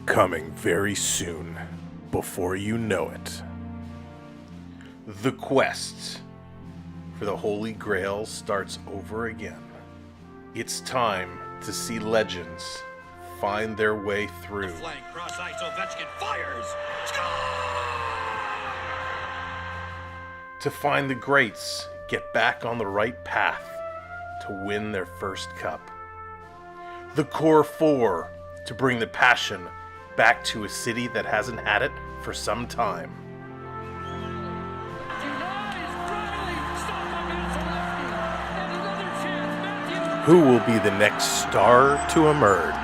Coming very soon, before you know it. The quest for the Holy Grail starts over again. It's time to see legends find their way through. The flank, cross ice, Ovechkin fires! To find the greats get back on the right path to win their first cup. The core four to bring the passion back to a city that hasn't had it for some time. Who will be the next star to emerge?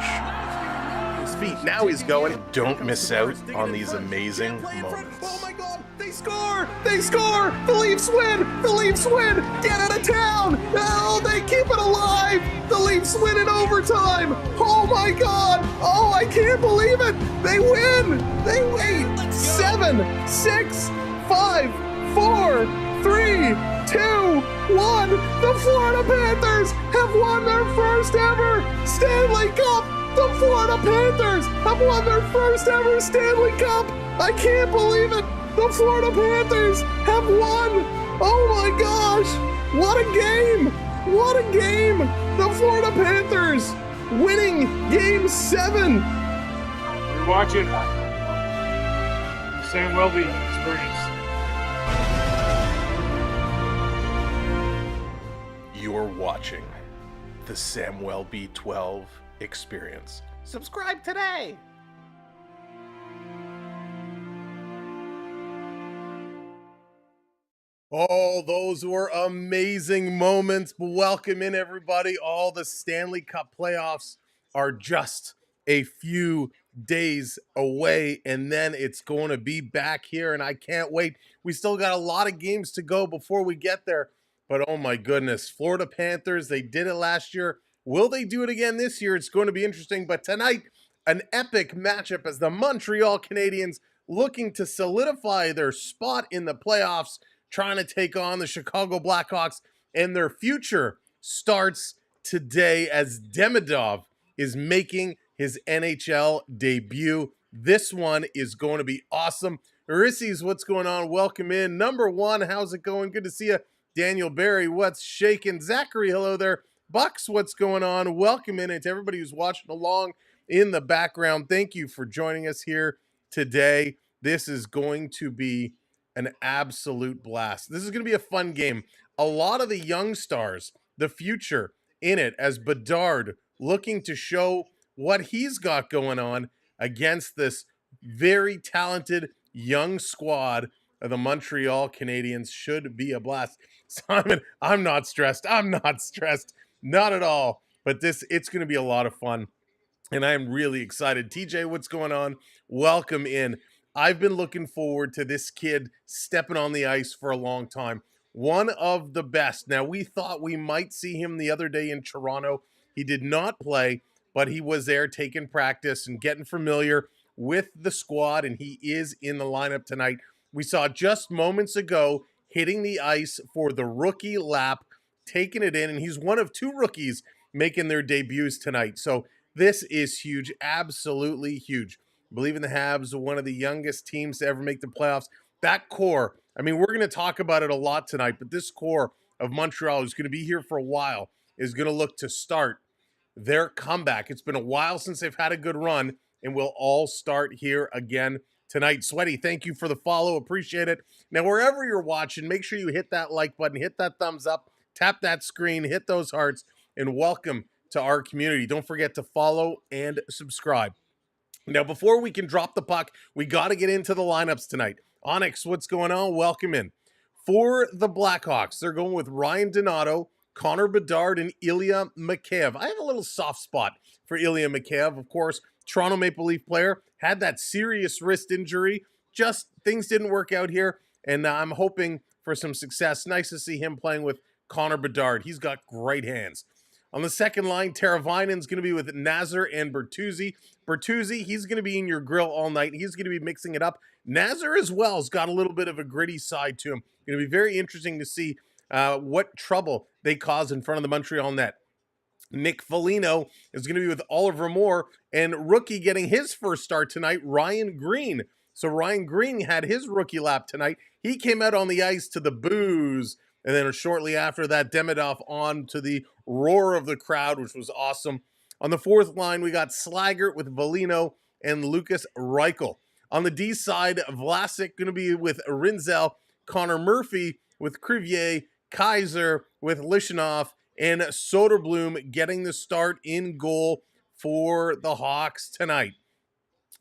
His feet, now he's going. Don't miss out on these amazing moments. Oh my god, they score! They score! The Leafs win! The Leafs win! Get out of town! Oh, they keep it alive! The Leafs win in overtime! Oh my god! Oh, I can't believe it! They win! They win! 7, 6, 5, 4, 3, 2, 1. The Florida Panthers have won their first ever Stanley Cup! The Florida Panthers have won their first ever Stanley Cup! I can't believe it! The Florida Panthers have won! Oh my gosh! What a game! What a game! The Florida Panthers winning Game 7! You're watching the Sam Welby experience. You're watching the Samwell B12 experience. Subscribe today! Oh, those were amazing moments. Welcome in, everybody. All the Stanley Cup playoffs are just a few days away, and then it's going to be back here, and I can't wait. We still got a lot of games to go before we get there, but oh my goodness, Florida Panthers, they did it last year. Will they do it again this year? It's going to be interesting, but tonight, an epic matchup as the Montreal Canadiens looking to solidify their spot in the playoffs, trying to take on the Chicago Blackhawks, and their future starts today as Demidov is making his NHL debut. This one is going to be awesome. Maurices, what's going on? Welcome in. Number one, how's it going? Good to see you. Daniel Barry, what's shaking? Zachary, hello there. Bucks, what's going on? Welcome in. And to everybody who's watching along in the background, thank you for joining us here today. This is going to be an absolute blast. This is going to be a fun game. A lot of the young stars, the future in it, as Bedard looking to show what he's got going on against this very talented young squad of the Montreal Canadiens. Should be a blast. Simon, I'm not stressed. I'm not stressed. Not at all. But it's going to be a lot of fun. And I'm really excited. TJ, what's going on? Welcome in. I've been looking forward to this kid stepping on the ice for a long time. One of the best. Now, we thought we might see him the other day in Toronto. He did not play, but he was there taking practice and getting familiar with the squad, and he is in the lineup tonight. We saw just moments ago hitting the ice for the rookie lap, taking it in, and he's one of two rookies making their debuts tonight. So this is huge, absolutely huge. I believe in the Habs, one of the youngest teams to ever make the playoffs. That core, I mean, we're going to talk about it a lot tonight, but this core of Montreal, who's going to be here for a while, is going to look to start their comeback. It's been a while since they've had a good run, and we'll all start here again tonight. Sweaty, thank you for the follow. Appreciate it. Now, wherever you're watching, make sure you hit that like button, hit that thumbs up, tap that screen, hit those hearts, and welcome to our community. Don't forget to follow and subscribe. Now, before we can drop the puck, we got to get into the lineups tonight. Onyx, what's going on? Welcome in. For the Blackhawks, they're going with Ryan Donato, Connor Bedard, and Ilya Mikheyev. I have a little soft spot for Ilya Mikheyev. Of course, Toronto Maple Leaf player, had that serious wrist injury. Just things didn't work out here, and I'm hoping for some success. Nice to see him playing with Connor Bedard. He's got great hands. On the second line, Teravainen's going to be with Nazar and Bertuzzi. Bertuzzi, he's going to be in your grill all night. He's going to be mixing it up. Nazar as well has got a little bit of a gritty side to him. Going to be very interesting to see what trouble they cause in front of the Montreal net. Nick Foligno is going to be with Oliver Moore, and rookie getting his first start tonight, Ryan Green. So Ryan Green had his rookie lap tonight. He came out on the ice to the boos, and then shortly after that, Demidov on to the roar of the crowd, which was awesome. On the fourth line, we got Slaggert with Volino and Lucas Reichel. On the D side, Vlasic going to be with Rinzel, Connor Murphy with Crivier, Kaiser with Lishanov, and Soderblom getting the start in goal for the Hawks tonight.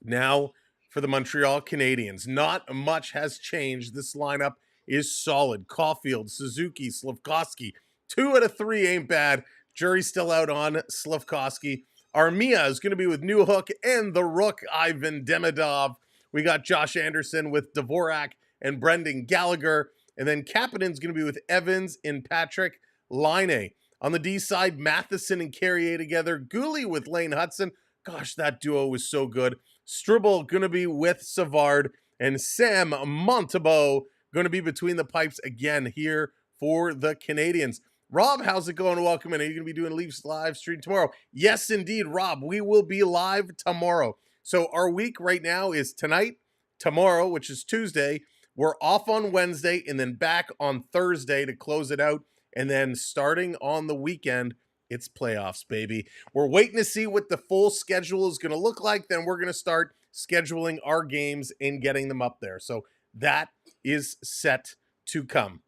Now, for the Montreal Canadiens, not much has changed. This lineup is solid. Caulfield, Suzuki, Slafkovsky. 2 out of 3 ain't bad. Jury's still out on Slafkovsky. Armia is going to be with Newhook and the Rook, Ivan Demidov. We got Josh Anderson with Dvorak and Brendan Gallagher. And then Kapanen's going to be with Evans and Patrick Laine. On the D side, Matheson and Carrier together. Gooley with Lane Hudson. Gosh, that duo was so good. Stribble going to be with Savard. And Sam Montembeault going to be between the pipes again here for the Canadiens. Rob, how's it going? Welcome in. Are you going to be doing Leafs live stream tomorrow? Yes, indeed, Rob. We will be live tomorrow. So our week right now is tonight, tomorrow, which is Tuesday. We're off on Wednesday and then back on Thursday to close it out. And then starting on the weekend, it's playoffs, baby. We're waiting to see what the full schedule is going to look like. Then we're going to start scheduling our games and getting them up there. So that is set to come.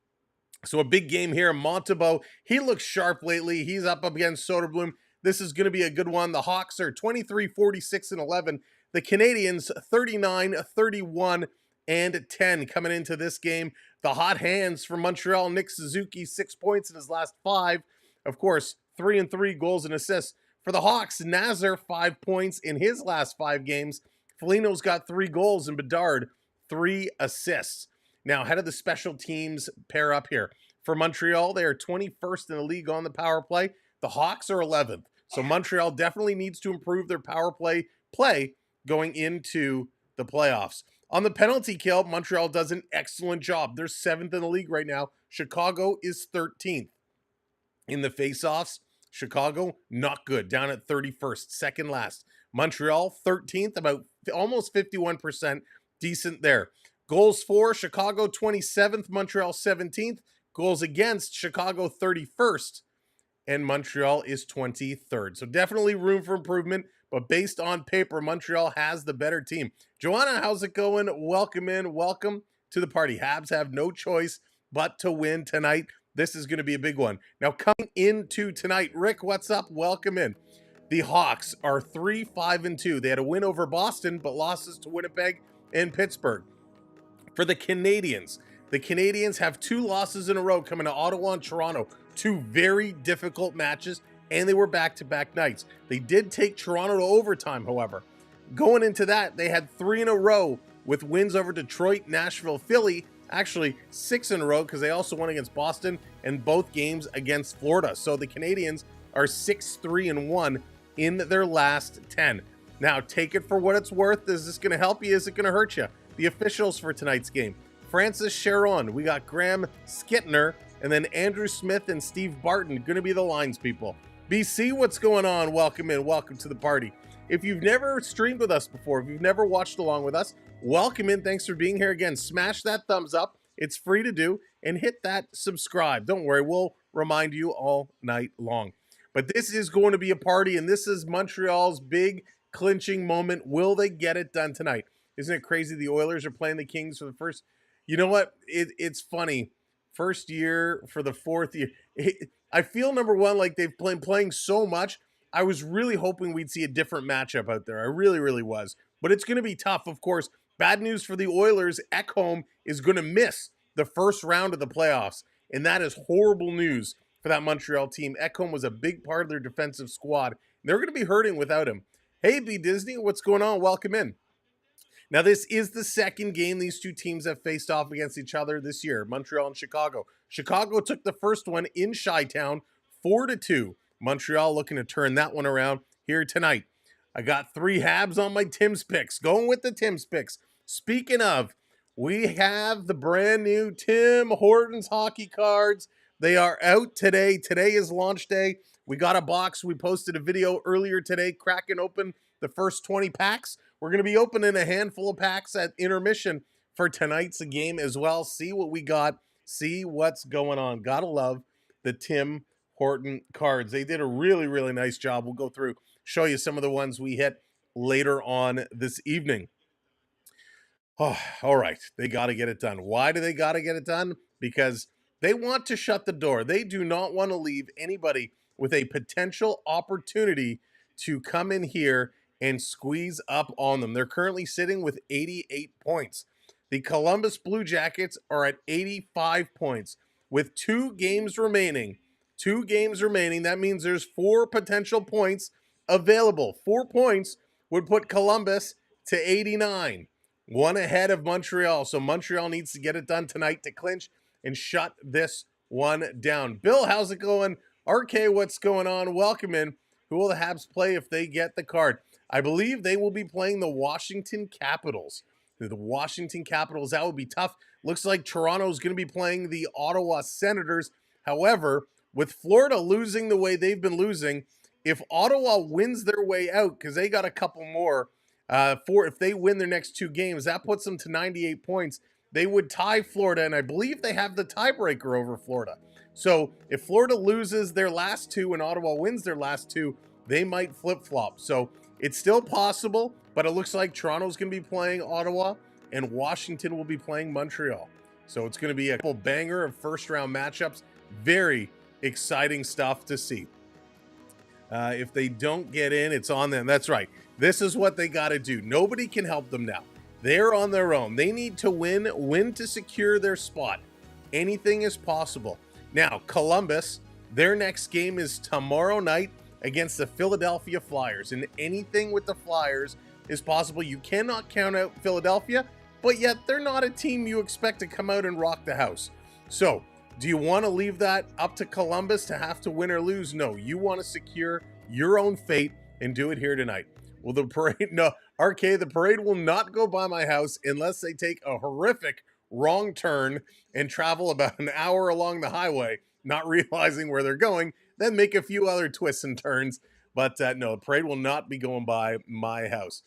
So a big game here. Montembeault, he looks sharp lately. He's up against Soderblom. This is going to be a good one. The Hawks are 23, 46, and 11. The Canadiens 39, 31, and 10 coming into this game. The hot hands for Montreal, Nick Suzuki, 6 points in his last 5. Of course, 3 and 3 goals and assists. For the Hawks, Nazar, 5 points in his last 5 games. Foligno's got 3 goals, and Bedard, 3 assists. Now, how did the special teams pair up here? For Montreal, they are 21st in the league on the power play. The Hawks are 11th. So Montreal definitely needs to improve their power play going into the playoffs. On the penalty kill, Montreal does an excellent job. They're 7th in the league right now. Chicago is 13th. In the faceoffs, Chicago, not good, down at 31st, second last. Montreal, 13th, about almost 51%, decent there. Goals for, Chicago 27th, Montreal 17th. Goals against, Chicago 31st, and Montreal is 23rd. So definitely room for improvement, but based on paper, Montreal has the better team. Joanna, how's it going? Welcome in. Welcome to the party. Habs have no choice but to win tonight. This is going to be a big one. Now, coming into tonight, Rick, what's up? Welcome in. The Hawks are 3-5-2. They had a win over Boston, but losses to Winnipeg and Pittsburgh. For the Canadiens have 2 losses in a row coming to Ottawa and Toronto. 2 very difficult matches, and they were back-to-back nights. They did take Toronto to overtime, however. Going into that, they had 3 in a row with wins over Detroit, Nashville, Philly, actually 6 in a row because they also won against Boston and both games against Florida. So the Canadiens are 6-3-1 in their last 10. Now, take it for what it's worth. Is this going to help you? Is it going to hurt you? The officials for tonight's game: Francis Sharon, we got Graham Skittner, and then Andrew Smith and Steve Barton going to be the lines people. BC, what's going on? Welcome in. Welcome to the party. If you've never streamed with us before, if you've never watched along with us, welcome in. Thanks for being here again. Smash that thumbs up. It's free to do. And hit that subscribe. Don't worry, we'll remind you all night long. But this is going to be a party, and this is Montreal's big clinching moment. Will they get it done tonight? Isn't it crazy the Oilers are playing the Kings for the first... You know what? It's funny. First year for the fourth year. I feel, number one, like they've been playing so much. I was really hoping we'd see a different matchup out there. I really, really was. But it's going to be tough, of course. Bad news for the Oilers. Ekholm is going to miss the first round of the playoffs. And that is horrible news for that Montreal team. Ekholm was a big part of their defensive squad. They're going to be hurting without him. Hey, B. Disney, what's going on? Welcome in. Now, this is the second game these two teams have faced off against each other this year, Montreal and Chicago. Chicago took the first one in Chi-Town, 4-2. Montreal looking to turn that one around here tonight. I got 3 Habs on my Tim's picks. Going with the Tim's picks. Speaking of, we have the brand new Tim Hortons hockey cards. They are out today. Today is launch day. We got a box. We posted a video earlier today cracking open the first 20 packs. We're going to be opening a handful of packs at Intermission for tonight's game as well. See what we got. See what's going on. Gotta love the Tim Horton cards. They did a really, really nice job. We'll go through, show you some of the ones we hit later on this evening. Oh, all right. They got to get it done. Why do they got to get it done? Because they want to shut the door. They do not want to leave anybody with a potential opportunity to come in here and squeeze up on them. They're currently sitting with 88 points. The Columbus Blue Jackets are at 85 points with 2 games remaining. 2 games remaining. That means there's 4 potential points available. 4 points would put Columbus to 89. 1 ahead of Montreal. So Montreal needs to get it done tonight to clinch and shut this one down. Bill, how's it going? RK, what's going on? Welcome in. Who will the Habs play if they get the card? I believe they will be playing the Washington Capitals. The Washington Capitals, that would be tough. Looks like Toronto's going to be playing the Ottawa Senators. However, with Florida losing the way they've been losing, if Ottawa wins their way out, because they got a couple more, if they win their next 2 games, that puts them to 98 points. They would tie Florida, and I believe they have the tiebreaker over Florida. So if Florida loses their last 2 and Ottawa wins their last 2, they might flip-flop. So it's still possible, but it looks like Toronto's going to be playing Ottawa and Washington will be playing Montreal. So it's going to be a couple banger of first-round matchups. Very exciting stuff to see. If they don't get in, it's on them. That's right. This is what they got to do. Nobody can help them now. They're on their own. They need to win to secure their spot. Anything is possible. Now, Columbus, their next game is tomorrow night against the Philadelphia Flyers, and anything with the Flyers is possible. You cannot count out Philadelphia, but yet they're not a team you expect to come out and rock the house. So, do you want to leave that up to Columbus to have to win or lose? No, you want to secure your own fate and do it here tonight. Well, the parade, no, RK, the parade will not go by my house unless they take a horrific wrong turn and travel about an hour along the highway, not realizing where they're going, then make a few other twists and turns. But no, the parade will not be going by my house.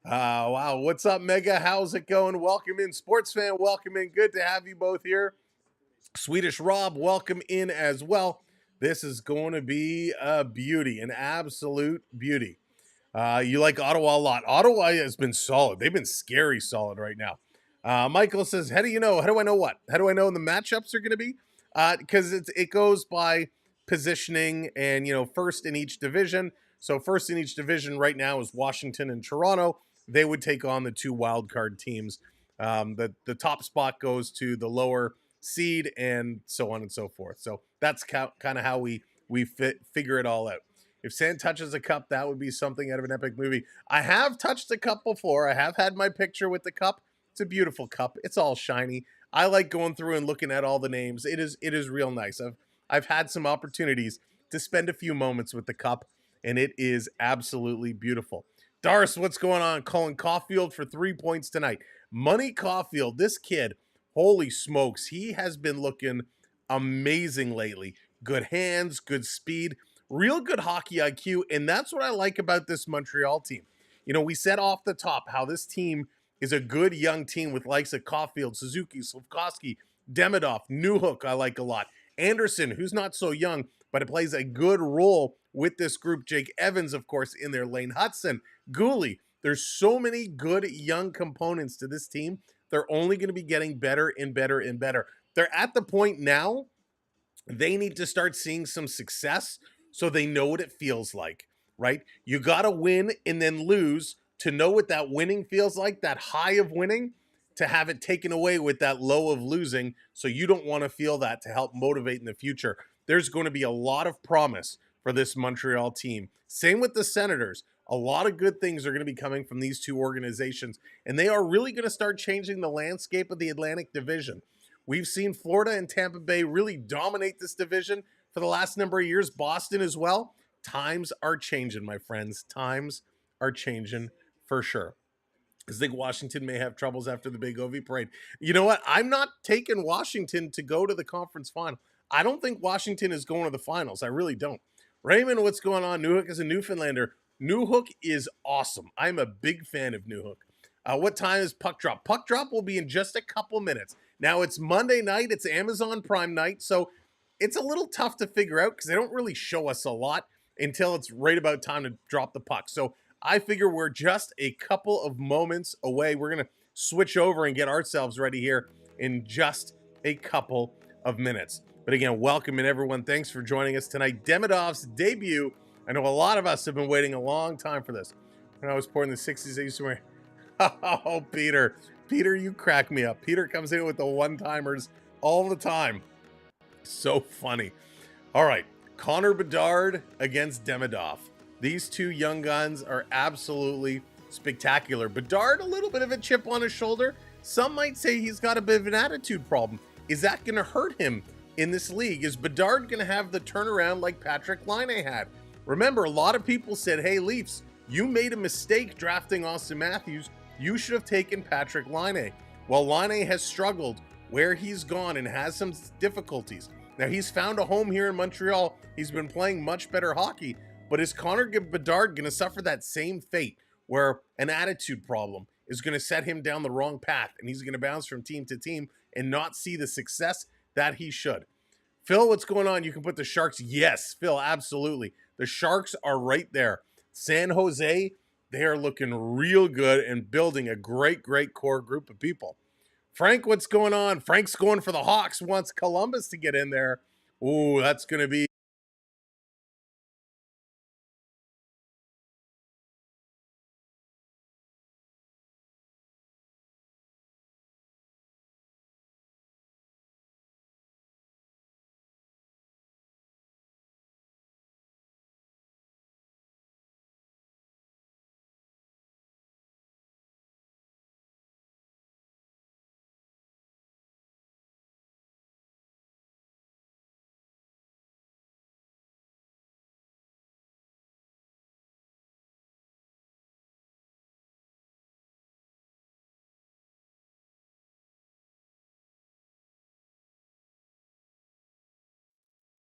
Wow, what's up, Mega? How's it going? Welcome in, sports fan. Welcome in. Good to have you both here. Swedish Rob, welcome in as well. This is going to be a beauty, an absolute beauty. You like Ottawa a lot. Ottawa has been solid. They've been scary solid right now. Michael says, how do you know? How do I know what? How do I know the matchups are going to be? Because it goes by positioning and, first in each division. So first in each division right now is Washington and Toronto. They would take on the 2 wildcard teams. The top spot goes to the lower seed and so on and so forth. So that's kind of how we figure it all out. If Sand touches a cup, that would be something out of an epic movie. I have touched a cup before. I have had my picture with the cup. It's a beautiful cup. It's all shiny. I like going through and looking at all the names. It is real nice. I've had some opportunities to spend a few moments with the cup, and it is absolutely beautiful. Doris, what's going on? Colin Caulfield for 3 points tonight. Money Caulfield, this kid, holy smokes, he has been looking amazing lately. Good hands, good speed, real good hockey IQ, and that's what I like about this Montreal team. You know, we said off the top how this team is a good young team with likes of Caulfield, Suzuki, Slafkovsky, Demidov, Newhook I like a lot. Anderson, who's not so young, but it plays a good role with this group. Jake Evans, of course, in there. Lane Hudson, Gooley. There's so many good young components to this team. They're only going to be getting better and better and better. They're at the point now they need to start seeing some success so they know what it feels like, right? You got to win and then lose to know what that winning feels like, that high of winning, to have it taken away with that low of losing. So you don't want to feel that, to help motivate in the future. There's going to be a lot of promise for this Montreal team. Same with the Senators. A lot of good things are going to be coming from these two organizations, and they are really going to start changing the landscape of the Atlantic Division. We've seen Florida and Tampa Bay really dominate this division for the last number of years. Boston as well. Times are changing, my friends. Times are changing for sure. I think Washington may have troubles after the big OV parade. You know what? I'm not taking Washington to go to the conference final. I don't think Washington is going to the finals. I really don't. Raymond, what's going on? Newhook is a Newfoundlander. Newhook is awesome. I'm a big fan of Newhook. What time is puck drop? Puck drop will be in just a couple minutes. Now, it's Monday night. It's Amazon Prime night, so it's a little tough to figure out because they don't really show us a lot until it's right about time to drop the puck. So I figure we're just a couple of moments away. We're going to switch over and get ourselves ready here in just a couple of minutes. But again, welcome in everyone. Thanks for joining us tonight. Demidov's debut. I know a lot of us have been waiting a long time for this. When I was born in the 60s, I used to wear... Oh, Peter. Peter, you crack me up. Peter comes in with the one-timers all the time. So funny. All right. Connor Bedard against Demidov. These two young guns are absolutely spectacular. Bedard, a little bit of a chip on his shoulder. Some might say he's got a bit of an attitude problem. Is that going to hurt him in this league? Is Bedard going to have the turnaround like Patrick Laine had? Remember, a lot of people said, hey, Leafs, you made a mistake drafting Austin Matthews. You should have taken Patrick Laine. Well, Laine has struggled where he's gone and has some difficulties. Now, he's found a home here in Montreal. He's been playing much better hockey. But is Connor Bedard going to suffer that same fate where an attitude problem is going to set him down the wrong path and he's going to bounce from team to team and not see the success that he should? Phil, what's going on? You can put the Sharks. Yes, Phil, absolutely. The Sharks are right there. San Jose, they are looking real good and building a great, great core group of people. Frank, what's going on? Frank's going for the Hawks, wants Columbus to get in there. Ooh, that's going to be...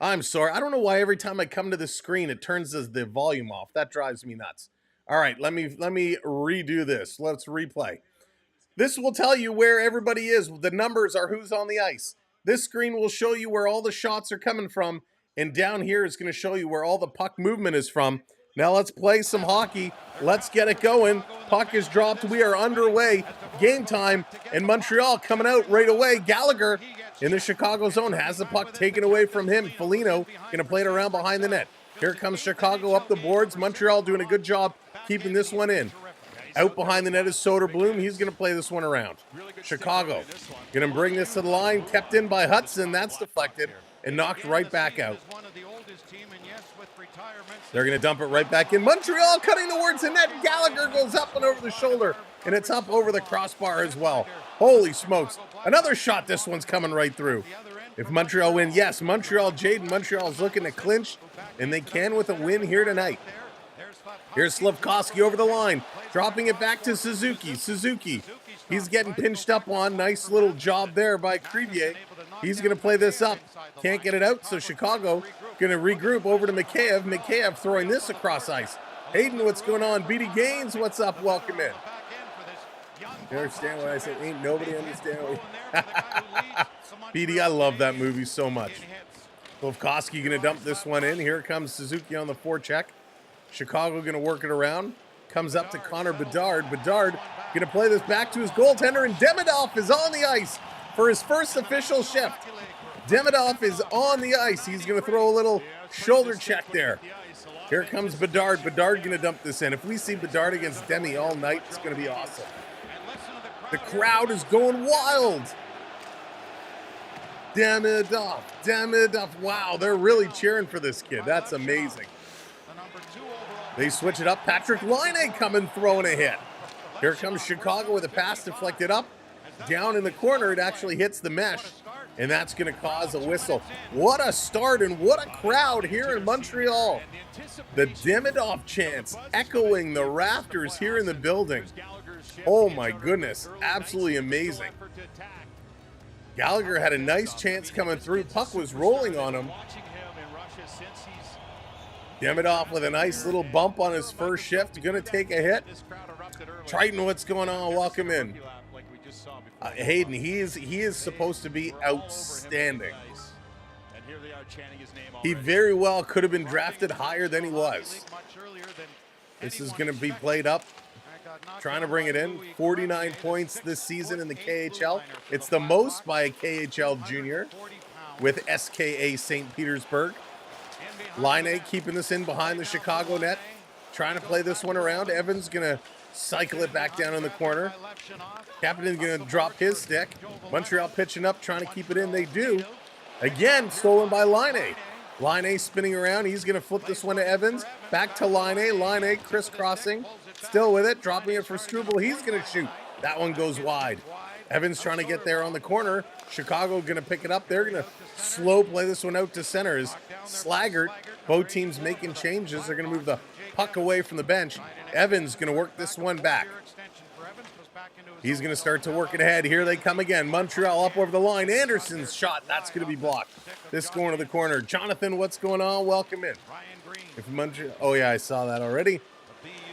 I'm sorry. I don't know why every time I come to the screen, it turns the volume off. That drives me nuts. All right, let me redo this. Let's replay. This will tell you where everybody is. The numbers are who's on the ice. This screen will show you where all the shots are coming from, and down here is going to show you where all the puck movement is from. Now let's play some hockey. Let's get it going. Puck is dropped. We are underway. Game time. And Montreal coming out right away. Gallagher in the Chicago zone has the puck taken away from him. Foligno going to play it around behind the net. Here comes Chicago up the boards. Montreal doing a good job keeping this one in. Out behind the net is Soderblom. He's going to play this one around. Chicago going to bring this to the line. Kept in by Hudson. That's deflected and knocked right back out. They're going to dump it right back in. Montreal cutting towards the net. Gallagher goes up and over the shoulder, and it's up over the crossbar as well. Holy smokes. Another shot. This one's coming right through. If Montreal win, yes, Montreal, Jaden, Montreal's looking to clinch, and they can with a win here tonight. Here's Slavkovsky over the line, dropping it back to Suzuki. Suzuki, he's getting pinched up on. Nice little job there by Crevier. He's going to play this up. Can't get it out, so Chicago going to regroup over to Mikheyev. Mikheyev throwing this across ice. Hayden, what's going on? BD Gaines, what's up? Welcome in. You understand what I said? Ain't nobody understand what BD, I love that movie so much. Slavkovsky going to dump this one in. Here comes Suzuki on the forecheck. Chicago going to work it around. Comes up to Connor Bedard. Bedard going to play this back to his goaltender, and Demidov is on the ice for his first official shift. Demidov is on the ice. He's going to throw a little shoulder check there. Here comes Bedard. Bedard going to dump this in. If we see Bedard against Demi all night, it's going to be awesome. The crowd is going wild. Demidov. Demidov. Wow, they're really cheering for this kid. That's amazing. They switch it up. Patrick Laine coming, throwing a hit. Here comes Chicago with a pass deflected up. Down in the corner, it actually hits the mesh, and that's going to cause a whistle. What a start and what a crowd here in Montreal. The Demidov chants echoing the rafters here in the building. Oh my goodness, absolutely amazing. Gallagher had a nice chance coming through. Puck was rolling on him. Demidov with a nice little bump on his first shift. Going to take a hit. Triton, what's going on? Welcome in. Hayden, he is supposed to be outstanding. He very well could have been drafted higher than he was. This is going to be played up. Trying to bring it in. 49 points this season in the KHL. It's the most by a KHL junior with SKA St. Petersburg. Laine keeping this in behind the Chicago net. Trying to play this one around. Evans going to cycle it back down in the corner. Captain's going to drop his stick. Montreal pitching up, trying to keep it in. They do. Again, stolen by Laine. Laine spinning around. He's going to flip this one to Evans. Back to Laine. Laine crisscrossing. Still with it. Dropping it for Struble. He's going to shoot. That one goes wide. Evans trying to get there on the corner. Chicago going to pick it up. They're going to slow play this one out to center. As Slaggert, both teams making changes. They're going to move the puck away from the bench. Evans going to work this one back. He's going to start to work it ahead. Here they come again. Montreal up over the line. Anderson's shot. That's going to be blocked. This going to the corner. Jonathan, what's going on? Welcome in. If Montreal, oh yeah, I saw that already.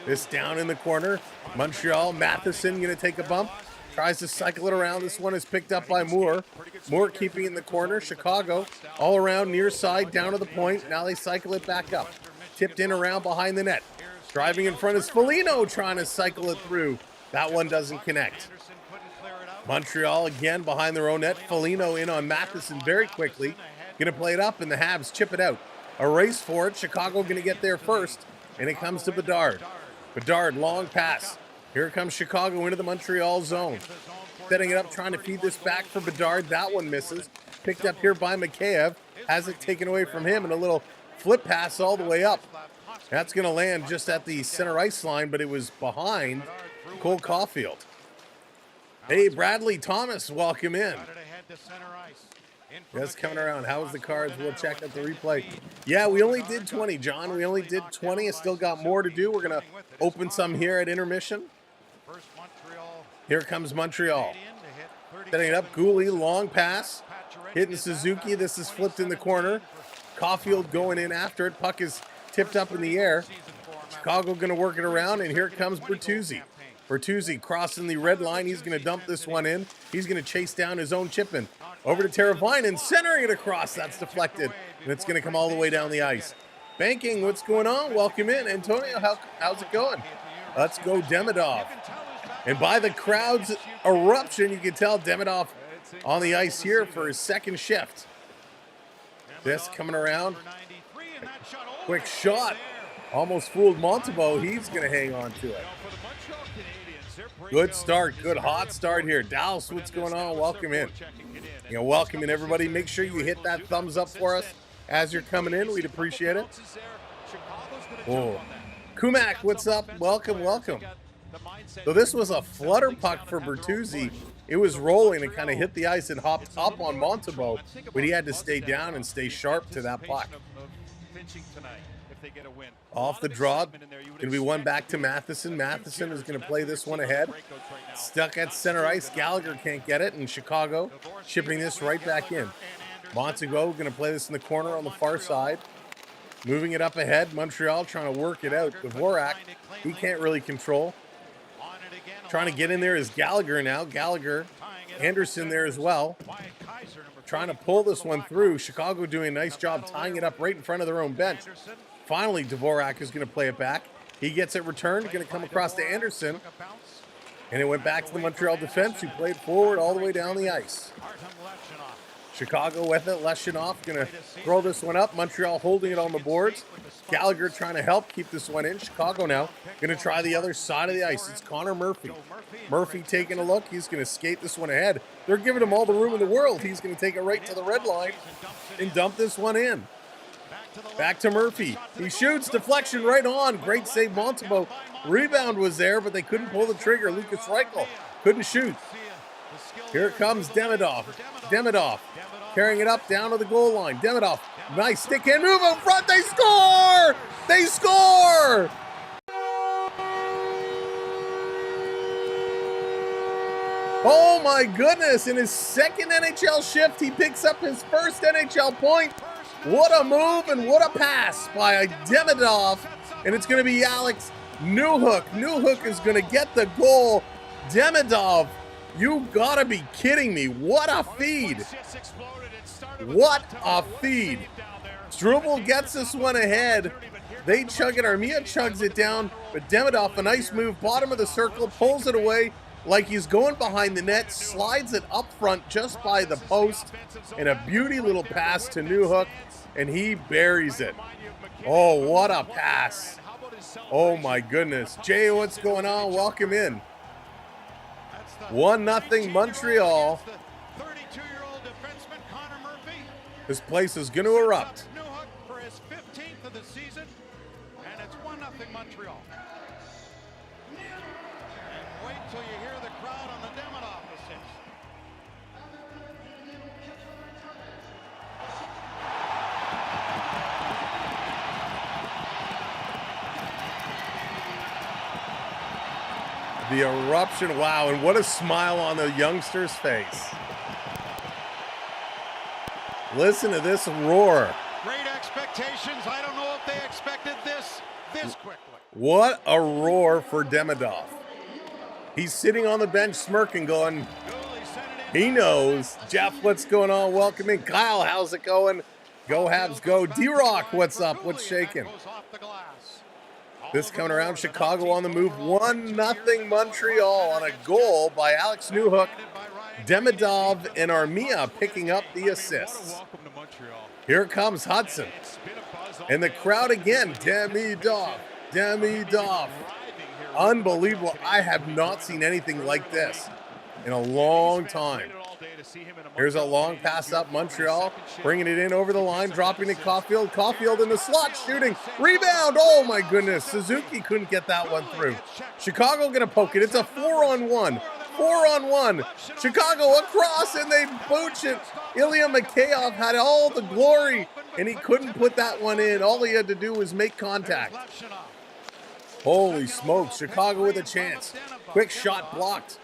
This down in the corner. Montreal, Matheson going to take a bump. Tries to cycle it around. This one is picked up by Moore. Moore keeping in the corner. Chicago all around near side down to the point. Now they cycle it back up. Tipped in around behind the net. Driving in front is Foligno trying to cycle it through. That one doesn't connect. Montreal again behind their own net. Foligno in on Matheson very quickly. Going to play it up and the Habs chip it out. A race for it. Chicago going to get there first. And it comes to Bedard. Bedard, long pass. Here comes Chicago into the Montreal zone. Setting it up, trying to feed this back for Bedard. That one misses. Picked up here by Mikheyev. Has it taken away from him, and a little flip pass all the way up. That's going to land just at the center ice line, but it was behind Cole Caulfield. Hey, Bradley Thomas, welcome in. That's coming around. How was the Cards? We'll check out the replay. Yeah, we only did 20, John. We only did 20. I still got more to do. We're going to open some here at intermission. Here comes Montreal. Setting it up. Gooley, long pass. Hitting Suzuki. This is flipped in the corner. Caulfield going in after it. Puck is tipped up in the air. Chicago going to work it around, and here comes Bertuzzi. Bertuzzi crossing the red line. He's going to dump this one in. He's going to chase down his own chip in. Over to Teravainen, centering it across. That's deflected, and it's going to come all the way down the ice. Banking, what's going on? Welcome in. Antonio, how's it going? Let's go Demidov. And by the crowd's eruption, you can tell Demidov on the ice here for his second shift. This coming around. Quick shot. Almost fooled Montembeault. He's going to hang on to it. Good start. Good hot start here. Dallas, what's going on? Welcome in. Welcome in, everybody. Make sure you hit that thumbs up for us. as you're coming in. We'd appreciate it. Oh, Kumak, what's up? Welcome, welcome. So this was a flutter puck for Bertuzzi. It was rolling and kind of hit the ice and hopped up on Montembeault, but he had to stay down and stay sharp to that puck. Off the draw, going to be one back to Matheson. Matheson is going to play this one ahead. Stuck at center ice. Gallagher can't get it, and Chicago chipping this right back in. Montembeault going to play this in the corner on the far side. Moving it up ahead. Montreal trying to work it out. Dvorak, he can't really control. Trying to get in there is Gallagher now. Gallagher, Anderson there as well. Trying to pull this one through. Chicago doing a nice job tying it up right in front of their own bench. Finally, Dvorak is going to play it back. He gets it returned. Going to come across to Anderson. And it went back to the Montreal defense, who played forward all the way down the ice. Chicago with it. Leshinov going to throw this one up. Montreal holding it on the boards. Gallagher trying to help keep this one in. Chicago now going to try the other side of the ice. It's Connor Murphy. Murphy taking a look. He's going to skate this one ahead. They're giving him all the room in the world. He's going to take it right to the red line and dump this one in. Back to Murphy. He shoots. Deflection right on. Great save, Montembeault. Rebound was there, but they couldn't pull the trigger. Lucas Reichel couldn't shoot. Here comes Demidov. Demidov carrying it up down to the goal line. Demidov, nice stick hand move in front. They score! They score! Oh my goodness, in his second NHL shift, he picks up his first NHL point. What a move and what a pass by Demidov. And it's going to be Alex Newhook. Newhook is going to get the goal. Demidov, you gotta be kidding me. What a feed. What a feed. Struble gets this one ahead. They chug it. Armia chugs it down. But Demidov, a nice move. Bottom of the circle, pulls it away like he's going behind the net. Slides it up front just by the post. And a beauty little pass to Newhook. And he buries it. Oh, what a pass. Oh my goodness. Jay, what's going on? Welcome in. 1-0 Montreal. This place is going to erupt. For his 15th of the season, and it's 1-0 Montreal. And wait till you hear the crowd on the Demidov assist. The eruption, wow, and what a smile on the youngster's face. Listen to this roar. Great expectations. I don't know if they expected this quickly. What a roar for Demidov. He's sitting on the bench smirking, going, he knows. Jeff, what's going on? Welcome in. Kyle, how's it going? Go Habs, go. D-Rock, what's up? What's shaking? This coming around, Chicago on the move. 1-0 Montreal on a goal by Alex Newhook. Demidov and Armia picking up the assists. Here comes Hudson. And the crowd again. Demidov. Demidov. Unbelievable. I have not seen anything like this in a long time. Here's a long pass up Montreal, bringing it in over the line, dropping to Caulfield. Caulfield in the slot, shooting. Rebound. Oh, my goodness. Suzuki couldn't get that one through. Chicago going to poke it. It's a 4-on-1. 4-on-1. Chicago across, and they booch it. Ilya Mikheyev had all the glory, and he couldn't put that one in. All he had to do was make contact. Holy smokes. Chicago with a chance. Quick shot blocked.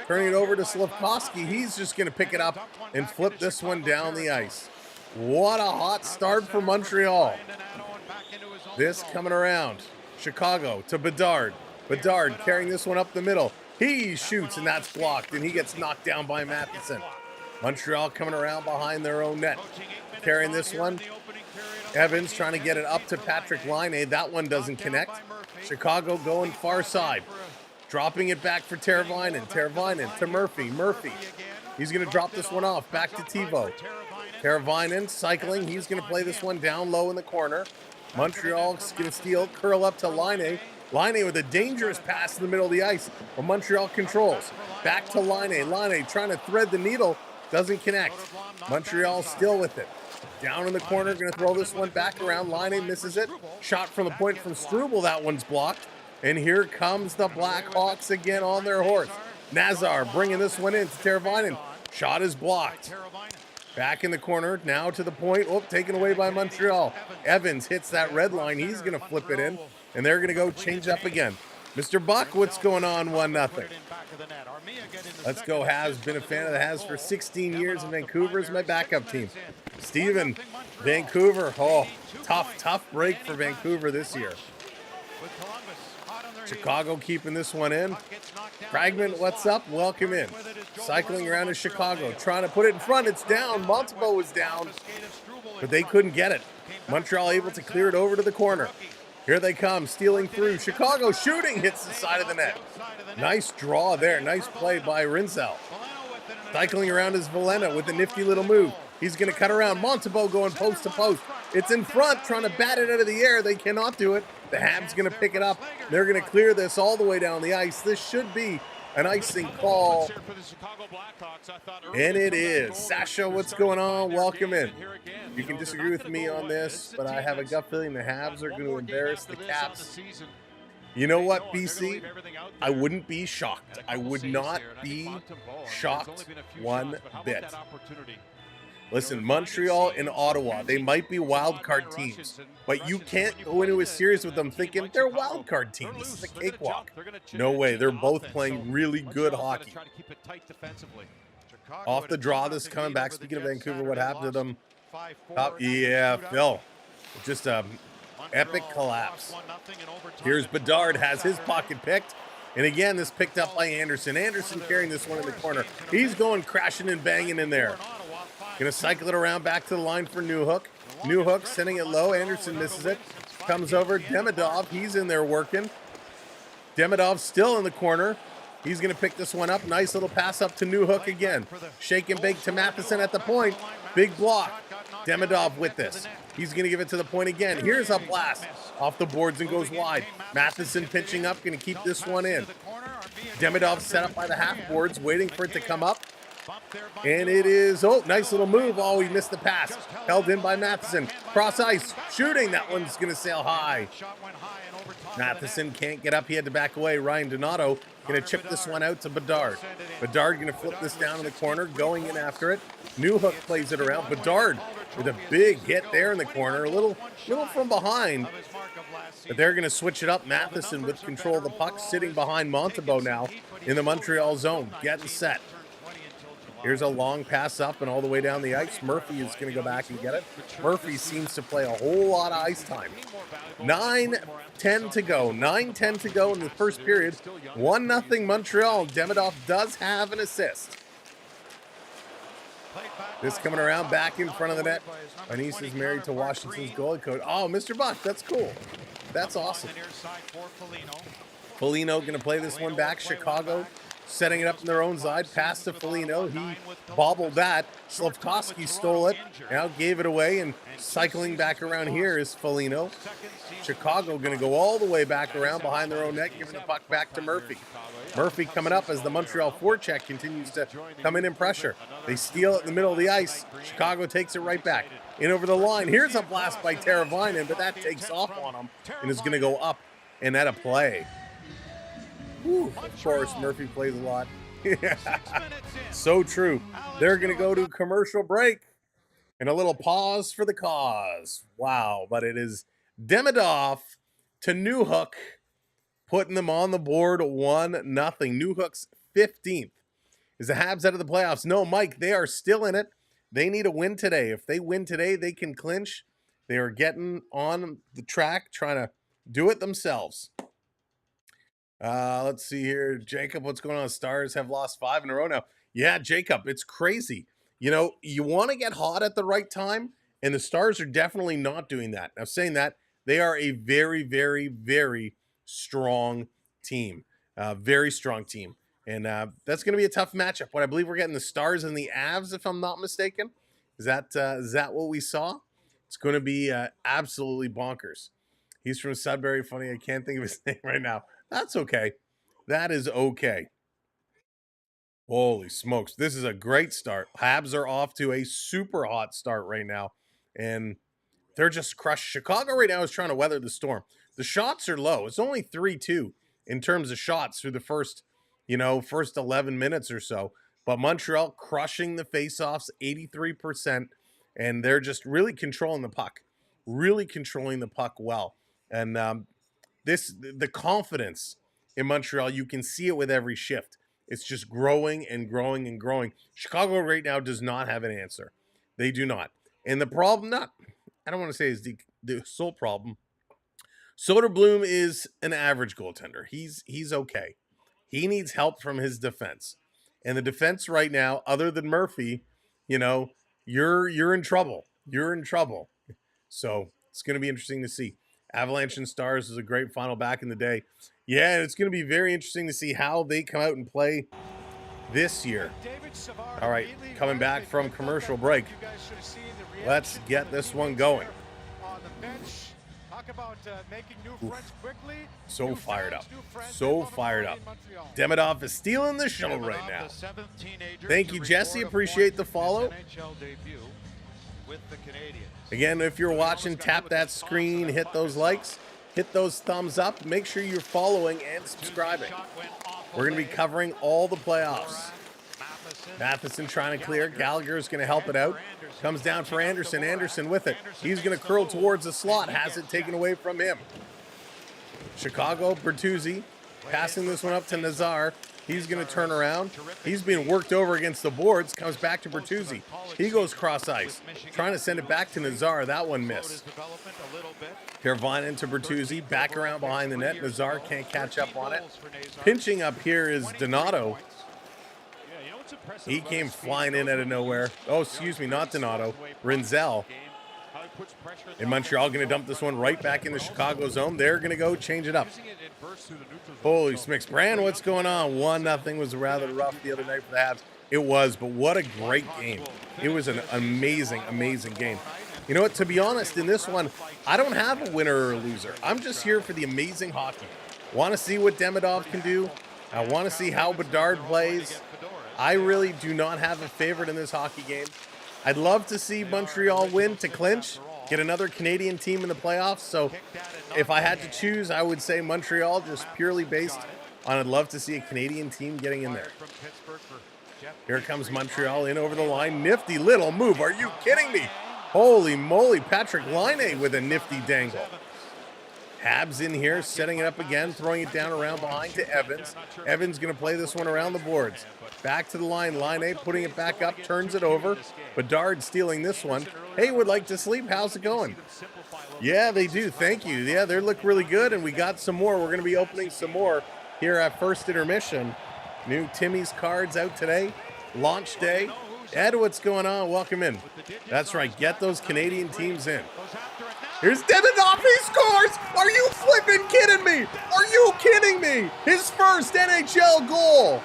Turning it over to Slavkovsky. He's just going to pick it up and flip this one down the ice. What a hot start for Montreal. This coming around. Chicago to Bedard. Bedard carrying this one up the middle. He shoots, and that's blocked, and he gets knocked down by Matheson. Montreal coming around behind their own net. Carrying this one. Evans trying to get it up to Patrick Laine. That one doesn't connect. Chicago going far side. Dropping it back for Teravainen. Teravainen to Murphy. Murphy. He's going to drop this one off. Back to Tebow. Teravainen cycling. He's going to play this one down low in the corner. Montreal's going to steal. Curl up to Laine. Laine with a dangerous pass in the middle of the ice. But Montreal controls. Back to Laine. Laine trying to thread the needle. Doesn't connect. Montreal still with it. Down in the corner, going to throw this one back around. Line misses it. Shot from the point from Struble. That one's blocked. And here comes the Blackhawks again on their horse. Nazar bringing this one in to Teravainen. Shot is blocked. Back in the corner, now to the point. Oh, taken away by Montreal. Evans hits that red line. He's going to flip it in. And they're going to go change up again. Mr. Buck, what's going on? 1-0. Let's go Habs. Been a fan of the Habs for 16 years, and Vancouver is my backup team. Steven, Vancouver. Oh, tough break for Vancouver this year. Chicago keeping this one in. Fragment, what's up? Welcome in. Cycling around to Chicago. Trying to put it in front. It's down. Montembeault was down, but they couldn't get it. Montreal able to clear it over to the corner. Here they come, stealing through. Chicago shooting, hits the side of the net. Nice draw there. Nice play by Rinzel. Cycling around is Valena with a nifty little move. He's going to cut around. Montembeault going post to post. It's in front, trying to bat it out of the air. They cannot do it. The Habs going to pick it up. They're going to clear this all the way down the ice. This should be an icing call. And it is. Sasha, what's going on? Welcome in. You can disagree with me on this, but I have a gut feeling the Habs are going to embarrass the Caps. You know what, BC? I wouldn't be shocked. I would not be shocked one bit. Listen, Montreal and Ottawa, they might be wild card teams, but you can't go into a series with them thinking they're wild card teams. This is a cakewalk. No way. They're both playing really good hockey. Off the draw, this coming back. Speaking of Vancouver, what happened to them? Yeah, Phil. Just a epic collapse. Here's Bedard, has his pocket picked. And again, this picked up by Anderson. Anderson carrying this one in the corner. He's going crashing and banging in there. Going to cycle it around back to the line for Newhook. Newhook sending it low. Anderson misses it. Comes over. Demidov, he's in there working. Demidov still in the corner. He's going to pick this one up. Nice little pass up to Newhook again. Shake and bake to Matheson at the point. Big block. Demidov with this. He's going to give it to the point again. Here's a blast off the boards and goes wide. Matheson pitching up, going to keep this one in. Demidov set up by the half boards, waiting for it to come up. And it is, oh, nice little move. Oh, he missed the pass. Held in by Matheson. Cross ice, shooting. That one's going to sail high. Matheson can't get up. He had to back away. Ryan Donato going to chip this one out to Bedard. Bedard going to flip this down in the corner, going in after it. Newhook plays it around. Bedard with a big hit there in the corner. A little from behind. But they're going to switch it up. Matheson with control of the puck, sitting behind Montembeault now in the Montreal zone. Getting set. Here's a long pass up and all the way down the ice. Murphy is going to go back and get it. Murphy seems to play a whole lot of ice time. 9:10 to go. 9:10 to go in the first period. 1-0 Montreal. Demidov does have an assist. This coming around back in front of the net. My niece is married to Washington's goalie coach. Oh, Mr. Buck, that's cool. That's awesome. Foligno going to play this one back. Chicago setting it up in their own side. Pass to Foligno. He bobbled that. Slavkovsky stole it. Now gave it away. And cycling back around here is Foligno. Chicago going to go all the way back around behind their own net, giving the puck back to Murphy. Murphy coming up as the Montreal forecheck continues to come in and pressure. They steal it in the middle of the ice. Chicago takes it right back. In over the line. Here's a blast by Teravainen, but that takes off on him and is going to go up and at a play. Whew, of course, Murphy plays a lot. So true. They're going to go to commercial break and a little pause for the cause. Wow, but it is Demidov to Newhook, putting them on the board 1-0. Newhook's 15th. Is the Habs out of the playoffs? No, Mike, they are still in it. They need a win today. If they win today, they can clinch. They are getting on the track, trying to do it themselves. Let's see here. Jacob, what's going on? Stars have lost 5 in a row now. Yeah, Jacob, it's crazy. You know, you want to get hot at the right time, and the Stars are definitely not doing that. Now, saying that, they are a very, very, very strong team. Very strong team. And that's going to be a tough matchup. What I believe we're getting the Stars and the Avs, if I'm not mistaken. Is that what we saw? It's going to be absolutely bonkers. He's from Sudbury. Funny, I can't think of his name right now. That's okay. That is okay. Holy smokes. This is a great start. Habs are off to a super hot start right now. And they're just crushed. Chicago right now is trying to weather the storm. The shots are low. It's only 3-2 in terms of shots through the first 11 minutes or so. But Montreal crushing the faceoffs, 83%. And they're just really controlling the puck. Really controlling the puck well. And the confidence in Montreal, you can see it with every shift. It's just growing and growing and growing. Chicago right now does not have an answer. They do not. And the problem, I don't want to say is the sole problem. Soderblom is an average goaltender. He's okay. He needs help from his defense. And the defense right now, other than Murphy, you're in trouble. You're in trouble. So it's going to be interesting to see. Avalanche and Stars is a great final back in the day. Yeah, it's going to be very interesting to see how they come out and play this year. All right, coming back from commercial break. Let's get this one going. So fired up. So fired up. Demidov is stealing the show right now. Thank you, Jesse. Appreciate the follow. Again, if you're watching, tap that screen, hit those likes, hit those thumbs up. Make sure you're following and subscribing. We're going to be covering all the playoffs. Matheson trying to clear. Gallagher is going to help it out. Comes down for Anderson. Anderson with it. He's going to curl towards the slot. Has it taken away from him. Chicago, Bertuzzi passing this one up to Nazar. He's going to turn around. He's being worked over against the boards. Comes back to Bertuzzi. He goes cross ice. Trying to send it back to Nazar. That one missed. Tervainen to Bertuzzi. Back around behind the net. Nazar can't catch up on it. Pinching up here is Donato. He came flying in out of nowhere. Oh, excuse me, not Donato. Rinzel. And Montreal going to dump this one right back into Chicago zone. They're going to go change it up. Holy smokes. Brand, what's going on? 1-0 was rather rough the other night for the Habs. It was, but what a great game. It was an amazing, amazing game. You know what? To be honest, in this one, I don't have a winner or a loser. I'm just here for the amazing hockey. Want to see what Demidov can do. I want to see how Bedard plays. I really do not have a favorite in this hockey game. I'd love to see Montreal win to clinch, get another Canadian team in the playoffs. So if I had to choose, I would say Montreal, just purely based on I'd love to see a Canadian team getting in there. Here comes Montreal in over the line. Nifty little move. Are you kidding me? Holy moly, Patrick Laine with a nifty dangle. Habs in here, setting it up again, throwing it down around behind to Evans. Evans going to play this one around the boards. Back to the line. Laine putting it back up, turns it over. Bedard stealing this one. Hey, would like to sleep. How's it going? Yeah, they do. Thank you. Yeah, they look really good, and we got some more. We're going to be opening some more here at First Intermission. New Timmy's cards out today. Launch day. Ed, what's going on? Welcome in. That's right. Get those Canadian teams in. Here's Demidov. He scores. Are you flipping kidding me? Are you kidding me? His first NHL goal.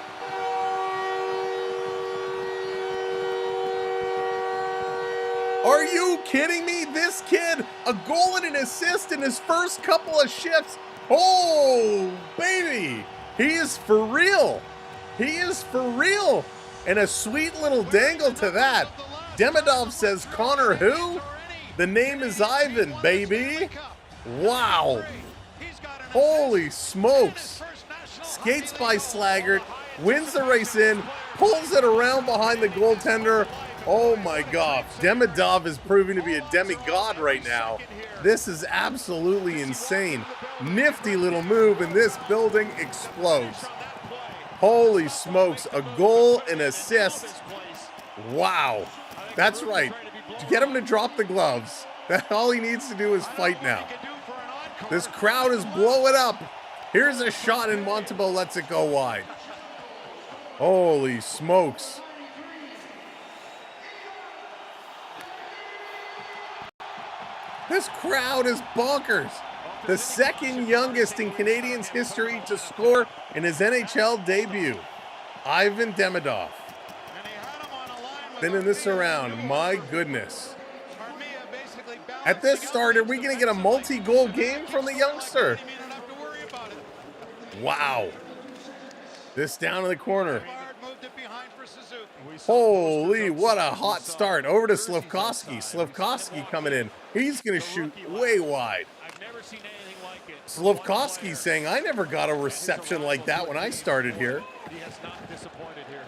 Are you kidding me? This kid, a goal and an assist in his first couple of shifts. Oh, baby. He is for real. He is for real. And a sweet little dangle to that. Demidov says, Connor who? The name is Ivan, baby. Wow. Holy smokes. Skates by Slaggert, wins the race in, pulls it around behind the goaltender. Oh my God. Demidov is proving to be a demigod right now. This is absolutely insane. Nifty little move, and this building explodes. Holy smokes. A goal and assist. Wow. That's right. To get him to drop the gloves. All he needs to do is fight now. This crowd is blowing up. Here's a shot, and Montembeault lets it go wide. Holy smokes. This crowd is bonkers. The second youngest in Canadiens history to score in his NHL debut. Ivan Demidov. Been in this around, my goodness. At this start, are we going to get a multi-goal game from the youngster? Wow. This down in the corner. Holy, what a hot start. Over to Slafkovsky. Slafkovsky coming in. He's going to shoot way wide. Slafkovsky saying, I never got a reception like that when I started here.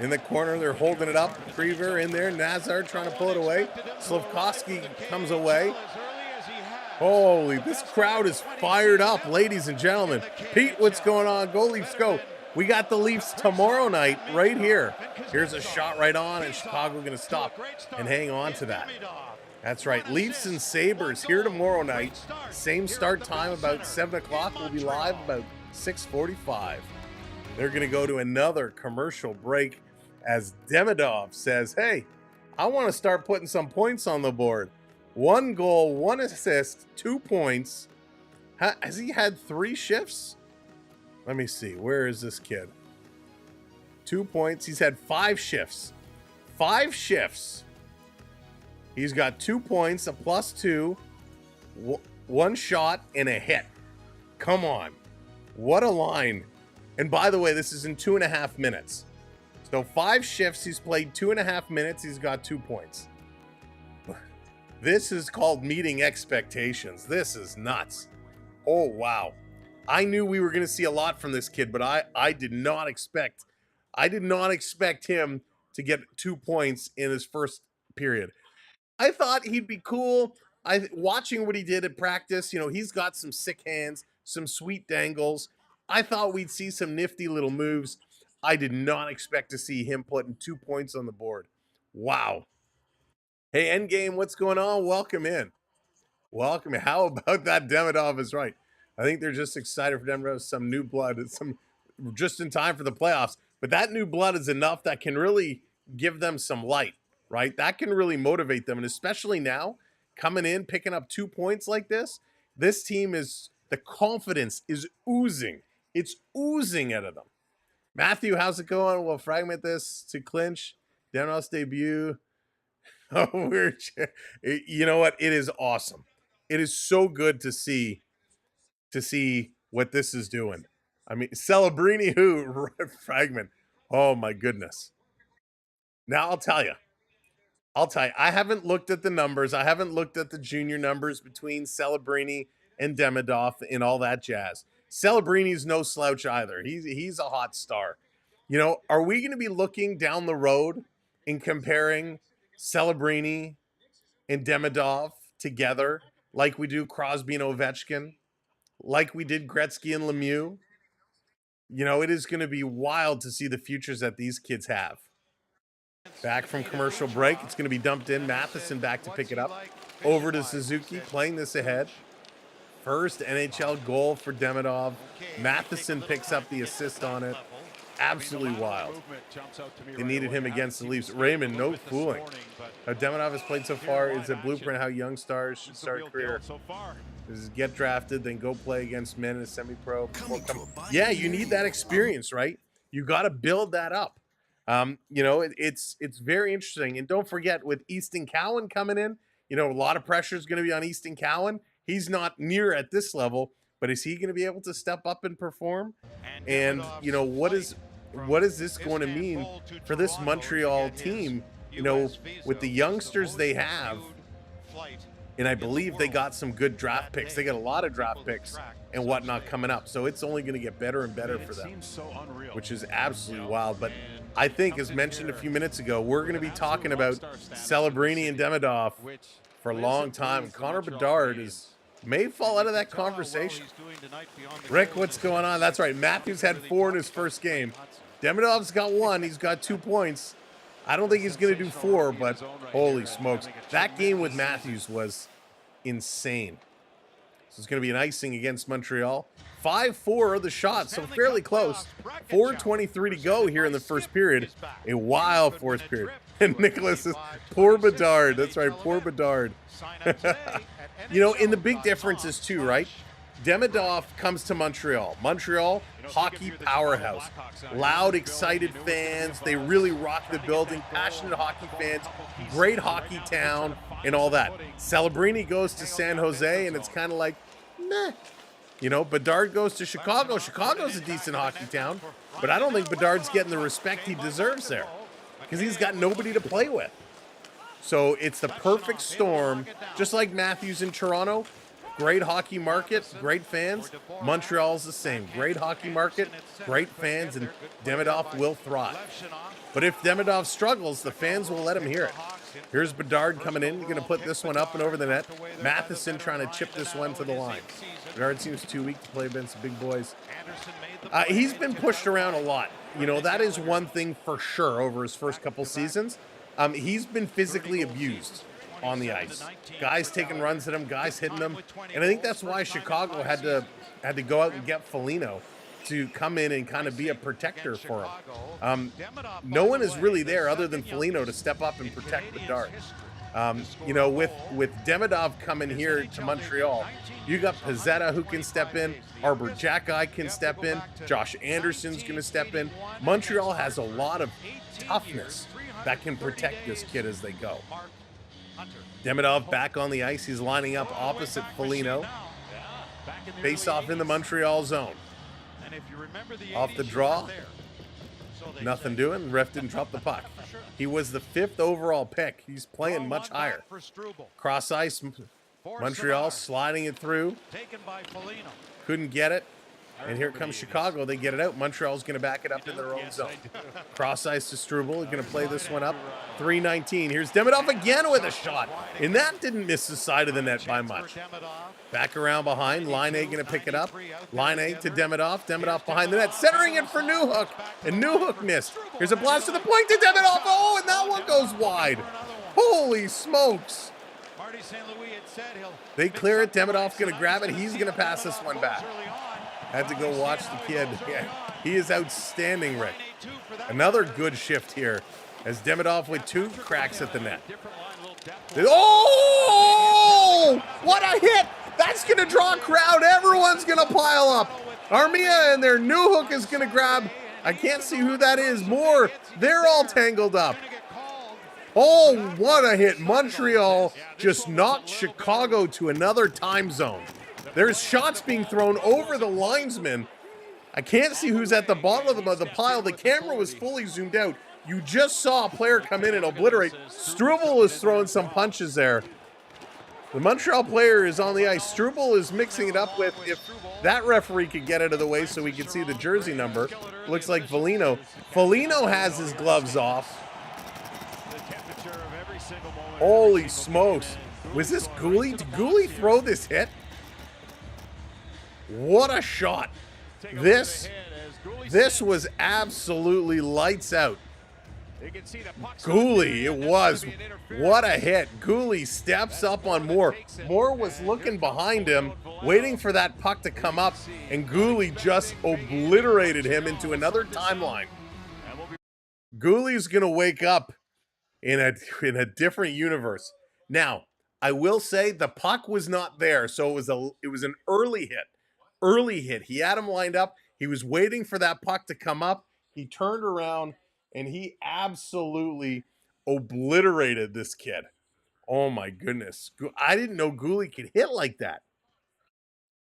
In the corner, they're holding it up. Creever in there. Nazar trying to pull it away. Slafkovsky comes away. Holy, this crowd is fired up, ladies and gentlemen. Pete, what's going on? Go Leafs, go. We got the Leafs tomorrow night right here. Here's a shot right on, and Chicago going to stop and hang on to that. That's right. Leafs and Sabres here tomorrow night. Same start time, about 7 o'clock. We'll be live about 6:45. They're going to go to another commercial break as Demidov says, hey, I want to start putting some points on the board. 1 goal, 1 assist, 2 points. Has he had 3 shifts? Let me see. Where is this kid? 2 points. He's had 5 shifts. 5 shifts. He's got 2 points, a +2, 1 shot, and a hit. Come on. What a line. And by the way, this is in 2.5 minutes. So 5 shifts. He's played 2.5 minutes. He's got 2 points. This is called meeting expectations. This is nuts. Oh, wow. I knew we were going to see a lot from this kid, but I did not expect him to get 2 points in his first period. I thought he'd be cool. Watching what he did at practice, you know, he's got some sick hands, some sweet dangles. I thought we'd see some nifty little moves. I did not expect to see him putting 2 points on the board. Wow. Hey, Endgame, what's going on? Welcome in. Welcome. How about that? Demidov is right. I think they're just excited for Demidov, some new blood. Just in time for the playoffs. But that new blood is enough that can really give them some light, right? That can really motivate them. And especially now, coming in, picking up 2 points like this team is, the confidence is oozing. It's oozing out of them. Matthew, how's it going? We'll fragment this to clinch Demidov's debut. Oh, you know what? It is awesome. It is so good to see what this is doing. I mean, Celebrini, who fragment. Oh my goodness. Now I'll tell you, I haven't looked at the numbers. I haven't looked at the junior numbers between Celebrini and Demidov and all that jazz. Celebrini's no slouch either. He's a hot star. You know, are we going to be looking down the road and comparing Celebrini and Demidov together like we do Crosby and Ovechkin, like we did Gretzky and Lemieux? You know, it is going to be wild to see the futures that these kids have. Back from commercial break. It's going to be dumped in. Matheson back to pick it up. Over to Suzuki, playing this ahead. First NHL goal for Demidov. Matheson picks up the assist on it. Absolutely wild. They needed him against the Leafs. Raymond, no fooling. How Demidov has played so far is a blueprint how young stars should start a career. Is get drafted, then go play against men in a semi-pro. Yeah, you need that experience, right? You got to build that up. You know, it's very interesting. And don't forget, with Easton Cowan coming in, you know, a lot of pressure is going to be on Easton Cowan. He's not near at this level, but is he going to be able to step up and perform? And, you know, what is this going to mean for this Montreal team, you know, with the youngsters they have? And I believe they got some good draft picks. They got a lot of draft picks and whatnot coming up. So it's only going to get better and better for them, which is absolutely wild. But I think, as mentioned a few minutes ago, we're going to be talking about Celebrini and Demidov for a long time. And Connor Bedard may fall out of that conversation. Rick, what's going on? That's right. Matthews had 4 in his first game. Demidov's got 1. He's got 2 points. I don't think he's going to do 4, but holy smokes. That game with Matthews was insane. So it's going to be an icing against Montreal. 5-4 are the shots, so fairly close. 4:23 to go here in the first period. A wild fourth period. And Nicholas says, poor Bedard. That's right, poor Bedard. You know, and the big difference is too, right? Demidov comes to Montreal. Montreal, hockey powerhouse. Loud, excited fans. They really rock the building. Passionate hockey fans. Great hockey town and all that. Celebrini goes to San Jose, and it's kind of like, meh. You know, Bedard goes to Chicago. Chicago's a decent hockey town, but I don't think Bedard's getting the respect he deserves there. because he's got nobody to play with. So it's the perfect storm, just like Matthews in Toronto. Great hockey market, great fans. Montreal's the same. Great hockey market, great fans, and Demidov will thrive. But if Demidov struggles, the fans will let him hear it. Here's Bedard coming in. He's going to put this one up and over the net. Matheson trying to chip this one to the line. Bedard seems too weak to play against the big boys. He's been pushed around a lot. You know, that is one thing for sure over his first couple seasons. He's been physically abused on the ice. Guys taking runs at him, guys hitting him. And I think that's why Chicago had to go out and get Foligno to come in and kind of be a protector for him. No one is really there other than Foligno to step up and protect Bedard. You know, with Demidov coming here to Montreal, you got Pizzetta who can step in, Arbor Jackeye can step in, Josh Anderson's going to step in. Montreal has a lot of toughness that can protect this kid as they go. Demidov back on the ice. He's lining up opposite Foligno. Face off in the Montreal zone. Off the draw. Nothing doing. Ref didn't drop the puck. He was the 5th overall pick. He's playing much higher. Cross ice. Montreal sliding it through. Couldn't get it. And here comes Chicago. They get it out. Montreal's going to back it up in their own zone. Cross ice to Struble. He's going to play this one up. 3:19. Here's Demidov again with a shot. And that didn't miss the side of the net by much. Back around behind. Line A going to pick it up. Line A to Demidov. Demidov behind the net. Centering it for Newhook. And Newhook missed. Here's a blast to the point to Demidov. Oh, and that one goes wide. Holy smokes. They clear it. Demidov's going to grab it. He's going to pass this one back. Had to go watch the kid. Yeah, he is outstanding, Rick. Another good shift here as Demidov with 2 cracks at the net. Oh! What a hit! That's going to draw a crowd. Everyone's going to pile up. Armia and their Newhook is going to grab. I can't see who that is. More. They're all tangled up. Oh, what a hit. Montreal just knocked Chicago to another time zone. There's shots being thrown over the linesman. I can't see who's at the bottom of the pile. The camera was fully zoomed out. You just saw a player come in and obliterate. Struble was throwing some punches there. The Montreal player is on the ice. Struble is mixing it up with, if that referee could get out of the way so we could see the jersey number. Looks like Foligno. Foligno has his gloves off. Holy smokes. Was this Gooley? Did Gooley throw this hit? What a shot. This was absolutely lights out. Gooley, it was. What a hit. Gooley steps up on Moore. Moore was looking behind him, waiting for that puck to come up, and Gooley just obliterated him into another timeline. Gooley's going to wake up in a different universe. Now, I will say the puck was not there, so it was an early hit. Early hit. He had him lined up. He was waiting for that puck to come up. He turned around and he absolutely obliterated this kid. Oh my goodness. I didn't know Gooley could hit like that.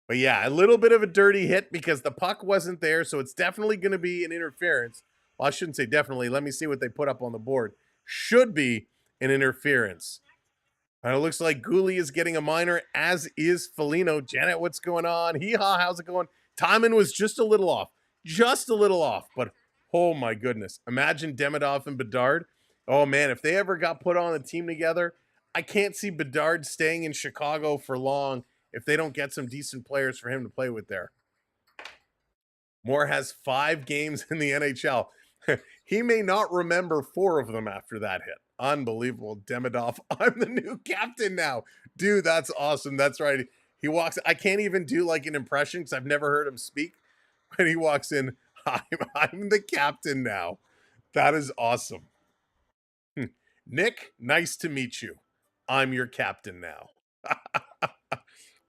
But yeah, a little bit of a dirty hit because the puck wasn't there, so it's definitely going to be an interference. Well, I shouldn't say definitely. Let me see what they put up on the board. Should be an interference. And it looks like Gooley is getting a minor, as is Foligno. Janet, what's going on? Hee-haw, how's it going? Timon was just a little off. Just a little off. But, oh my goodness. Imagine Demidov and Bedard. Oh man, if they ever got put on a team together, I can't see Bedard staying in Chicago for long if they don't get some decent players for him to play with there. Moore has 5 games in the NHL. He may not remember 4 of them after that hit. Unbelievable. Demidov, I'm the new captain now. Dude, that's awesome. That's right. He walks, I can't even do like an impression because I've never heard him speak. When he walks in, I'm the captain now. That is awesome. Nick, nice to meet you. I'm your captain now.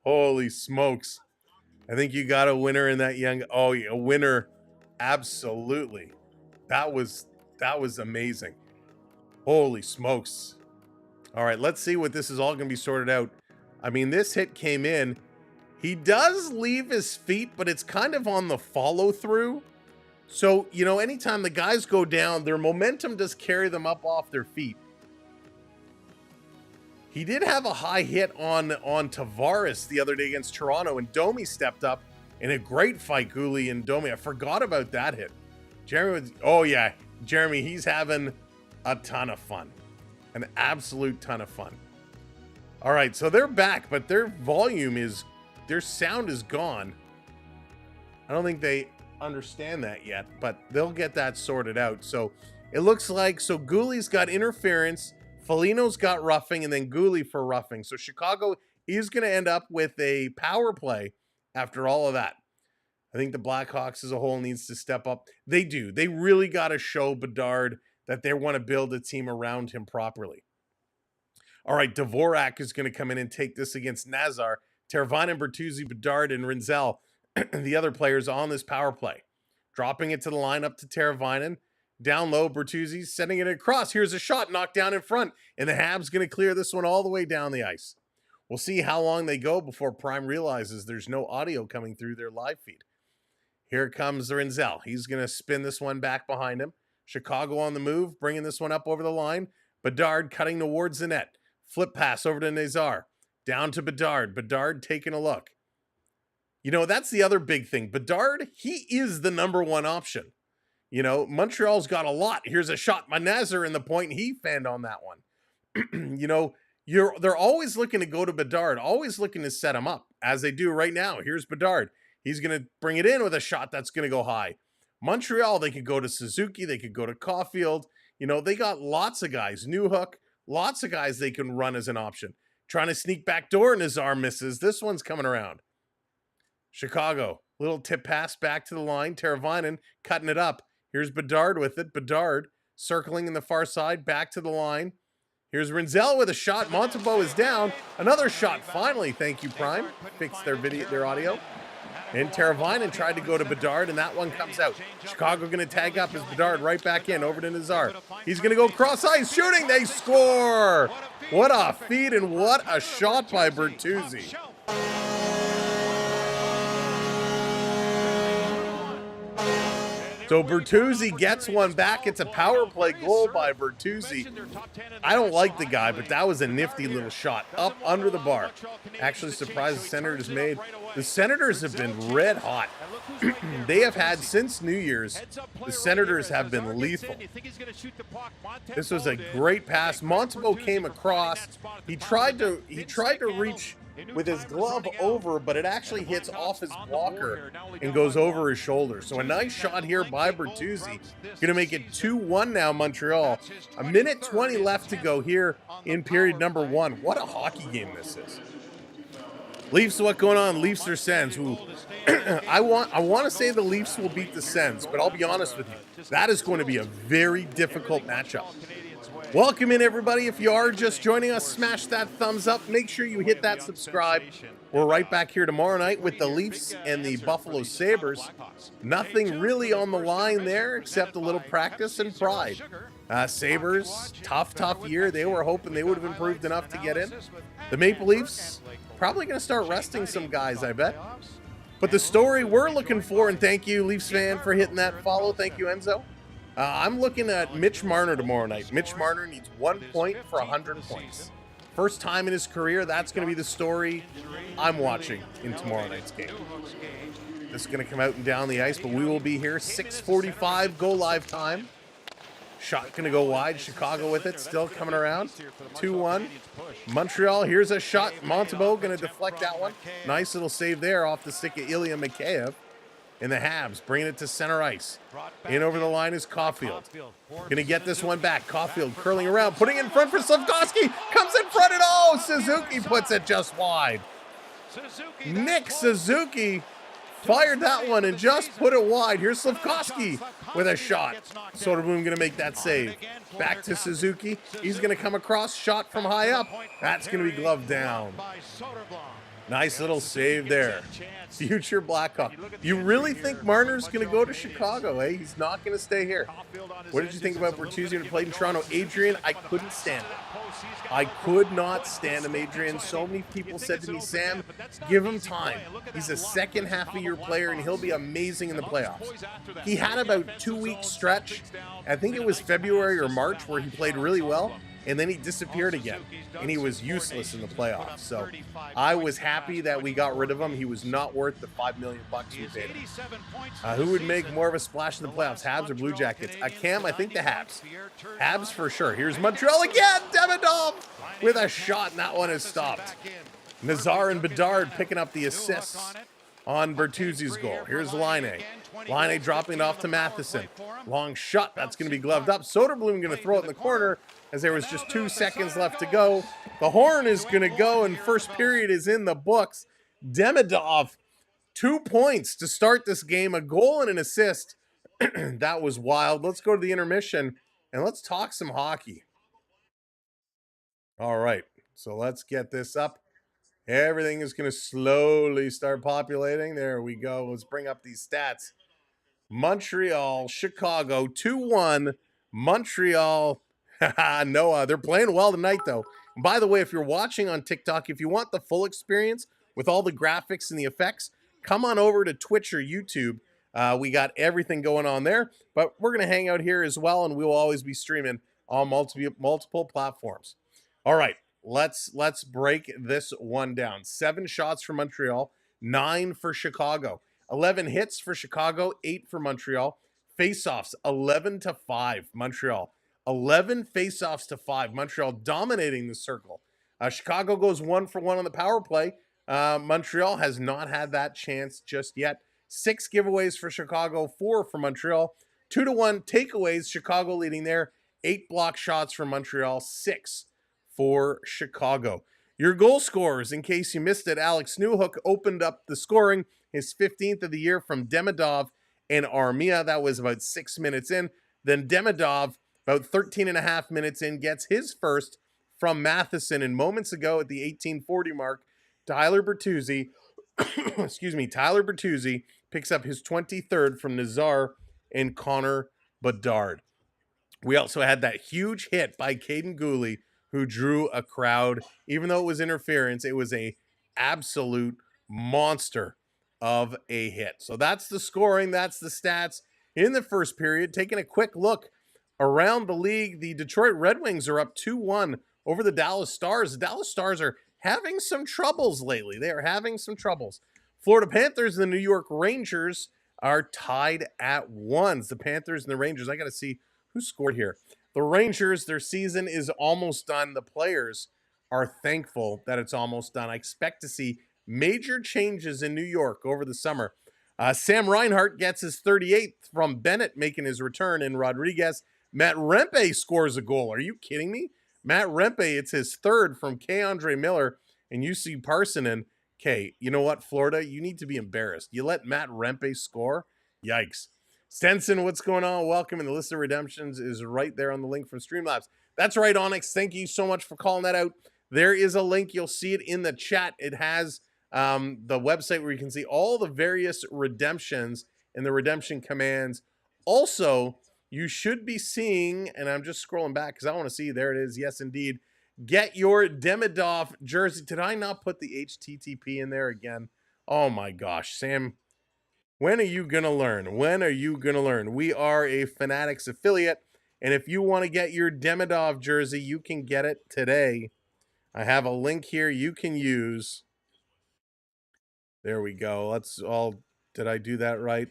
Holy smokes. I think you got a winner in that young, oh, a winner. Absolutely. That was amazing. Holy smokes. All right, let's see what this is all going to be sorted out. I mean, this hit came in. He does leave his feet, but it's kind of on the follow through. So, you know, anytime the guys go down, their momentum does carry them up off their feet. He did have a high hit on Tavares the other day against Toronto, and Domi stepped up in a great fight, Gouli and Domi. I forgot about that hit. Jeremy was, oh yeah, Jeremy, he's having a ton of fun. An absolute ton of fun. All right, so they're back, but their sound is gone. I don't think they understand that yet, but they'll get that sorted out. So it looks like, so Gouli's got interference, Foligno's got roughing, and then Gouli for roughing. So Chicago is going to end up with a power play after all of that. I think the Blackhawks as a whole needs to step up. They do. They really got to show Bedard that they want to build a team around him properly. All right, Dvorak is going to come in and take this against Nazar. Teravainen, Bertuzzi, Bedard, and Rinzel, the other players on this power play. Dropping it to the line up to Teravainen. Down low, Bertuzzi sending it across. Here's a shot knocked down in front, and the Habs going to clear this one all the way down the ice. We'll see how long they go before Prime realizes there's no audio coming through their live feed. Here comes Rinzel. He's going to spin this one back behind him. Chicago on the move, bringing this one up over the line. Bedard cutting towards the net. Flip pass over to Nazar. Down to Bedard. Bedard taking a look. You know, that's the other big thing. Bedard, he is the number one option. You know, Montreal's got a lot. Here's a shot by Nazar in the point. He fanned on that one. You know, they're always looking to go to Bedard, always looking to set him up, as they do right now. Here's Bedard. He's going to bring it in with a shot that's going to go high. Montreal, they could go to Suzuki. They could go to Caulfield. You know, they got lots of guys. Newhook, lots of guys they can run as an option. Trying to sneak back door, Nazar misses. This one's coming around. Chicago, little tip pass back to the line. Teravainen cutting it up. Here's Bedard with it. Bedard circling in the far side, back to the line. Here's Rinzel with a shot. Montembeault is down. Another shot, finally. Thank you, Prime. Fixed their audio. And Teravainen tried to go to Bedard, and that one comes out. Chicago going to tag up as Bedard right back in, over to Nazar. He's going to go cross ice, shooting. They score! What a feed and what a shot by Bertuzzi. So Bertuzzi gets one back. It's a power play goal by Bertuzzi. I don't like the guy, but that was a nifty little shot up under the bar. Actually surprised the Senators made. The Senators have been red hot. They have had, since New Year's, the Senators have been lethal. This was a great pass. Montembeault came across. He tried to reach with his glove over, but it actually hits off his blocker and goes over his shoulder. So a nice shot here by Bertuzzi. Going to make it 2-1 now, Montreal. A minute 20 left to go here in period number 1. What a hockey game this is. Leafs, what going on? Leafs or Sens? Ooh. I want to say the Leafs will beat the Sens, but I'll be honest with you. That is going to be a very difficult matchup. Welcome in, everybody. If you are just joining us, smash that thumbs up. Make sure you hit that subscribe. We're right back here tomorrow night with the Leafs and the Buffalo Sabres. Nothing really on the line there except a little practice and pride. Sabres, tough year. They were hoping they would have improved enough to get in. The Maple Leafs, probably going to start resting some guys, I bet. But the story we're looking for, and thank you, Leafs fan, for hitting that follow. Thank you, Enzo. I'm looking at Mitch Marner tomorrow night. Mitch Marner needs 1 point for 100 points. First time in his career, that's going to be the story I'm watching in tomorrow night's game. This is going to come out and down the ice, but we will be here. 6:45 go live time. Shot going to go wide. Chicago with it, still coming around. 2-1. Montreal, here's a shot. Montembeault going to deflect that one. Nice little save there off the stick of Ilya Mikheyev. And the Habs bringing it to center ice. In over the line is Caulfield. Going to get this one back. Caulfield curling around, putting it in front for Slafkovsky. Comes in front and Suzuki puts it just wide. Nick Suzuki fired that one and just put it wide. Here's Slafkovsky with a shot. Soderblom going to make that save. Back to Suzuki. He's going to come across. Shot from high up. That's going to be gloved down. Nice little save there. Future Blackhawk. You really think Marner's going to go to Chicago, eh? He's not going to stay here. What did you think about Bertuzzi when he played in Toronto? Adrian, I couldn't stand him. I could not stand him, Adrian. So many people said to me, Sam, give him time. He's a second half of year player, and he'll be amazing in the playoffs. He had about 2-week stretch. I think it was February or March where he played really well. And then he disappeared again, and he was useless in the playoffs. So I was happy that we got rid of him. He was not worth the $5 million we paid him. Who would make more of a splash in the playoffs, Habs or Blue Jackets? Cam, I think the Habs. Habs for sure. Here's Montreal again. Demidov with a shot, and that one is stopped. Nazar and Bedard picking up the assists on Bertuzzi's goal. Here's Laine. Laine dropping it off to Matheson. Long shot. That's going to be gloved up. Soderblom going to throw it in the corner as there was just 2 seconds left to go. The horn is going to go, and first period is in the books. Demidov, 2 points to start this game, a goal and an assist. That was wild. Let's go to the intermission, and let's talk some hockey. All right, so let's get this up. Everything is going to slowly start populating. There we go. Let's bring up these stats. Montreal, Chicago, 2-1. Montreal, Noah, they're playing well tonight, though. And by the way, if you're watching on TikTok, if you want the full experience with all the graphics and the effects, come on over to Twitch or YouTube. We got everything going on there. But we're going to hang out here as well, and we will always be streaming on multiple platforms. All right. Let's break this one down. 7 shots for Montreal, 9 for Chicago. 11 hits for Chicago, 8 for Montreal. Faceoffs, 11-5, Montreal. 11 faceoffs to 5. Montreal dominating the circle. Chicago goes 1 for 1 on the power play. Montreal has not had that chance just yet. 6 giveaways for Chicago, 4 for Montreal. 2-1 takeaways, Chicago leading there. 8 block shots for Montreal, 6 for Chicago. Your goal scorers, in case you missed it, Alex Newhook opened up the scoring, his 15th of the year from Demidov and Armia. That was about 6 minutes in. Then Demidov, about 13 and a half minutes in, gets his first from Matheson. And moments ago at the 18:40 mark, Tyler Bertuzzi, Tyler Bertuzzi picks up his 23rd from Nazar and Connor Bedard. We also had that huge hit by Caden Gooley, who drew a crowd. Even though it was interference, it was a absolute monster of a hit. So that's the scoring. That's the stats in the first period. Taking a quick look around the league, the Detroit Red Wings are up 2-1 over the Dallas Stars. The Dallas Stars are having some troubles lately. They are having some troubles. Florida Panthers and the New York Rangers are tied at 1. The Panthers and the Rangers. I got to see who scored here. The Rangers, their season is almost done. The players are thankful that it's almost done. I expect to see major changes in New York over the summer. Sam Reinhart gets his 38th from Bennett making his return in Rodriguez. Matt Rempe scores a goal. Are you kidding me? Matt Rempe, it's his 3rd from K. Andre Miller and UC Parsonen. Okay, you know what, Florida? You need to be embarrassed. You let Matt Rempe score? Yikes. Stenson, what's going on? Welcome. And the list of redemptions is right there on the link from Streamlabs. That's right, Onyx. Thank you so much for calling that out. There is a link. You'll see it in the chat. It has the website where you can see all the various redemptions and the redemption commands. Also, you should be seeing, and I'm just scrolling back because I want to see. There it is. Yes, indeed. Get your Demidov jersey. Did I not put the HTTP in there again? Oh, my gosh. Sam, when are you going to learn? When are you going to learn? We are a Fanatics affiliate, and if you want to get your Demidov jersey, you can get it today. I have a link here you can use. There we go. Did I do that right?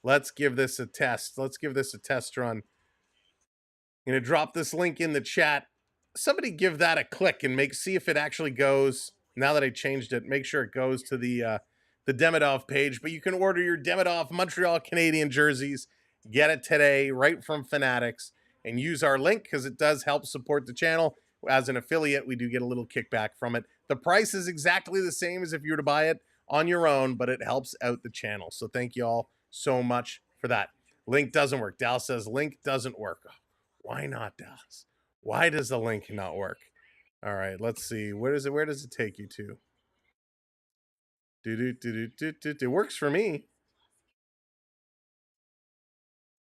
Let's give this a test. Let's give this a test run. I'm going to drop this link in the chat. Somebody give that a click and see if it actually goes. Now that I changed it, make sure it goes to the Demidov page. But you can order your Demidov Montreal Canadiens jerseys. Get it today right from Fanatics and use our link because it does help support the channel. As an affiliate, we do get a little kickback from it. The price is exactly the same as if you were to buy it on your own, but it helps out the channel. So thank you all so much for that. Link doesn't work. Dallas says link doesn't work. Why not, Dallas? Why does the link not work? All right, let's see. Where does it take you to? It works for me.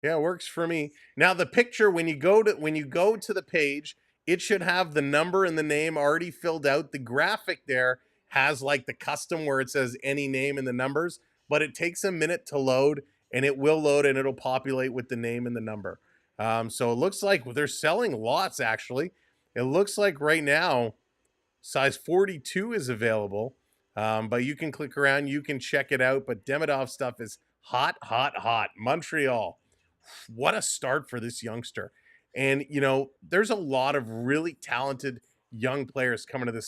Yeah, it works for me. Now the picture, when you go to the page, it should have the number and the name already filled out. The graphic there has like the custom where it says any name and the numbers, but it takes a minute to load, and it will load and it'll populate with the name and the number. So it looks like they're selling lots actually. It looks like right now size 42 is available, but you can click around, you can check it out. But Demidov stuff is hot, hot, hot. Montreal, what a start for this youngster. And you know, there's a lot of really talented young players coming to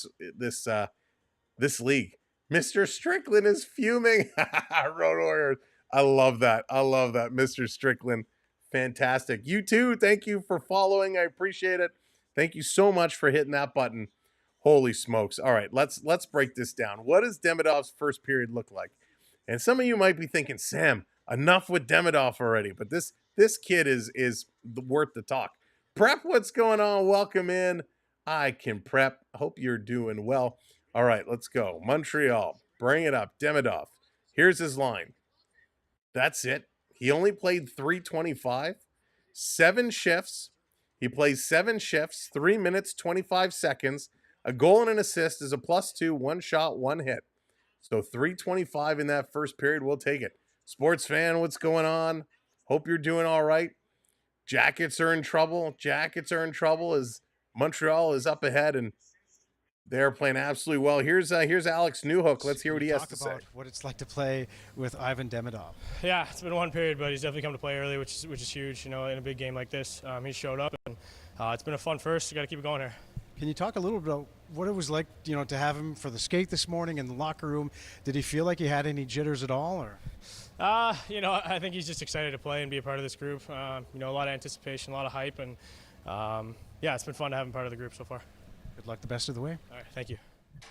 this league. Mr. Strickland is fuming. Road Warriors. I love that. I love that. Mr. Strickland. Fantastic. You too. Thank you for following. I appreciate it. Thank you so much for hitting that button. Holy smokes. All right, let's break this down. What does Demidov's first period look like? And some of you might be thinking, Sam, enough with Demidov already. But this kid is worth the talk. Prep, what's going on? Welcome in. I can prep. Hope you're doing well. All right, let's go. Montreal, bring it up. Demidov. Here's his line. That's it. He only played 325, 7 shifts. He plays 7 shifts, 3 minutes, 25 seconds. A goal and an assist is a +2, 1 shot, 1 hit. So 325 in that first period. We'll take it. Sports fan, what's going on? Hope you're doing all right. Jackets are in trouble. Jackets are in trouble as Montreal is up ahead and they're playing absolutely well. Here's Alex Newhook. Let's hear what he has to say. What it's like to play with Ivan Demidov. Yeah, it's been one period, but he's definitely come to play early, which is huge. You know, in a big game like this, he showed up, and it's been a fun first. You got to keep it going here. Can you talk a little bit about what it was like, you know, to have him for the skate this morning in the locker room? Did he feel like he had any jitters at all, or? You know, I think he's just excited to play and be a part of this group. You know, a lot of anticipation, a lot of hype, and yeah, it's been fun to have him part of the group so far. Good luck the best of the way. All right, thank you.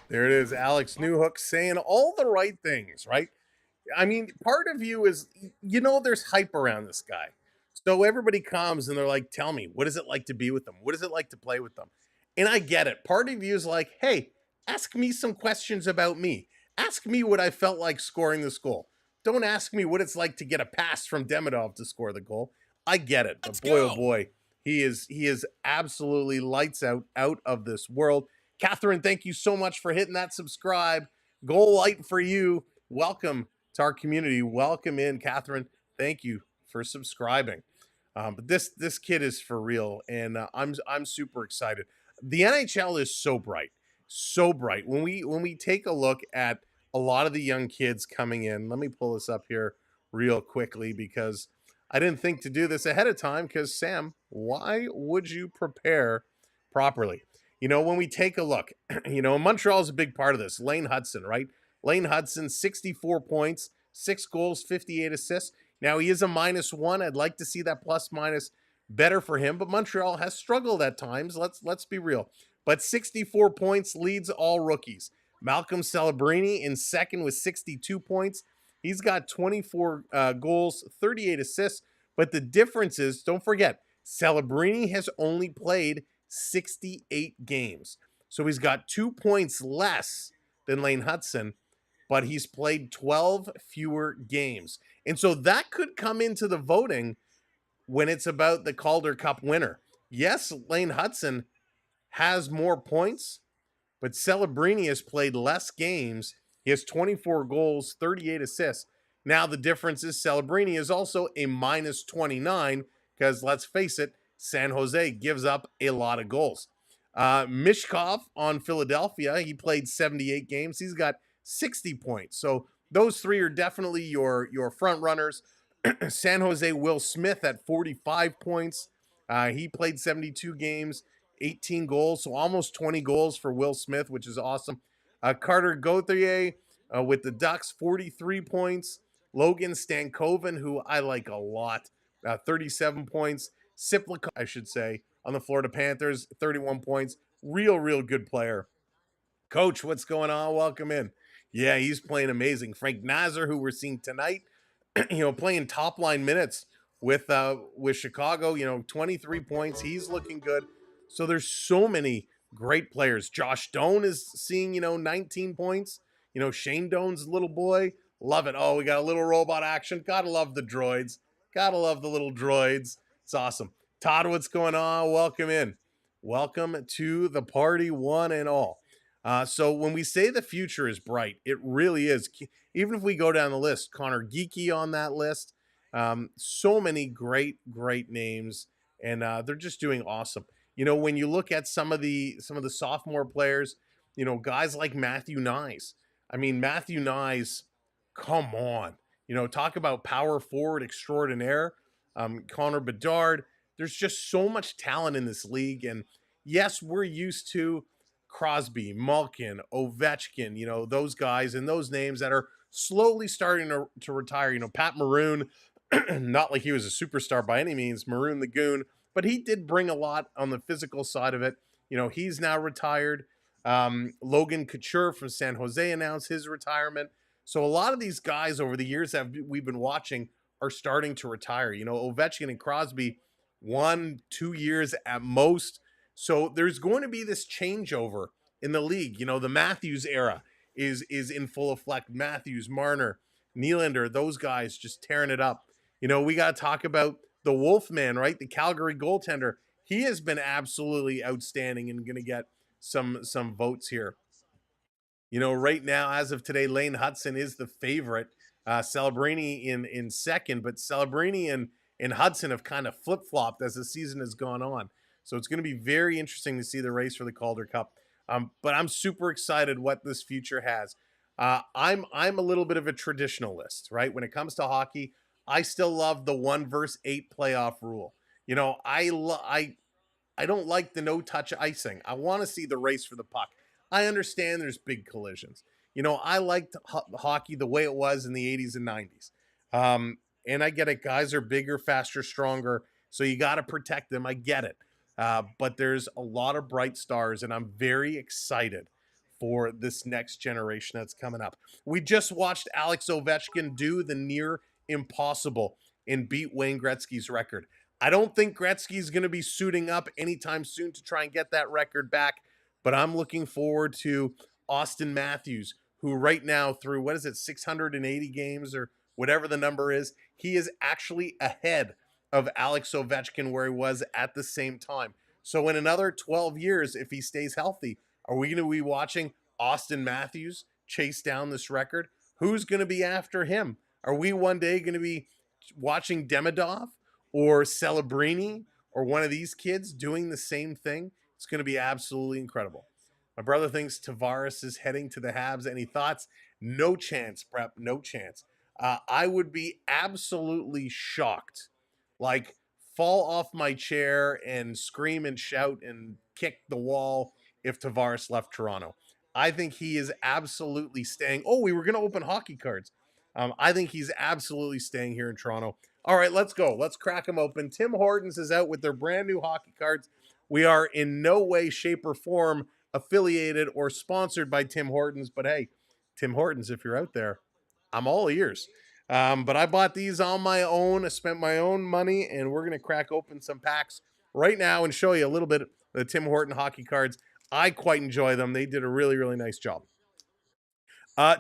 There it is, Alex Newhook saying all the right things, right? I mean, part of you is, you know, there's hype around this guy. So everybody comes and they're like, tell me, what is it like to be with them? What is it like to play with them? And I get it. Part of you is like, hey, ask me some questions about me. Ask me what I felt like scoring this goal. Don't ask me what it's like to get a pass from Demidov to score the goal. I get it. But boy, oh boy, he is absolutely lights out of this world. Catherine, thank you so much for hitting that subscribe. Goal light for you. Welcome to our community. Welcome in, Catherine. Thank you for subscribing. But this kid is for real, and I'm super excited. The NHL is so bright, so bright. When we take a look at a lot of the young kids coming in, let me pull this up here real quickly because I didn't think to do this ahead of time. Because Sam, why would you prepare properly? You know, when we take a look, you know, Montreal is a big part of this. Lane Hudson, right? Lane Hudson, 64 points, 6 goals, 58 assists. Now, he is a -1. I'd like to see that plus-minus better for him, but Montreal has struggled at times. Let's be real. But 64 points leads all rookies. Malcolm Celebrini in second with 62 points. He's got 24 goals, 38 assists. But the difference is, don't forget, Celebrini has only played 68 games. So he's got 2 points less than Lane Hudson, but he's played 12 fewer games. And so that could come into the voting when it's about the Calder Cup winner. Yes, Lane Hudson has more points, but Celebrini has played less games. He has 24 goals, 38 assists. Now the difference is Celebrini is also a -29 because let's face it, San Jose gives up a lot of goals. Mishkov on Philadelphia, he played 78 games. He's got 60 points. So those three are definitely your front runners. San Jose, Will Smith at 45 points. He played 72 games, 18 goals, so almost 20 goals for Will Smith, which is awesome. Carter Gauthier with the Ducks, 43 points. Logan Stankoven, who I like a lot, 37 points. Siplikov, I should say, on the Florida Panthers, 31 points. Real good player. Coach, what's going on? Welcome in. Yeah, he's playing amazing. Frank Nazar, who we're seeing tonight, you know, playing top line minutes with Chicago, you know, 23 points. He's looking good. So there's so many great players. Josh Doan is seeing, you know, 19 points. You know, Shane Doan's little boy, love it. Oh, we got a little robot action. Gotta love the droids. Gotta love the little droids. It's awesome. Todd, what's going on? Welcome in. Welcome to the party, one and all. So when we say the future is bright, it really is. Even if we go down the list, Connor Geeky on that list, so many great names, and they're just doing awesome. You know, when you look at some of the sophomore players, you know, guys like Matthew Nyes. I mean, Matthew Nyes, come on. You know, talk about power forward extraordinaire. Connor Bedard. There's just so much talent in this league. And yes, we're used to Crosby, Malkin, Ovechkin, you know, those guys and those names that are slowly starting to retire. You know, Pat Maroon, not like he was a superstar by any means, Maroon the Goon, but he did bring a lot on the physical side of it. You know, he's now retired. Logan Couture from San Jose announced his retirement. So a lot of these guys over the years that we've been watching are starting to retire. You know, Ovechkin and Crosby, 1-2 years at most. So there's going to be this changeover in the league. You know, the Matthews era is in full effect. Matthews, Marner, Nylander, those guys just tearing it up. You know, we got to talk about the Wolfman, right? The Calgary goaltender. He has been absolutely outstanding and going to get some votes here. You know, right now, as of today, Lane Hudson is the favorite. Celebrini in second, but Celebrini and Hudson have kind of flip-flopped as the season has gone on. So it's going to be very interesting to see the race for the Calder Cup. But I'm super excited what this future has. I'm a little bit of a traditionalist, right? When it comes to hockey, I still love the 1-versus-8 playoff rule. You know, I don't like the no-touch icing. I want to see the race for the puck. I understand there's big collisions. You know, I liked hockey the way it was in the 80s and 90s. And I get it. Guys are bigger, faster, stronger. So you got to protect them. I get it. But there's a lot of bright stars, and I'm very excited for this next generation that's coming up. We just watched Alex Ovechkin do the near impossible and beat Wayne Gretzky's record. I don't think Gretzky's going to be suiting up anytime soon to try and get that record back, but I'm looking forward to Austin Matthews, who right now through, 680 games or whatever the number is, he is actually ahead of Alex Ovechkin where he was at the same time. So in another 12 years, if he stays healthy, are we going to be watching Austin Matthews chase down this record? Who's going to be after him? Are we one day going to be watching Demidov or Celebrini or one of these kids doing the same thing? It's going to be absolutely incredible. My brother thinks Tavares is heading to the Habs. Any thoughts? No chance, Prep. No chance. I would be absolutely shocked. Like, fall off my chair and scream and shout and kick the wall if Tavares left Toronto. I think he is absolutely staying. Oh, we were going to open hockey cards. I think he's absolutely staying here in Toronto. All right, let's go. Let's crack them open. Tim Hortons is out with their brand new hockey cards. We are in no way, shape, or form affiliated or sponsored by Tim Hortons. But hey, Tim Hortons, if you're out there, I'm all ears. But I bought these on my own. I spent my own money, and we're going to crack open some packs right now and show you a little bit of the Tim Horton hockey cards. I quite enjoy them. They did a really, really nice job.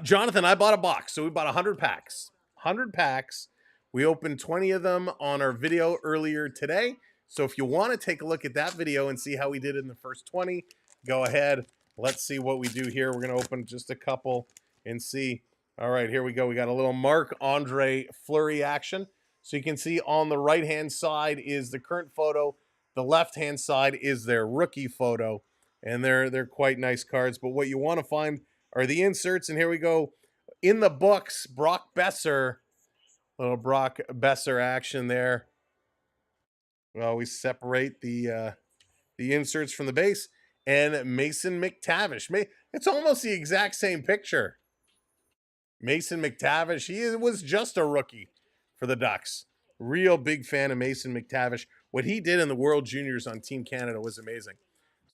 Jonathan, I bought a box. So we bought 100 packs. 100 packs. We opened 20 of them on our video earlier today. So if you want to take a look at that video and see how we did in the first 20, go ahead. Let's see what we do here. We're going to open just a couple and see. All right, here we go. We got a little Marc-Andre Fleury action. So you can see on the right-hand side is the current photo. The left-hand side is their rookie photo. And they're quite nice cards. But what you want to find are the inserts. And here we go. In the books, Brock Besser. Little Brock Besser action there. Well, we separate the inserts from the base. And Mason McTavish. It's almost the exact same picture. Mason McTavish, he was just a rookie for the Ducks. Real big fan of Mason McTavish. What he did in the World Juniors on Team Canada was amazing.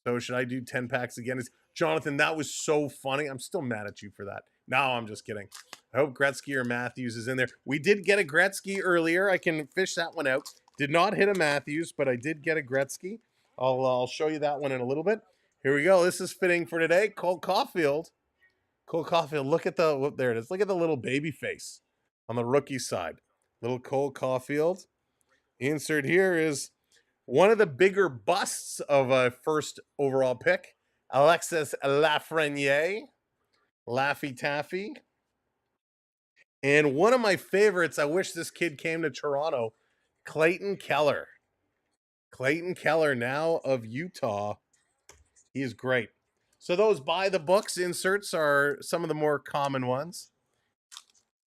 So should I do 10 packs again? Jonathan, that was so funny. I'm still mad at you for that. No, I'm just kidding. I hope Gretzky or Matthews is in there. We did get a Gretzky earlier. I can fish that one out. Did not hit a Matthews, but I did get a Gretzky. I'll show you that one in a little bit. Here we go. This is fitting for today. Cole Caulfield. Cole Caulfield, look at the, there it is. Look at the little baby face on the rookie side. Little Cole Caulfield. Insert here is one of the bigger busts of a first overall pick, Alexis Lafreniere, Laffy Taffy. And one of my favorites, I wish this kid came to Toronto, Clayton Keller. Clayton Keller, now of Utah. He is great. So those by the books inserts are some of the more common ones.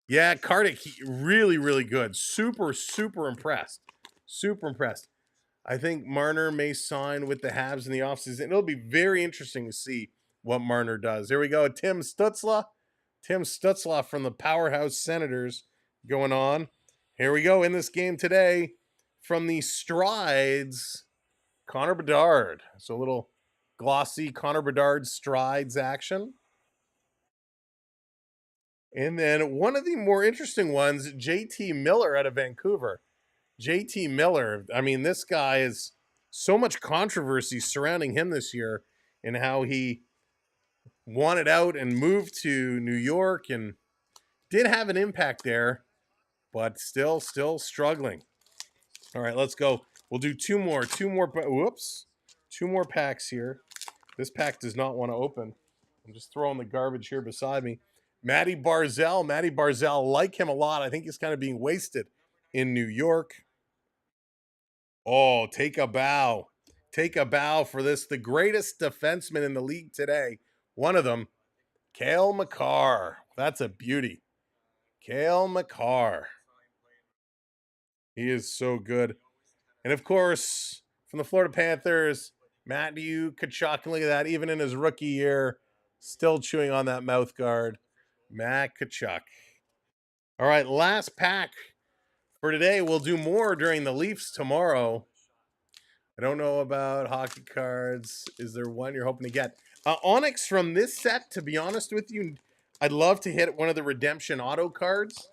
Yeah, Kartik, really, really good. Super, super impressed. Super impressed. I think Marner may sign with the Habs in the offseason. It'll be very interesting to see what Marner does. Here we go. Tim Stutzla. Tim Stutzla from the Powerhouse Senators going on. Here we go in this game today from the Strides, Connor Bedard. So a little glossy Connor Bedard Strides action. And then one of the more interesting ones, JT Miller out of Vancouver. JT Miller, I mean, this guy is so much controversy surrounding him this year and how he wanted out and moved to New York and did have an impact there, but still struggling. All right, let's go. We'll do two more, whoops, two more packs here. This pack does not want to open. I'm just throwing the garbage here beside me. Matty Barzell, like him a lot. I think he's kind of being wasted in New York. Oh, take a bow. Take a bow for this. The greatest defenseman in the league today. One of them, Cale Makar. That's a beauty. Cale Makar. He is so good. And of course, from the Florida Panthers, Matthew Tkachuk. Look at that. Even in his rookie year, still chewing on that mouth guard. Matt Tkachuk. All right, last pack for today. We'll do more during the Leafs tomorrow. I don't know about hockey cards. Is there one you're hoping to get? Onyx from this set, to be honest with you, I'd love to hit one of the redemption auto cards.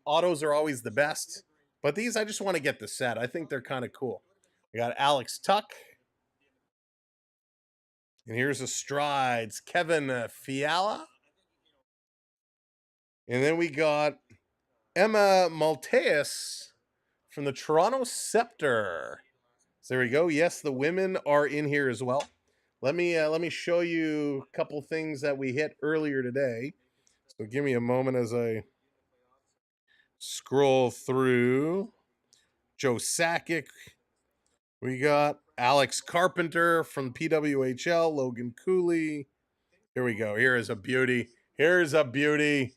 Autos are always the best. But these, I just want to get the set. I think they're kind of cool. We got Alex Tuck. And here's a Strides, Kevin Fiala. And then we got Emma Malteus from the Toronto Scepter. So there we go. Yes, the women are in here as well. Let me show you a couple things that we hit earlier today. So give me a moment as I scroll through. Joe Sakic. We got Alex Carpenter from PWHL. Logan Cooley. Here we go. Here is a beauty. Here's a beauty.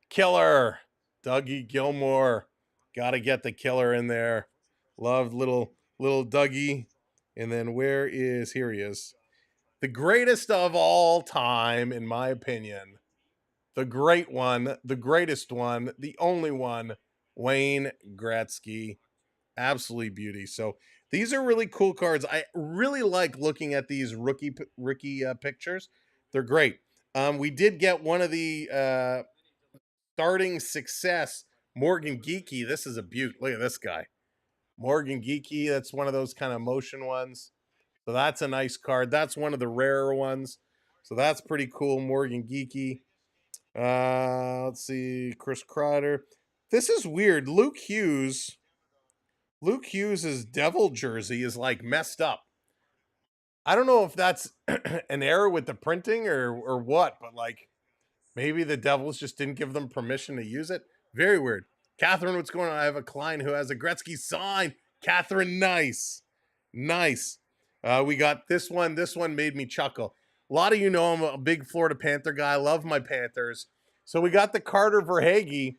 Killer. Dougie Gilmore. Got to get the killer in there. Loved little Dougie. And then where is, here he is. The greatest of all time, in my opinion. The great one, the greatest one, the only one, Wayne Gretzky. Absolutely beauty. So these are really cool cards. I really like looking at these rookie pictures. They're great. We did get one of the starting success, Morgan Geekie. This is a beaut. Look at this guy. Morgan Geekie. That's one of those kind of motion ones. So that's a nice card. That's one of the rarer ones. So that's pretty cool. Morgan Geekie. Let's see. Chris Kreider. This is weird. Luke Hughes' Devil jersey is like messed up. I don't know if that's an error with the printing or what, but like maybe the Devils just didn't give them permission to use it. Very weird. Catherine, what's going on? I have a client who has a Gretzky sign. Catherine, nice. Nice. We got this one. This one made me chuckle. A lot of you know I'm a big Florida Panther guy. I love my Panthers. So we got the Carter Verhaeghe.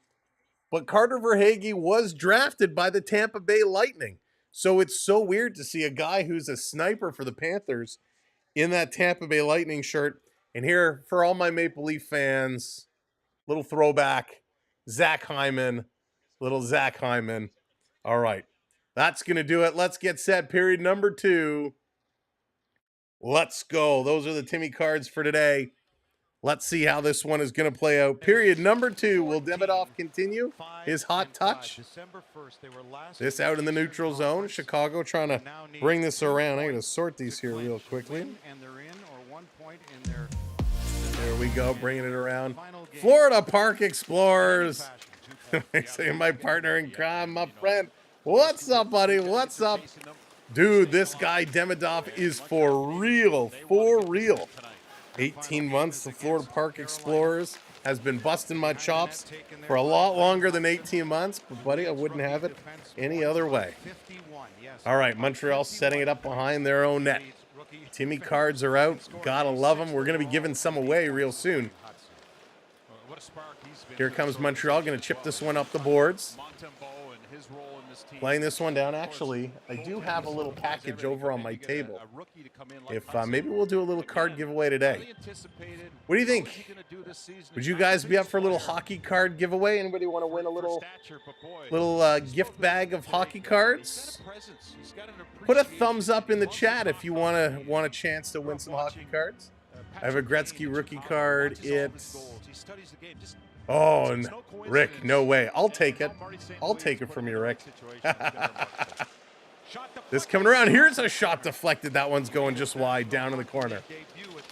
But Carter Verhaeghe was drafted by the Tampa Bay Lightning. So it's so weird to see a guy who's a sniper for the Panthers in that Tampa Bay Lightning shirt. And here, for all my Maple Leaf fans, little throwback, Zach Hyman. Little Zach Hyman. All right. That's going to do it. Let's get set. Period number 2. Let's go. Those are the Timmy cards for today. Let's see how this one is going to play out. Period number 2. Will Demidov continue his hot touch? This out in the neutral zone. Chicago trying to bring this around. I'm going to sort these here real quickly. And they're in, or 1 point in their There we go, bringing it around. Florida Park Explorers. Saying my partner in crime, my friend. What's up, buddy? What's up? Dude, this guy Demidov is for real. For real. 18 months, the Florida Park Explorers has been busting my chops for a lot longer than 18 months. But, buddy, I wouldn't have it any other way. All right, Montreal setting it up behind their own net. Timmy cards are out. Gotta love them. We're going to be giving some away real soon. Here comes Montreal. Going to chip this one up the boards. Playing this one down. Actually, I do have a little package over on my table. If maybe we'll do a little card giveaway today. What do you think? Would you guys be up for a little hockey card giveaway? Anybody want to win a little gift bag of hockey cards? Put a thumbs up in the chat if you want a chance to win some hockey cards. I have a Gretzky rookie card. It's oh, and Rick, no way. I'll take it. I'll take it from you, Rick. This coming around. Here's a shot deflected. That one's going just wide down in the corner.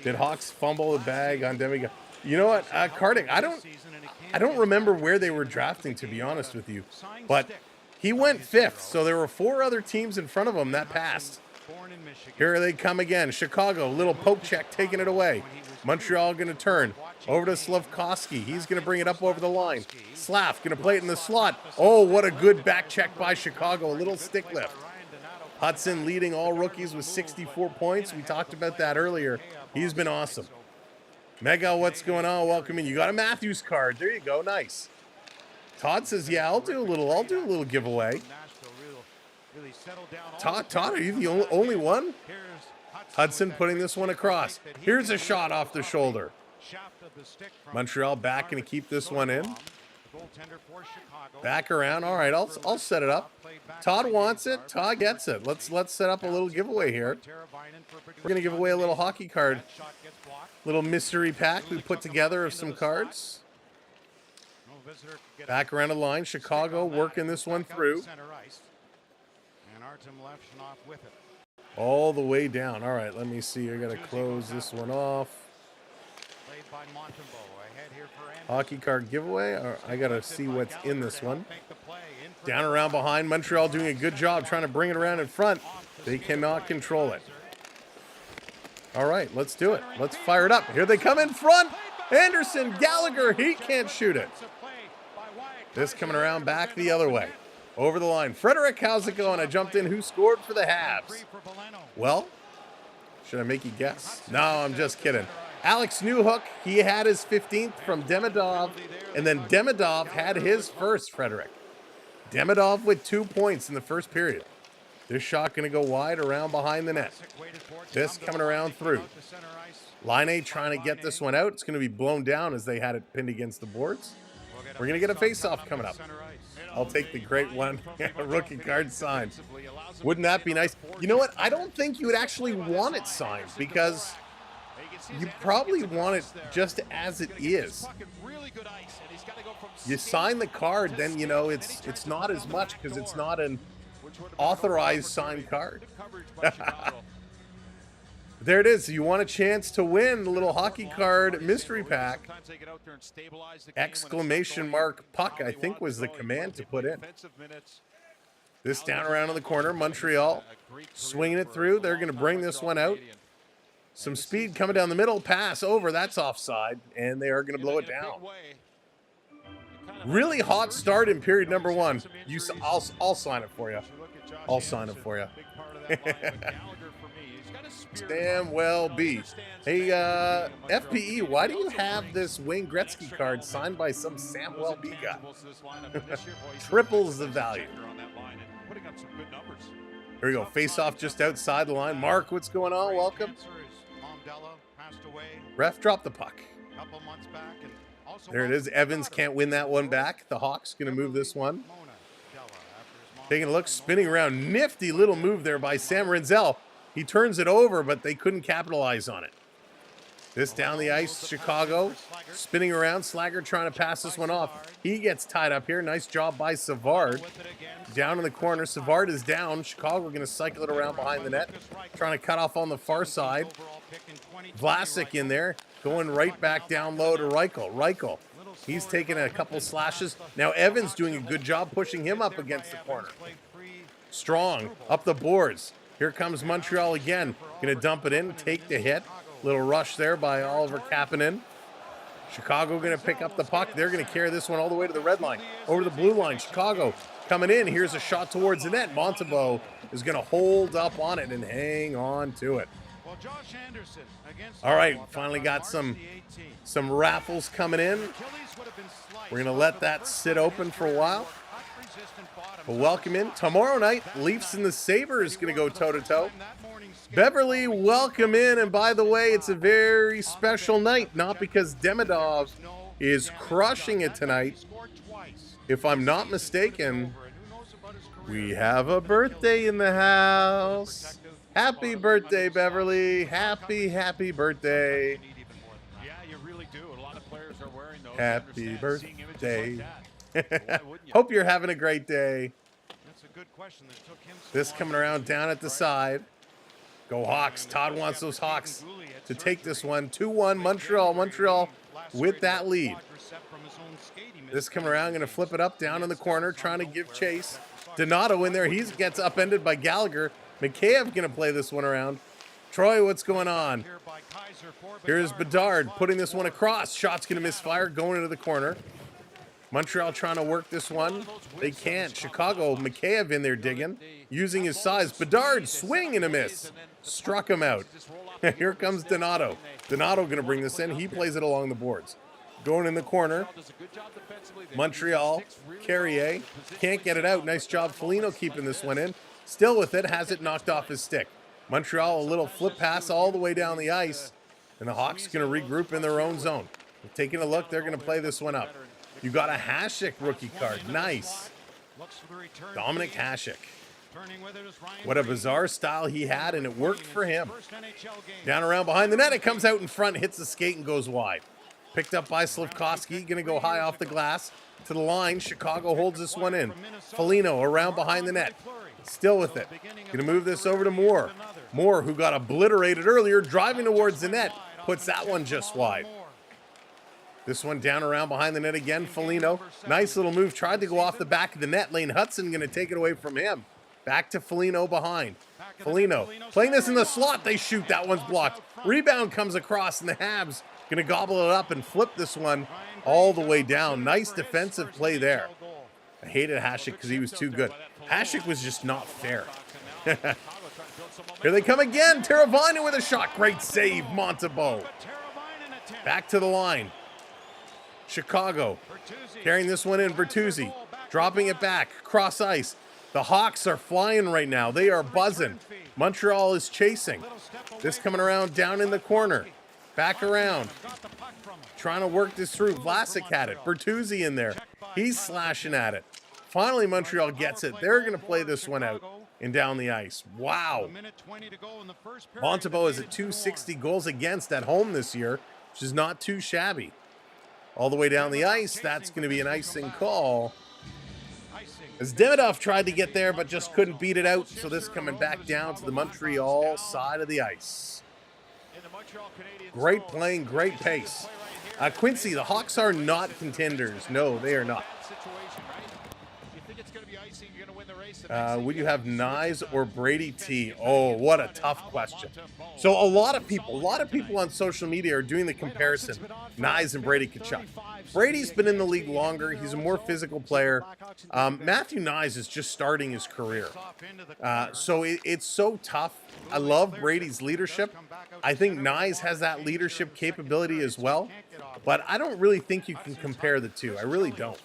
Did Hawks fumble the bag on Demidov? You know what, Carding, I don't remember where they were drafting, to be honest with you. But he went 5th, so there were 4 other teams in front of him that passed. Here they come again. Chicago, little poke check, taking it away. Montreal going to turn over to Slavkovsky. He's going to bring it up over the line. Slav going to play it in the slot. Oh, what a good back check by Chicago. A little stick lift. Hudson leading all rookies with 64 points. We talked about that earlier. He's been awesome. Mega, what's going on? Welcome in. You got a Matthews card. There you go. Nice. Todd says, yeah, I'll do a little giveaway. Todd, are you the only one? Hudson putting this one across. Here's a shot off the shoulder. Montreal back and keep this one in. Back around. All right, I'll set it up. Todd wants it. Todd gets it. Let's set up a little giveaway here. We're gonna give away a little hockey card, little mystery pack we put together of some cards. Back around the line. Chicago working this one through. All the way down. All right, let me see. I got to close this one off. Hockey card giveaway. I got to see what's in this one. Down around behind. Montreal doing a good job trying to bring it around in front. They cannot control it. All right, let's do it. Let's fire it up. Here they come in front. Anderson, Gallagher, he can't shoot it. This coming around back the other way. Over the line. Frederick, how's it going? I jumped in. Who scored for the Habs? Well, should I make you guess? No, I'm just kidding. Alex Newhook, he had his 15th from Demidov, and then Demidov had his first, Frederick. Demidov with 2 points in the first period. This shot going to go wide around behind the net. This coming around through. Line trying to get this one out. It's going to be blown down as they had it pinned against the boards. We're going to get a face-off coming up. I'll take the great one. Rookie card signed. Wouldn't that be nice? You know what? I don't think you would actually want it signed because you probably want it just as it is. You sign the card, then, you know, it's not as much because it's not an authorized signed card. There it is. You want a chance to win the little hockey card mystery pack. Exclamation mark puck, I think, was the command to put in. This down around in the corner. Montreal swinging it through. They're going to bring this one out. Some speed coming down the middle. Pass over. That's offside. And they are going to blow it down. Really hot start in period number 1. I'll sign it for you. I'll sign it for you. Samuel B. Hey, FPE, why do you have this Wayne Gretzky card signed by some Samuel B guy? Triples the value. Here we go. Face off just outside the line. Mark, what's going on? Welcome. Ref dropped the puck. There it is. Evans can't win that one back. The Hawks going to move this one. Taking a look, spinning around. Nifty little move there by Sam Renzel. He turns it over, but they couldn't capitalize on it. This down the ice, Chicago, spinning around. Slager trying to pass this one off. He gets tied up here. Nice job by Savard. Down in the corner, Savard is down. Chicago going to cycle it around behind the net. Trying to cut off on the far side. Vlasic in there, going right back down low to Reichel. He's taking a couple slashes. Now Evans doing a good job pushing him up against the corner. Strong, up the boards. Here comes Montreal again. Going to dump it in, take the hit. Little rush there by Oliver Kapanen. Chicago going to pick up the puck. They're going to carry this one all the way to the red line. Over to the blue line. Chicago coming in. Here's a shot towards the net. Montembeault is going to hold up on it and hang on to it. All right, finally got some raffles coming in. We're going to let that sit open for a while. But welcome in. Tomorrow night, Leafs and the Sabres going to go toe-to-toe. Beverly, welcome in. And by the way, it's a very special night. Not because Demidov is crushing it tonight. If I'm not mistaken, we have a birthday in the house. Happy birthday, Beverly. Happy birthday. Yeah, you really do. A lot of players are wearing those. Happy birthday. Hope you're having a great day. That's a good question. That took him This coming around down at the side. Go Hawks. Todd wants those Hawks to take this one. 2-1 Montreal. Montreal with that lead. This coming around, going to flip it up down in the corner, trying to give chase. Donato in there. He gets upended by Gallagher. Mikheyev going to play this one around. Troy, what's going on? Here's Bedard putting this one across. Shot's going to misfire, going into the corner. Montreal trying to work this one. They can't. Chicago, Mikheyev in there digging, using his size. Bedard, swing and a miss. Struck him out. Here comes Donato. Donato going to bring this in. He plays it along the boards. Going in the corner. Montreal, Carrier, can't get it out. Nice job, Foligno keeping this one in. Still with it, has it knocked off his stick. Montreal, a little flip pass all the way down the ice. And the Hawks going to regroup in their own zone. Taking a look, they're going to play this one up. You got a Hasek rookie card. Nice. Dominic Hasek. What a bizarre style he had, and it worked for him. Down around behind the net, it comes out in front, hits the skate, and goes wide. Picked up by Slafkovsky, going to go high off the glass. To the line, Chicago holds this one in. Foligno around behind the net. Still with it. Going to move this over to Moore. Moore, who got obliterated earlier, driving towards the net, puts that one just wide. This one down around behind the net again. Foligno, nice little move. Tried to go off the back of the net. Lane Hudson going to take it away from him. Back to Foligno behind. Foligno playing this in the slot. They shoot. That one's blocked. Rebound comes across, and the Habs going to gobble it up and flip this one all the way down. Nice defensive play there. I hated Hasek because he was too good. Hasek was just not fair. Here they come again. Teravainen with a shot. Great save, Montembeault. Back to the line. Chicago carrying this one in. Bertuzzi dropping it back. Cross ice. The Hawks are flying right now. They are buzzing. Montreal is chasing. This coming around down in the corner. Back around. Trying to work this through. Vlasic had it. Bertuzzi in there. He's slashing at it. Finally, Montreal gets it. They're going to play this one out and down the ice. Wow. Montembeault is at 260 goals against at home this year, which is not too shabby. All the way down the ice, that's going to be an icing call. As Demidov tried to get there, but just couldn't beat it out. So this coming back down to the Montreal side of the ice. Great playing, great pace. Quincy, the Hawks are not contenders. No, they are not. Would you have Nyes or Brady T? Oh, what a tough question. So a lot of people on social media are doing the comparison, Nyes and Brady Tkachuk. Brady's been in the league longer. He's a more physical player. Matthew Nyes is just starting his career. So it's so tough. I love Brady's leadership. I think Nyes has that leadership capability as well. But I don't really think you can compare the two. I really don't.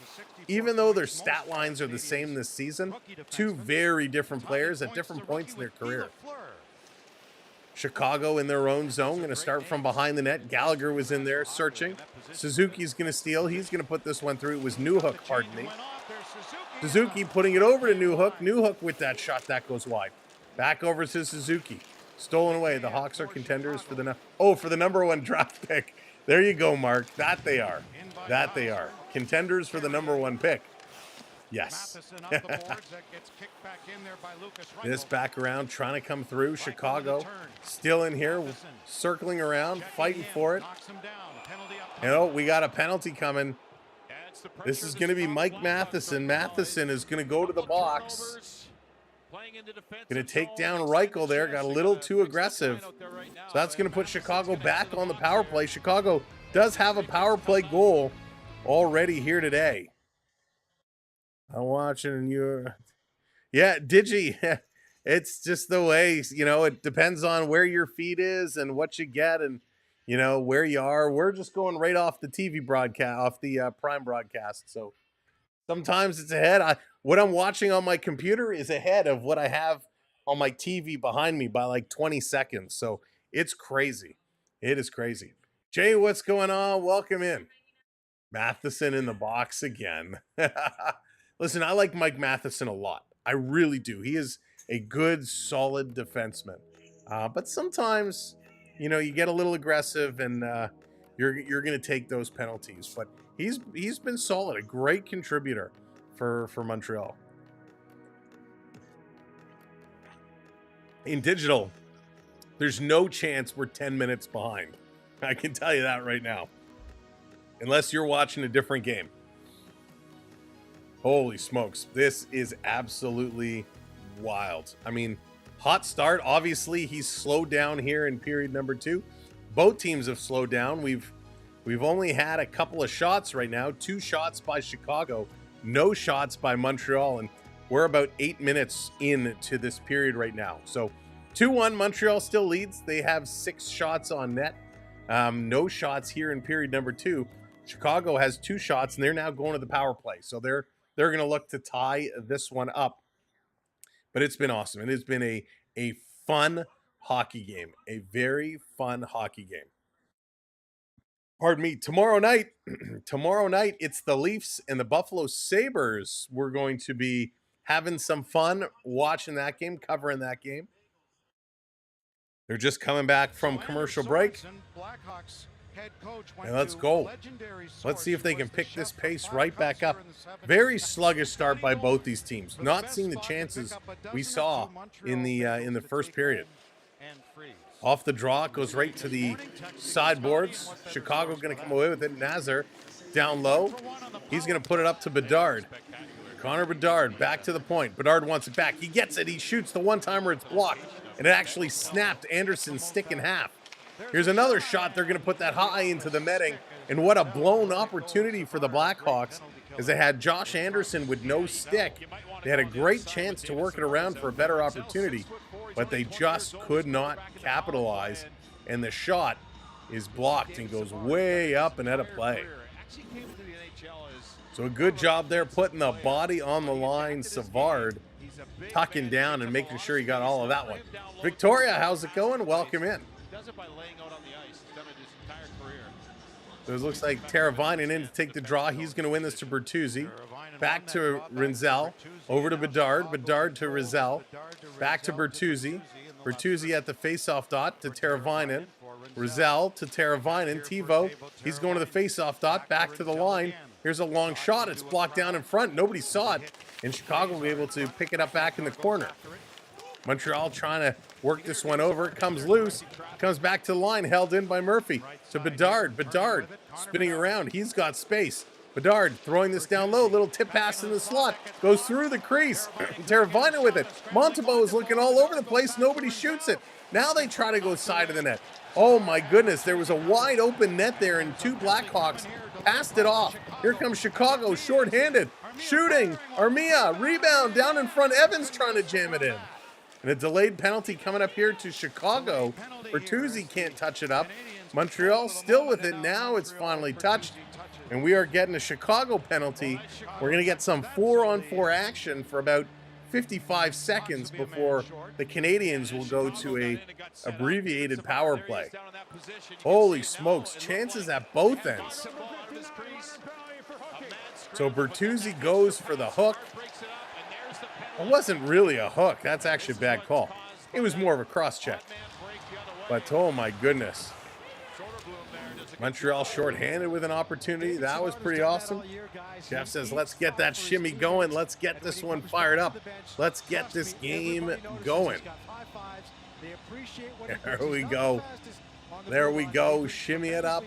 Even though their stat lines are the same this season, two very different players at different points in their career. Chicago in their own zone, going to start from behind the net. Gallagher was in there searching. Suzuki's going to steal. He's going to put this one through. It was Newhook, pardon me. Suzuki putting it over to Newhook. Newhook with that shot. That goes wide. Back over to Suzuki. Stolen away. The Hawks are contenders for the for the number one draft pick. There you go, Mark. That they are. That they are. Contenders for the number one pick. Yes. Matheson up the boards. That gets kicked back in there by Lucas This Reichel. back around, trying to come through. Chicago still in here, circling around, fighting for it. Knocks him down. Penalty up You know, we got a penalty coming. Adds the This pressure is to going to be Chicago Mike Blackhawks. Matheson. Matheson is going to go to the box. Playing into defensive Going to take zone. down Reichel there. Got a little too aggressive. So that's going to put Chicago back on the power play. Chicago does have a power play goal already here today. I'm watching you. Yeah, Digi. It's just the way, you know, it depends on where your feed is and what you get and, you know, where you are. We're just going right off the TV broadcast, off the Prime broadcast. So sometimes it's ahead. What I'm watching on my computer is ahead of what I have on my TV behind me by like 20 seconds. So it's crazy. It is crazy. Jay, what's going on? Welcome in. Matheson in the box again. Listen, I like Mike Matheson a lot. I really do. He is a good, solid defenseman. But sometimes, you know, you get a little aggressive and you're going to take those penalties. But he's been solid, a great contributor for Montreal. In digital, there's no chance we're 10 minutes behind. I can tell you that right now. Unless you're watching a different game. Holy smokes. This is absolutely wild. I mean, hot start. Obviously, he's slowed down here in period number 2. Both teams have slowed down. We've only had a couple of shots right now. 2 shots by Chicago. No shots by Montreal. And we're about 8 minutes into this period right now. So 2-1, Montreal still leads. They have 6 shots on net. No shots here in period number 2. Chicago has 2 shots, and they're now going to the power play. So they're going to look to tie this one up. But it's been awesome. It has been a fun hockey game. A very fun hockey game. Pardon me. Tomorrow night, it's the Leafs and the Buffalo Sabres. We're going to be having some fun watching that game, covering that game. They're just coming back from commercial break. And let's go. Let's see if they can pick this pace right back up. Very sluggish start by both these teams. Not seeing the chances we saw in the first period. Off the draw, it goes right to the sideboards. Chicago going to come away with it. Nazar down low. He's going to put it up to Bedard. Connor Bedard back to the point. Bedard wants it back. He gets it. He shoots the one-timer. It's blocked. And it actually snapped Anderson's stick in half. Here's another shot. They're going to put that high into the netting. And what a blown opportunity for the Blackhawks, as they had Josh Anderson with no stick. They had a great chance to work it around for a better opportunity, but they just could not capitalize. And the shot is blocked and goes way up and out of play. So a good job there putting the body on the line. Savard tucking down and making sure he got all of that one. Victoria, how's it going? Welcome in. Does it by laying out on the ice. He's done it his entire career. So it looks like Teravainen in to take the draw. He's going to win this to Bertuzzi. Back to Rinzel. Over to Bedard. Bedard to Rizal. Back to Bertuzzi. Bertuzzi at the faceoff dot to Teravainen. Rizal to Teravainen. Tivo. He's going to the faceoff dot. Back to the line. Here's a long shot. It's blocked down in front. Nobody saw it. And Chicago will be able to pick it up back in the corner. Montreal trying to work this one over. It comes loose. Comes back to the line. Held in by Murphy. To Bedard. Bedard spinning around. He's got space. Bedard throwing this down low. Little tip pass in the slot. Goes through the crease. Teravainen with it. Montembeault is looking all over the place. Nobody shoots it. Now they try to go side of the net. Oh my goodness. There was a wide open net there and 2 Blackhawks passed it off. Here comes Chicago shorthanded. Shooting. Armia. Rebound down in front. Evans trying to jam it in. And a delayed penalty coming up here to Chicago. Bertuzzi can't touch it up. Montreal still with it. Now it's finally touched. And we are getting a Chicago penalty. We're going to get some 4-on-4 action for about 55 seconds before the Canadiens will go to a abbreviated power play. Holy smokes. Chances at both ends. So Bertuzzi goes for the hook. It wasn't really a hook. That's actually a bad call. It was more of a cross check. But oh my goodness. Montreal shorthanded with an opportunity. That was pretty awesome. Jeff says, let's get that shimmy going. Let's get this one fired up. Let's get this game going. There we go. There we go. Shimmy it up.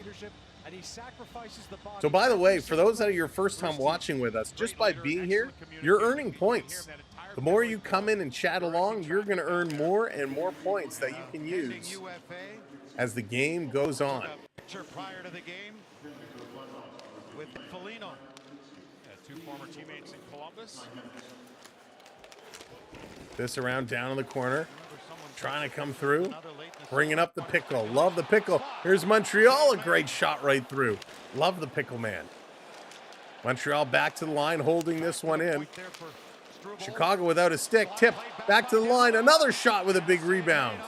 So by the way, for those that are your first time watching with us, just by being here, you're earning points. The more you come in and chat along, you're going to earn more and more points that you can use as the game goes on. Prior to the game with Foligno, two former teammates in Columbus. This around down in the corner, trying to come through, bringing up the pickle. Love the pickle. Here's Montreal, a great shot right through. Love the pickle man. Montreal back to the line, holding this one in. Chicago without a stick, tip, back to the line, another shot with a big rebound.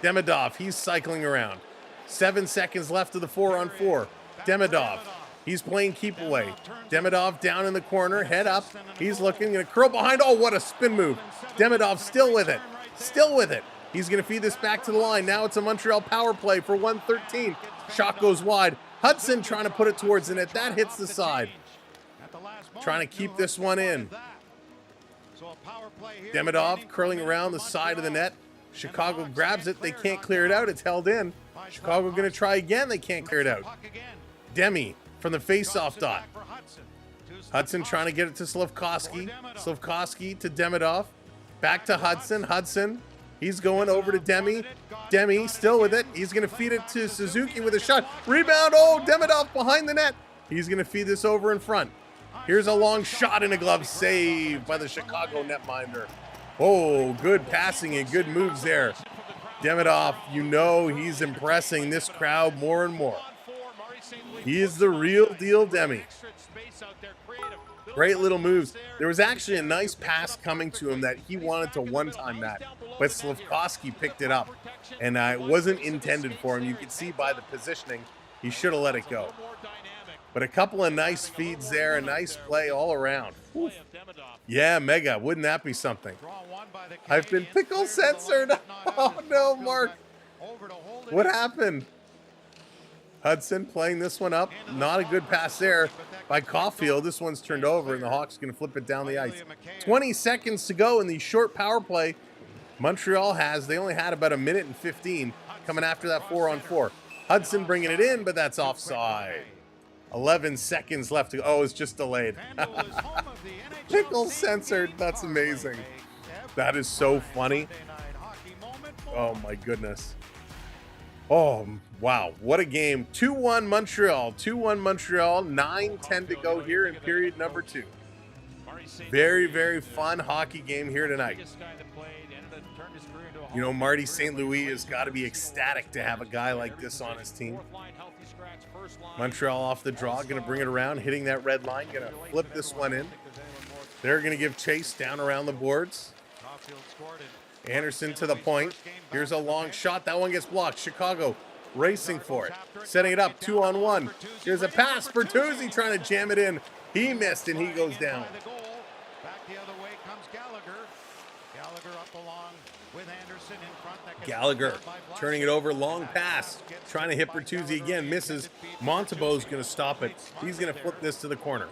Demidov, he's cycling around. 7 seconds left of the 4-on-4. Demidov, he's playing keep away. Demidov down in the corner, head up. He's looking, gonna curl behind. Oh, what a spin move. Demidov still with it, still with it. He's gonna feed this back to the line. Now it's a Montreal power play for 1:13. Shot goes wide. Hudson trying to put it towards the net. That hits the side. Trying to keep this one in. Demidov curling around the side of the net. Chicago grabs it. They can't clear it out. It's held in. Chicago going to try again. They can't clear it out. Demi from the face-off dot. Hudson trying to get it to Slafkovsky. Slafkovsky to Demidov. Back to Hudson. Hudson. He's going over to Demi. Demi still with it. He's going to feed it to Suzuki with a shot. Rebound. Oh, Demidov behind the net. He's going to feed this over in front. Here's a long shot and a glove save by the Chicago netminder. Oh, good passing and good moves there. Demidov, you know he's impressing this crowd more and more. He is the real deal, Demi. Great little moves. There was actually a nice pass coming to him that he wanted to one-time that, but Slafkovsky picked it up, and it wasn't intended for him. You could see by the positioning, he should have let it go. But a couple of nice feeds there, a nice play all around. Oof. Yeah, mega. Wouldn't that be something? I've been pickle censored. Oh, no, Mark. What happened? Hudson playing this one up. Not a good pass there by Caulfield. This one's turned over, and the Hawks going to flip it down the ice. 20 seconds to go in the short power play Montreal has. They only had about 1:15 coming after that 4-on-4. Hudson bringing it in, but that's offside. 11 seconds left to go. Oh, it's just delayed. Pickle censored. That's amazing. That is so funny. Oh, my goodness. Oh, wow. What a game. 2-1 Montreal. 2-1 Montreal. 9:10 to go here in period number 2. Very, very fun hockey game here tonight. You know, Marty St. Louis has got to be ecstatic to have a guy like this on his team. Montreal off the draw, going to bring it around, hitting that red line, going to flip this one in. They're going to give chase down around the boards. Anderson to the point. Here's a long shot. That one gets blocked. Chicago racing for it. Setting it up, 2-on-1. Here's a pass. Bertuzzi trying to jam it in. He missed, and he goes down. Back the other way comes Gallagher. Gallagher up along with Anderson in front. Gallagher turning it over, long pass. Trying to hit Bertuzzi again, misses. Montembeau's going to stop it. He's going to flip this to the corner.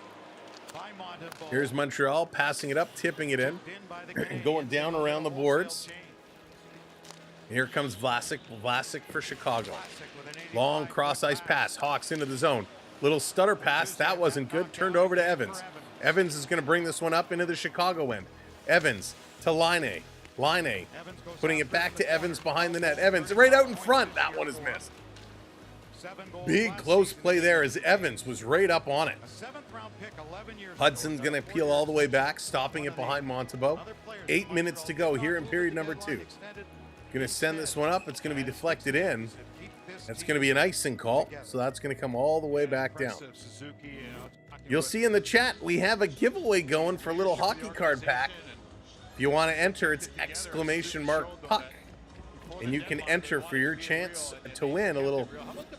Here's Montreal passing it up, tipping it in. Going down around the boards. Here comes Vlasic. Vlasic for Chicago. Long cross-ice pass. Hawks into the zone. Little stutter pass. That wasn't good. Turned over to Evans. Evans is going to bring this one up into the Chicago end. Evans to Laine. Laine putting it back to Evans behind the net. Evans right out in front. That one is missed. Big close play there as Evans was right up on it. Hudson's going to peel all the way back, stopping it behind Montembeau. 8 minutes to go here in period number 2. Going to send this one up. It's going to be deflected in. That's going to be an icing call, so that's going to come all the way back down. You'll see in the chat we have a giveaway going for a little hockey card pack. If you want to enter, it's !puck. And you can enter for your chance to win a little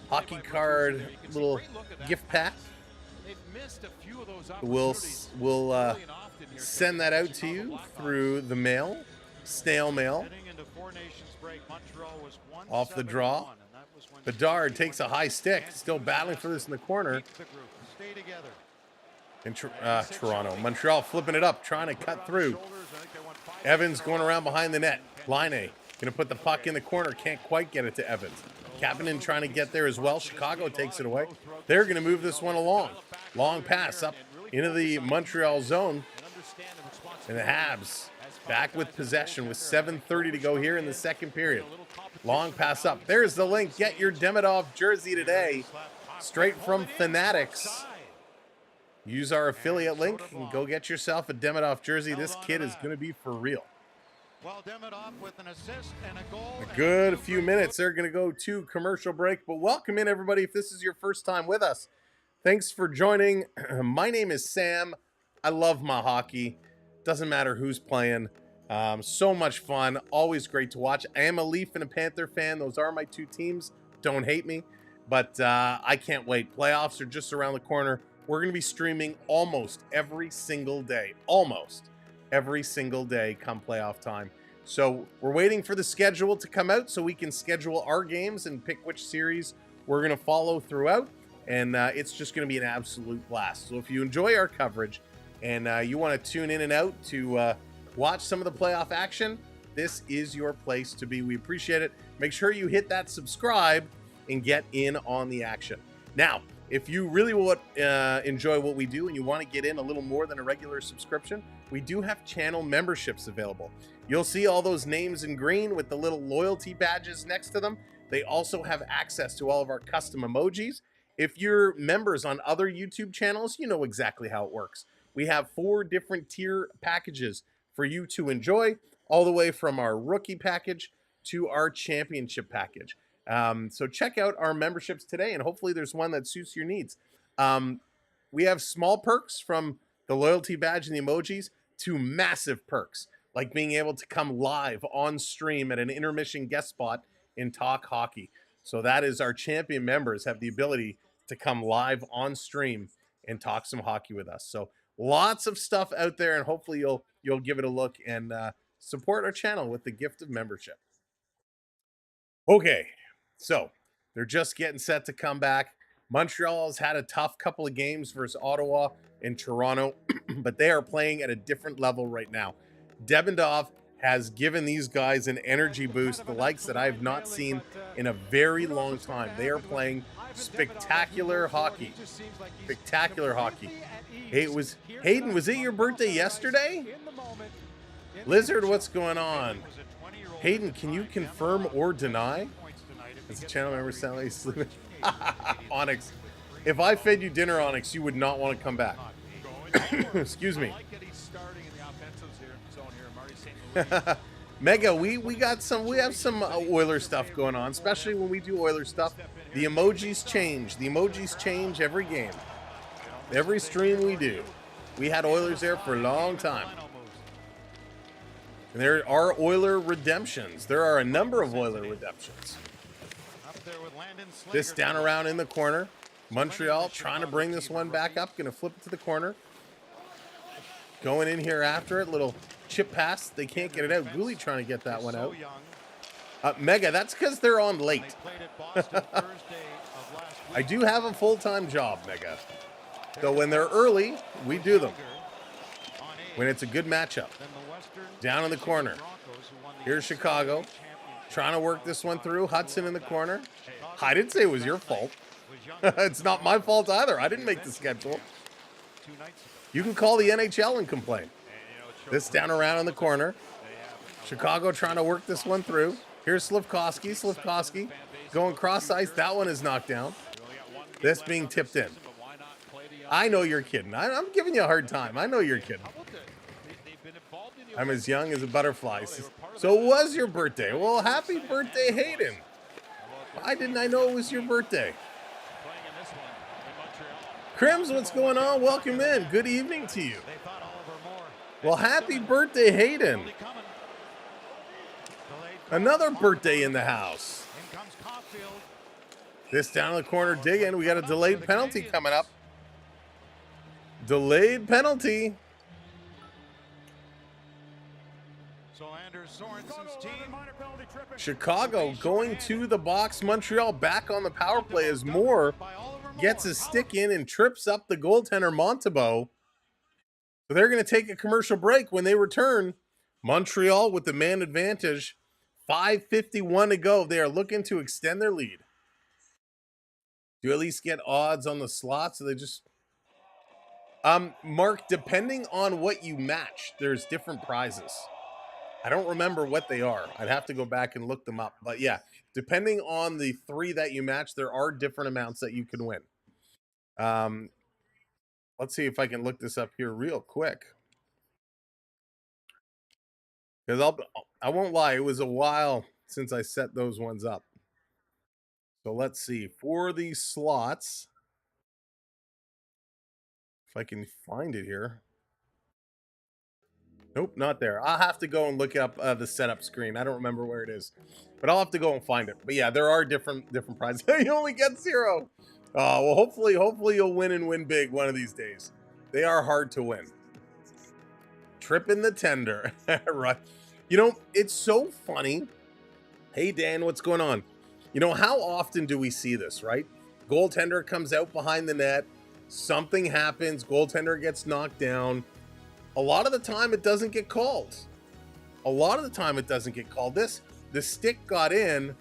hockey card, little gift pack. We'll send that out to you through the mail, snail mail, off the draw. Bedard takes a high stick, still battling for this in the corner. Stay together. In Toronto. Montreal flipping it up, trying to cut through. Evans going around behind the net. Line going to put the puck in the corner. Can't quite get it to Evans. Kapanen trying to get there as well. Chicago takes it away. They're going to move this one along. Long pass up into the Montreal zone. And the Habs back with possession with 7:30 to go here in the second period. Long pass up. There's the link. Get your Demidov jersey today. Straight from Fanatics. Use our affiliate link and go get yourself a Demidov jersey. This kid is going to be for real. Well, Demidov with an assist and a goal. A good few minutes. They're going to go to commercial break. But welcome in, everybody, if this is your first time with us. Thanks for joining. My name is Sam. I love my hockey. Doesn't matter who's playing. So much fun. Always great to watch. I am a Leaf and a Panther fan. Those are my two teams. Don't hate me. But I can't wait. Playoffs are just around the corner. We're going to be streaming almost every single day. Almost every single day come playoff time. So we're waiting for the schedule to come out so we can schedule our games and pick which series we're going to follow throughout. And it's just going to be an absolute blast. So if you enjoy our coverage and you want to tune in and out to watch some of the playoff action, this is your place to be. We appreciate it. Make sure you hit that subscribe and get in on the action. Now, if you really enjoy what we do and you want to get in a little more than a regular subscription, we do have channel memberships available. You'll see all those names in green with the little loyalty badges next to them. They also have access to all of our custom emojis. If you're members on other YouTube channels, you know exactly how it works. We have 4 different tier packages for you to enjoy, all the way from our rookie package to our championship package. So check out our memberships today, and hopefully there's one that suits your needs. We have small perks from the loyalty badge and the emojis to massive perks, like being able to come live on stream at an intermission guest spot and talk hockey. So that is our champion members have the ability to come live on stream and talk some hockey with us. So lots of stuff out there, and hopefully you'll give it a look and support our channel with the gift of membership. Okay, so they're just getting set to come back. Montreal has had a tough couple of games versus Ottawa and Toronto, but they are playing at a different level right now. Demidov has given these guys an energy boost, the likes that I have not seen in a very long time. They are playing spectacular hockey. Spectacular hockey. Hey, Hayden, was it your birthday yesterday? Lizard, what's going on? Hayden, can you confirm or deny? As a channel member, Sally sleeping. Onyx, if I fed you dinner, Onyx, you would not want to come back. Excuse me. Mega, we have some Oiler stuff going on, especially when we do Oiler stuff. The emojis change. The emojis change every game. Every stream we do. We had Oilers there for a long time. And there are Oiler redemptions. There are a number of Oiler redemptions. This down around in the corner. Montreal trying to bring this one back up. Going to flip it to the corner. Going in here after it. Little chip pass. They can't get it out. Gooley trying to get that one out. Mega, that's because they're on late. I do have a full-time job, Mega. So when they're early, we do them. When it's a good matchup. Down in the corner. Here's Chicago. Trying to work this one through. Hudson in the corner. I didn't say it was your fault. It's not my fault either. I didn't make the schedule. You can call the NHL and complain. This down around in the corner. Chicago trying to work this one through. Here's Slafkovsky. Slafkovsky going cross ice. That one is knocked down. This being tipped in. I know you're kidding. I'm giving you a hard time. I know you're kidding. I'm as young as a butterfly. So it was your birthday. Well, happy birthday, Hayden. Why didn't I know it was your birthday? Crims, what's going on? Welcome in. Good evening to you. Well, happy birthday, Hayden. Another birthday in the house. This down in the corner digging. We got a delayed penalty coming up. Delayed penalty. So Anders Sorensen's team. Chicago going to the box. Montreal back on the power play as Moore gets his stick in and trips up the goaltender Montembeault. So they're going to take a commercial break. When they return, Montreal with the man advantage. 5:51 to go. They are looking to extend their lead. Do you at least get odds on the slots? So they just... Mark, depending on what you match, there's different prizes. I don't remember what they are. I'd have to go back and look them up. But yeah, depending on the 3 that you match, there are different amounts that you can win. Let's see if I can look this up here real quick. Because I won't lie, it was a while since I set those ones up. So let's see. For these slots, if I can find it here. Nope, not there. I'll have to go and look up the setup screen. I don't remember where it is, but I'll have to go and find it. But yeah, there are different prizes. You only get 0. Well, hopefully you'll win and win big one of these days. They are hard to win. Trip in the tender. Right. You know, it's so funny. Hey, Dan, what's going on? You know, how often do we see this, right? Goaltender comes out behind the net. Something happens. Goaltender gets knocked down. A lot of the time, it doesn't get called. The stick got in,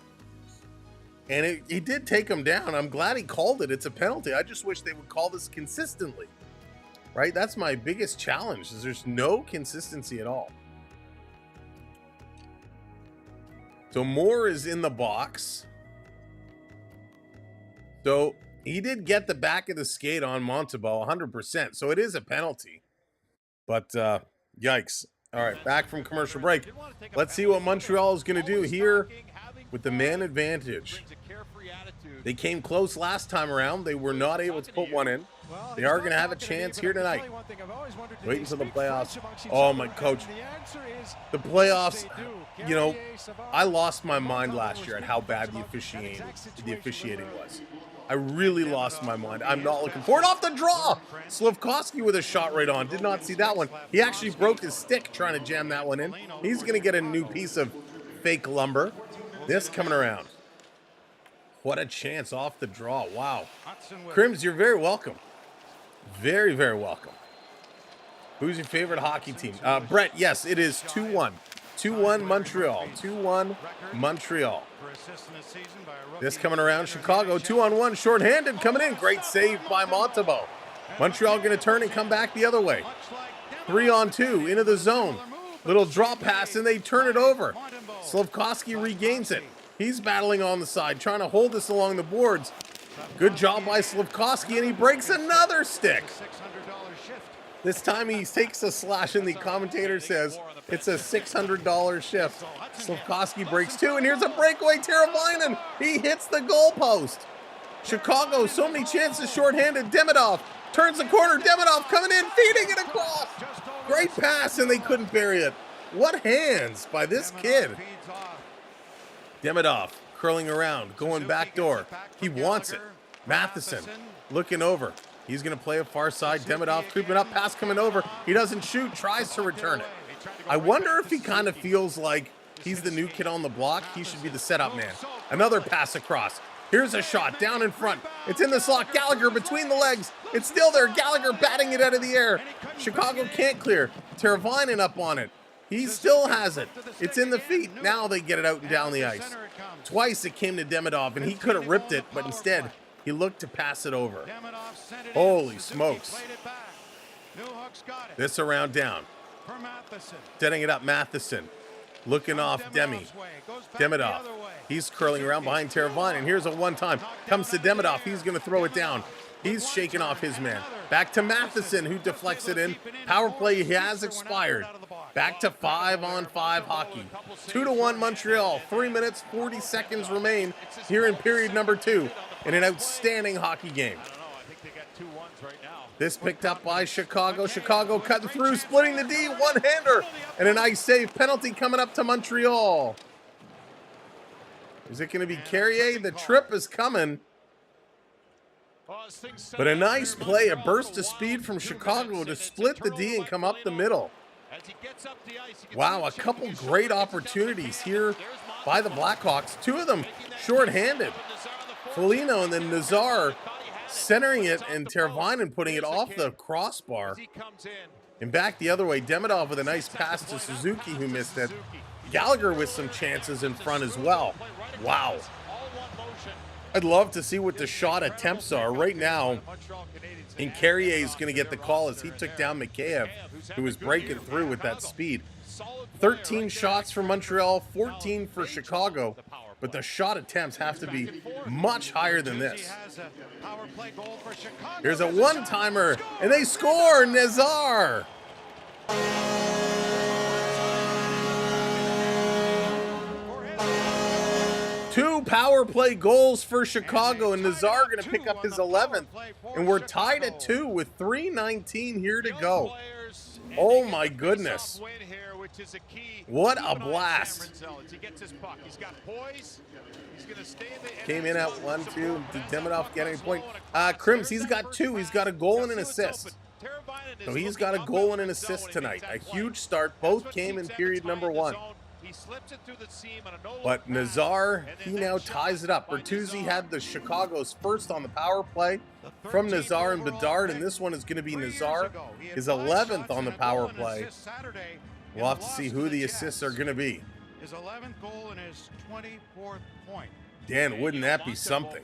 and he did take him down. I'm glad he called it. It's a penalty. I just wish they would call this consistently, right? That's my biggest challenge, is there's no consistency at all. So Moore is in the box. So he did get the back of the skate on Montembeault 100%. So it is a penalty. But yikes. All right, back from commercial break. Let's see what Montreal is going to do here with the man advantage. They came close last time around. They were not able to put one in. They are going to have a chance here tonight. Wait until the playoffs. Oh, my coach. The playoffs, you know, I lost my mind last year at how bad the officiating was. I really lost my mind. I'm not looking forward. Off the draw! Slafkovsky with a shot right on. Did not see that one. He actually broke his stick trying to jam that one in. He's going to get a new piece of fake lumber. This coming around. What a chance off the draw. Wow. Crims, you're very welcome. Very, very welcome. Who's your favorite hockey team? Brett, yes, it is 2-1. 2-1 Montreal. 2-1 Montreal. This coming around. Chicago 2-on-1. Shorthanded coming in. Great save by Montembeault. Montreal going to turn and come back the other way. 3-on-2 into the zone. Little drop pass and they turn it over. Slafkovsky regains it. He's battling on the side, trying to hold this along the boards. Good job by Slafkovsky, and he breaks another stick. This time he takes a slash, and the commentator says it's a $600 shift. Slafkovsky breaks 2, and here's a breakaway. Teravainen, he hits the goalpost. Chicago, so many chances, shorthanded. Demidov turns the corner. Demidov coming in, feeding it across. Great pass, and they couldn't bury it. What hands by this kid. Demidov curling around, going back door. He wants it. Matheson looking over. He's going to play a far side. Demidov creeping up, pass coming over. He doesn't shoot, tries to return it. I wonder if he kind of feels like he's the new kid on the block. He should be the setup man. Another pass across. Here's a shot down in front. It's in the slot. Gallagher between the legs. It's still there. Gallagher batting it out of the air. Chicago can't clear. Teravainen up on it. He still has it. It's in the feet. Now they get it out and down the ice. Twice it came to Demidov, and he could have ripped it, but instead he looked to pass it over. Holy smokes. This around down. Setting it up, Matheson. Looking off Demi. Demidov. He's curling around behind Teravainen, and here's a one-time. Comes to Demidov. He's going to throw it down. He's shaking off his man. Back to Matheson, who deflects it in. Power play has expired. Back to 5-on-5 hockey. 2-1 Montreal. 3 minutes, 40 seconds remain here in period number 2 in an outstanding hockey game. This picked up by Chicago. Chicago cutting through, splitting the D. One-hander and a nice save. Penalty coming up to Montreal. Is it going to be Carrier? The trip is coming. But a nice play, a burst of speed from Chicago to split the D and come up the middle. As he gets up the ice, Wow, a couple great opportunities here by the Blackhawks. Two of them shorthanded. Foligno and then Nazar centering it, and Teravainen putting it off the crossbar. And back the other way, Demidov with a nice pass to Suzuki, who missed it. Gallagher with some chances in front as well. Wow. I'd love to see what the shot attempts are right now. And Carrier is going to get the call as he took down Mikheyev, who was breaking through with that speed. 13 shots for Montreal, 14 for Chicago, but the shot attempts have to be much higher than this. Here's a one-timer, and they score! Nazar! Two power play goals for Chicago, and Nazar going to pick up his 11th. And we're tied at 2 with 3:19 here to go. Oh my goodness. What a blast. Came in at 1-2. Did Demidov get any point? Crims, he's got 2. He's got a goal and an assist. So he's got a goal and an assist tonight. A huge start. Both came in period number 1. But Nazar, he now ties it up. Bertuzzi had the Chicago's first on the power play from Nazar and Bedard, and this one is going to be Nazar, his 11th on the power play. We'll have to see who the assists are going to be. His 11th goal and his 24th point. Dan, wouldn't that be something?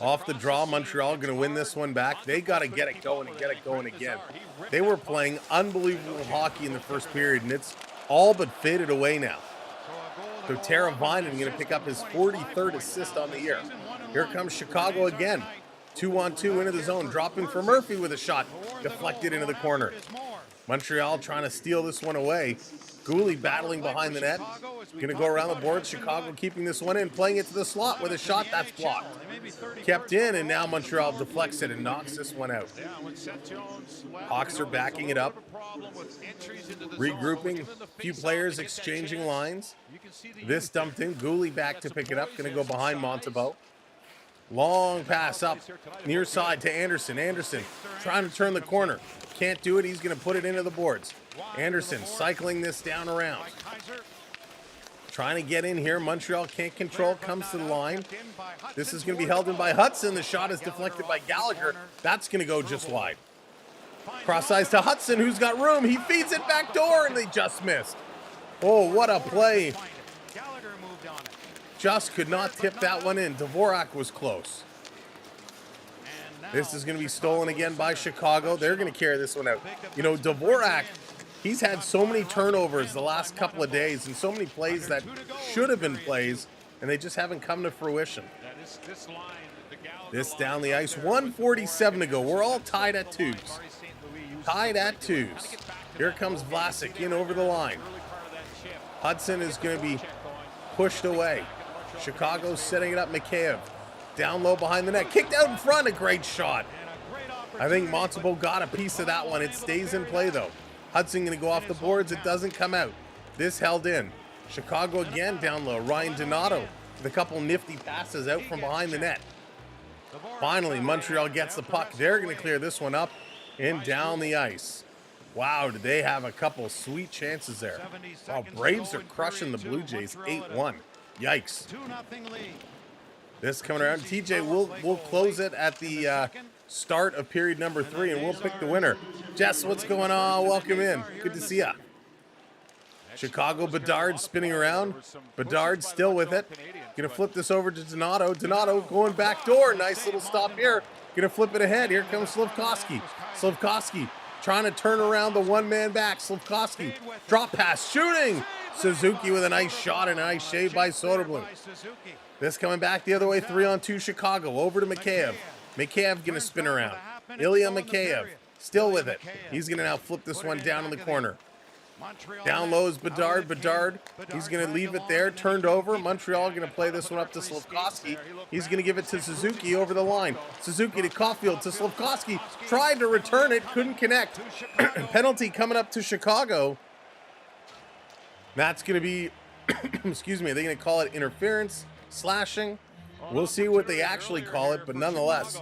Off the draw, Montreal going to win this one back. They got to get it going and get it going again. They were playing unbelievable hockey in the first period, and it's all but faded away now. So Teravainen going to pick up his 43rd assist on the year. Here comes Chicago again. 2-on-2 into the zone, dropping for Murphy with a shot, deflected into the corner. Montreal trying to steal this one away. Gooley battling behind the net. Going to go around the board. Chicago keeping this one in, playing it to the slot with a shot that's blocked. Kept in, and now Montreal deflects it and knocks this one out. Hawks are backing it up. Regrouping. A few players exchanging lines. This dumped in. Gooley back to pick it up. Going to go behind Montembeault. Long pass up near side to Anderson. Anderson trying to turn the corner. Can't do it. He's going to put it into the boards. Anderson cycling this down around. Trying to get in here. Montreal can't control. Comes to the line. This is going to be held in by Hudson. The shot is deflected by Gallagher. That's going to go just wide. Cross eyes to Hudson, who's got room. He feeds it back door, and they just missed. Oh, what a play. Just could not tip that one in. Dvorak was close. This is going to be stolen again by Chicago. They're going to carry this one out. You know, Dvorak, he's had so many turnovers the last couple of days and so many plays that should have been plays, and they just haven't come to fruition. This down the ice. 1:47 to go. We're all tied at 2s. Tied at 2s. Here comes Vlasic in over the line. Hudson is going to be pushed away. Chicago setting it up. Mikheyev down low behind the net. Kicked out in front. A great shot. I think Montembeault got a piece of that one. It stays in play, though. Hudson going to go off the boards. It doesn't come out. This held in. Chicago again down low. Ryan Donato with a couple nifty passes out from behind the net. Finally, Montreal gets the puck. They're going to clear this one up and down the ice. Wow, did they have a couple sweet chances there. Wow, Braves are crushing the Blue Jays 8-1. Yikes. This coming around. TJ, we'll close it at the start of period number 3, and we'll pick the winner. Jess, what's going on? Welcome in. Good to see ya. Chicago, Bedard spinning around. Bedard still with it. Gonna flip this over to Donato. Donato going back door. Nice little stop here. Gonna flip it ahead. Here comes Slafkovsky. Slafkovsky trying to turn around the one-man back. Slafkovsky, drop pass, shooting. Suzuki with a nice shot and a nice shave by Soderblom. This coming back the other way, 3-on-2 Chicago. Over to Mikheyev. Mikheyev gonna spin around. Ilya Mikheyev still with it. He's gonna now flip this one down in the corner. Down low is Bedard. Bedard, he's going to leave it there. Turned over. Montreal going to play this one up to Slafkovsky. He's going to give it to Suzuki over the line. Suzuki to Caulfield to Slafkovsky. Tried to return it. Couldn't connect. Penalty coming up to Chicago. That's going to be, excuse me, they're going to call it interference, slashing. We'll see what they actually call it, but nonetheless,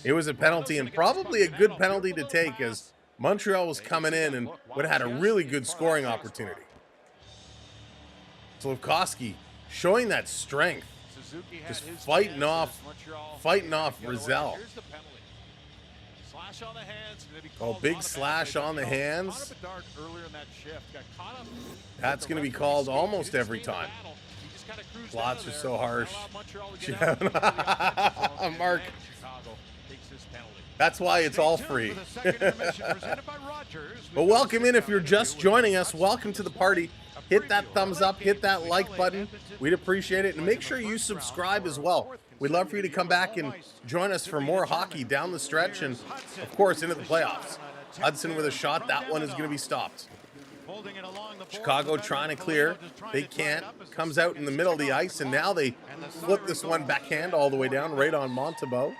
it was a penalty and probably a good penalty to take as Montreal was coming in and would have had a really good scoring opportunity. Slavkovsky showing that strength, just fighting off Rizal. Oh, big slash on the hands. That's going to be called almost every time. Lots are so harsh. Mark. That's why it's all free. But welcome in if you're just joining us. Welcome to the party. Hit that thumbs up, hit that like button. We'd appreciate it. And make sure you subscribe as well. We'd love for you to come back and join us for more hockey down the stretch and, of course, into the playoffs. Hudson with a shot. That one is going to be stopped. Chicago trying to clear. They can't. Comes out in the middle of the ice, and now they flip this one backhand all the way down right on Montembeault.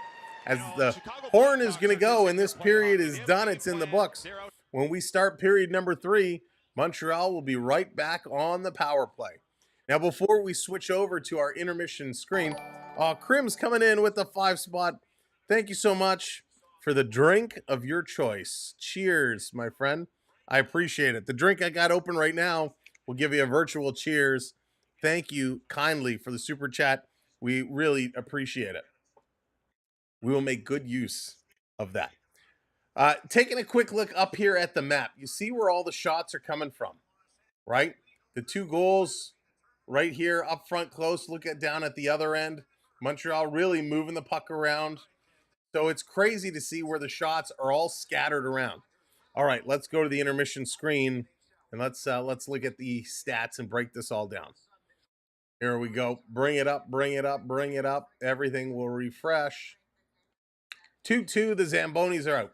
As the horn is going to go, and this period is done. It's in the books. When we start period number 3, Montreal will be right back on the power play. Now, before we switch over to our intermission screen, Krim's coming in with the 5 spot. Thank you so much for the drink of your choice. Cheers, my friend. I appreciate it. The drink I got open right now will give you a virtual cheers. Thank you kindly for the super chat. We really appreciate it. We will make good use of that. Taking a quick look up here at the map, you see where all the shots are coming from, right? The 2 goals right here up front close. Look at down at the other end. Montreal really moving the puck around. So it's crazy to see where the shots are all scattered around. All right, let's go to the intermission screen and let's look at the stats and break this all down. Here we go. Bring it up, bring it up, bring it up. Everything will refresh. 2-2, the Zambonis are out.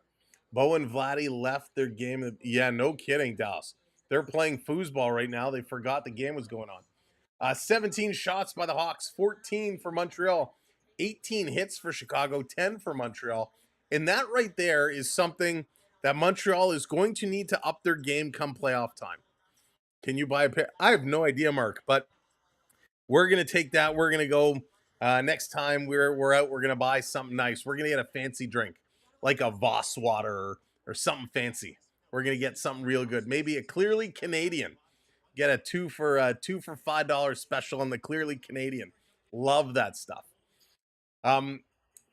Bo and Vladdy left their game. Yeah, no kidding, Dallas. They're playing foosball right now. They forgot the game was going on. 17 shots by the Hawks, 14 for Montreal, 18 hits for Chicago, 10 for Montreal. And that right there is something that Montreal is going to need to up their game come playoff time. Can you buy a pair? I have no idea, Mark, but we're going to take that. We're going to go next time we're out, we're going to buy something nice. We're going to get a fancy drink, like a Voss water or something fancy. We're going to get something real good. Maybe a Clearly Canadian. Get a 2 for $5 special on the Clearly Canadian. Love that stuff. Come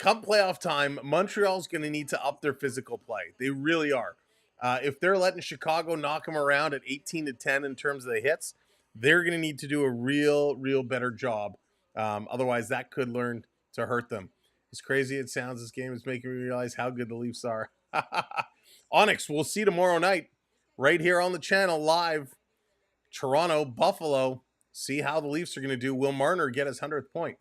playoff time, Montreal's going to need to up their physical play. They really are. If they're letting Chicago knock them around at 18-10 in terms of the hits, they're going to need to do a real better job. Otherwise, that could learn to hurt them. As crazy as it sounds, this game is making me realize how good the Leafs are. Onyx, we'll see tomorrow night right here on the channel live. Toronto, Buffalo. See how the Leafs are going to do. Will Marner get his 100th point?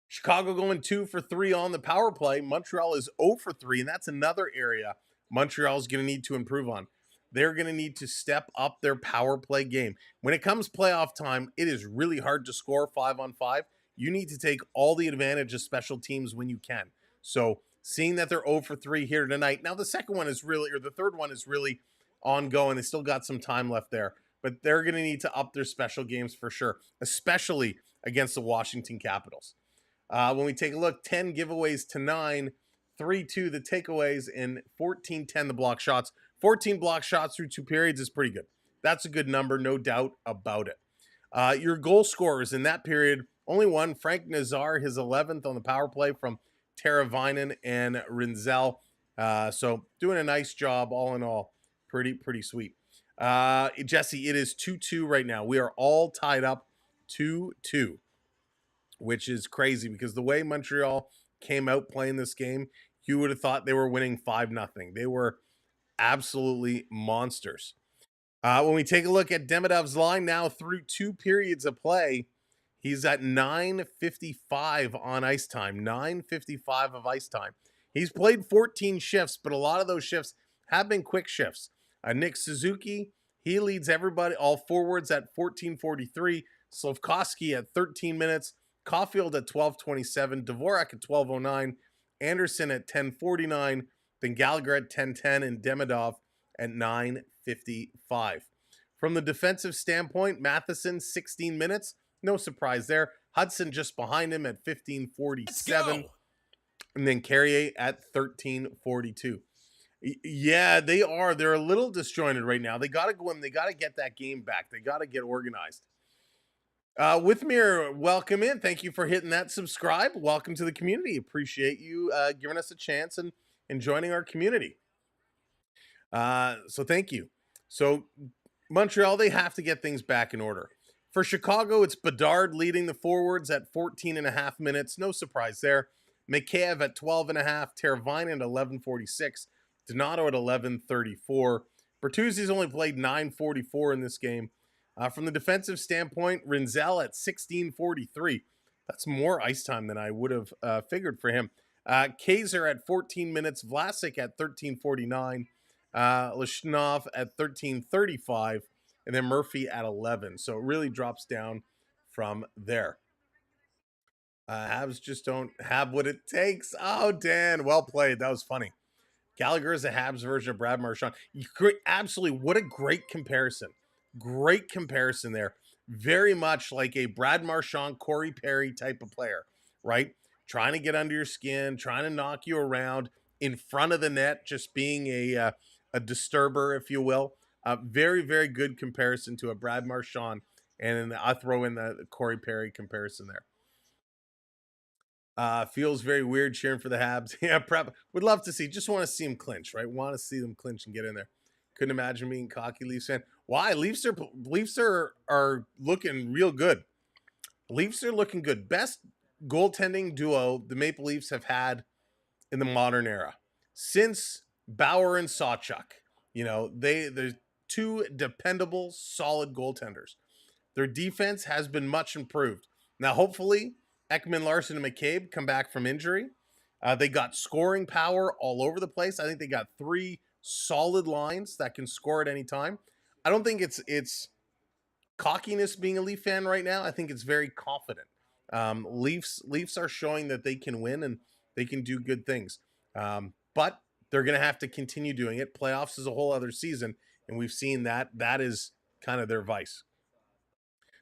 Chicago going 2 for 3 on the power play. Montreal is 0 for 3, and that's another area Montreal is going to need to improve on. They're going to need to step up their power play game. When it comes playoff time, it is really hard to score 5-on-5. You need to take all the advantage of special teams when you can. So seeing that they're 0 for 3 here tonight. Now the second one is really, or the third one is really ongoing. They still got some time left there. But they're going to need to up their special games for sure, especially against the Washington Capitals. When we take a look, 10 giveaways to 9, 3-2 the takeaways, and 14-10 the block shots. 14 block shots through 2 periods is pretty good. That's a good number, no doubt about it. Your goal scorers in that period, only one, Frank Nazar, his 11th on the power play from Teravainen and Rinzel. So doing a nice job all in all. Pretty sweet. Jesse, it is 2-2 right now. We are all tied up 2-2, which is crazy because the way Montreal came out playing this game, you would have thought they were winning 5-0. They were absolutely monsters. When we take a look at Demidov's line now through 2 periods of play, he's at 9:55 on ice time. 9:55 of ice time. He's played 14 shifts, but a lot of those shifts have been quick shifts. Nick Suzuki, he leads everybody, all forwards at 14:43. Slavkovsky at 13 minutes. Caulfield at 12:27. Dvorak at 12:09. Anderson at 10:49. Then Gallagher at 10:10 and Demidov at 9:55. From the defensive standpoint, Matheson 16 minutes. No surprise there. Hudson just behind him at 15:47. And then Carrier at 13:42. Yeah, they are. They're a little disjointed right now. They got to go in. They got to get that game back. They got to get organized. With me, welcome in. Thank you for hitting that subscribe. Welcome to the community. Appreciate you giving us a chance and joining our community. So thank you. So Montreal, they have to get things back in order. For Chicago, it's Bedard leading the forwards at 14 and a half minutes. No surprise there. Mikheyev at 12 and a half. Teravainen at 11:46. Donato at 11:34. Bertuzzi's only played 9:44 in this game. From the defensive standpoint, Rinzel at 16:43. That's more ice time than I would have figured for him. Kaiser at 14 minutes. Vlasic at 13:49. Lishnov at 13:35. And then Murphy at 11. So it really drops down from there. Habs just don't have what it takes. Oh, Dan, well played. That was funny. Gallagher is a Habs version of Brad Marchand. Absolutely. What a great comparison. Great comparison there. Very much like a Brad Marchand, Corey Perry type of player, right? Trying to get under your skin, trying to knock you around in front of the net, just being a disturber, if you will. Very, very good comparison to a Brad Marchand. And then I throw in the Corey Perry comparison there. Feels very weird cheering for the Habs. Yeah, prep. Would love to see. Just want to see them clinch, right? Want to see them clinch and get in there. Couldn't imagine being cocky Leafs fan. Why? Leafs are looking real good. Leafs are looking good. Best goaltending duo the Maple Leafs have had in the modern era since Bauer and Sawchuk. You know, they're two dependable, solid goaltenders. Their defense has been much improved. Now, hopefully, Ekman, Larson, and McCabe come back from injury. They got scoring power all over the place. I think they got 3 solid lines that can score at any time. I don't think it's cockiness being a Leaf fan right now. I think it's very confident. Leafs are showing that they can win and they can do good things. But they're going to have to continue doing it. Playoffs is a whole other season, and we've seen that. That is kind of their vice.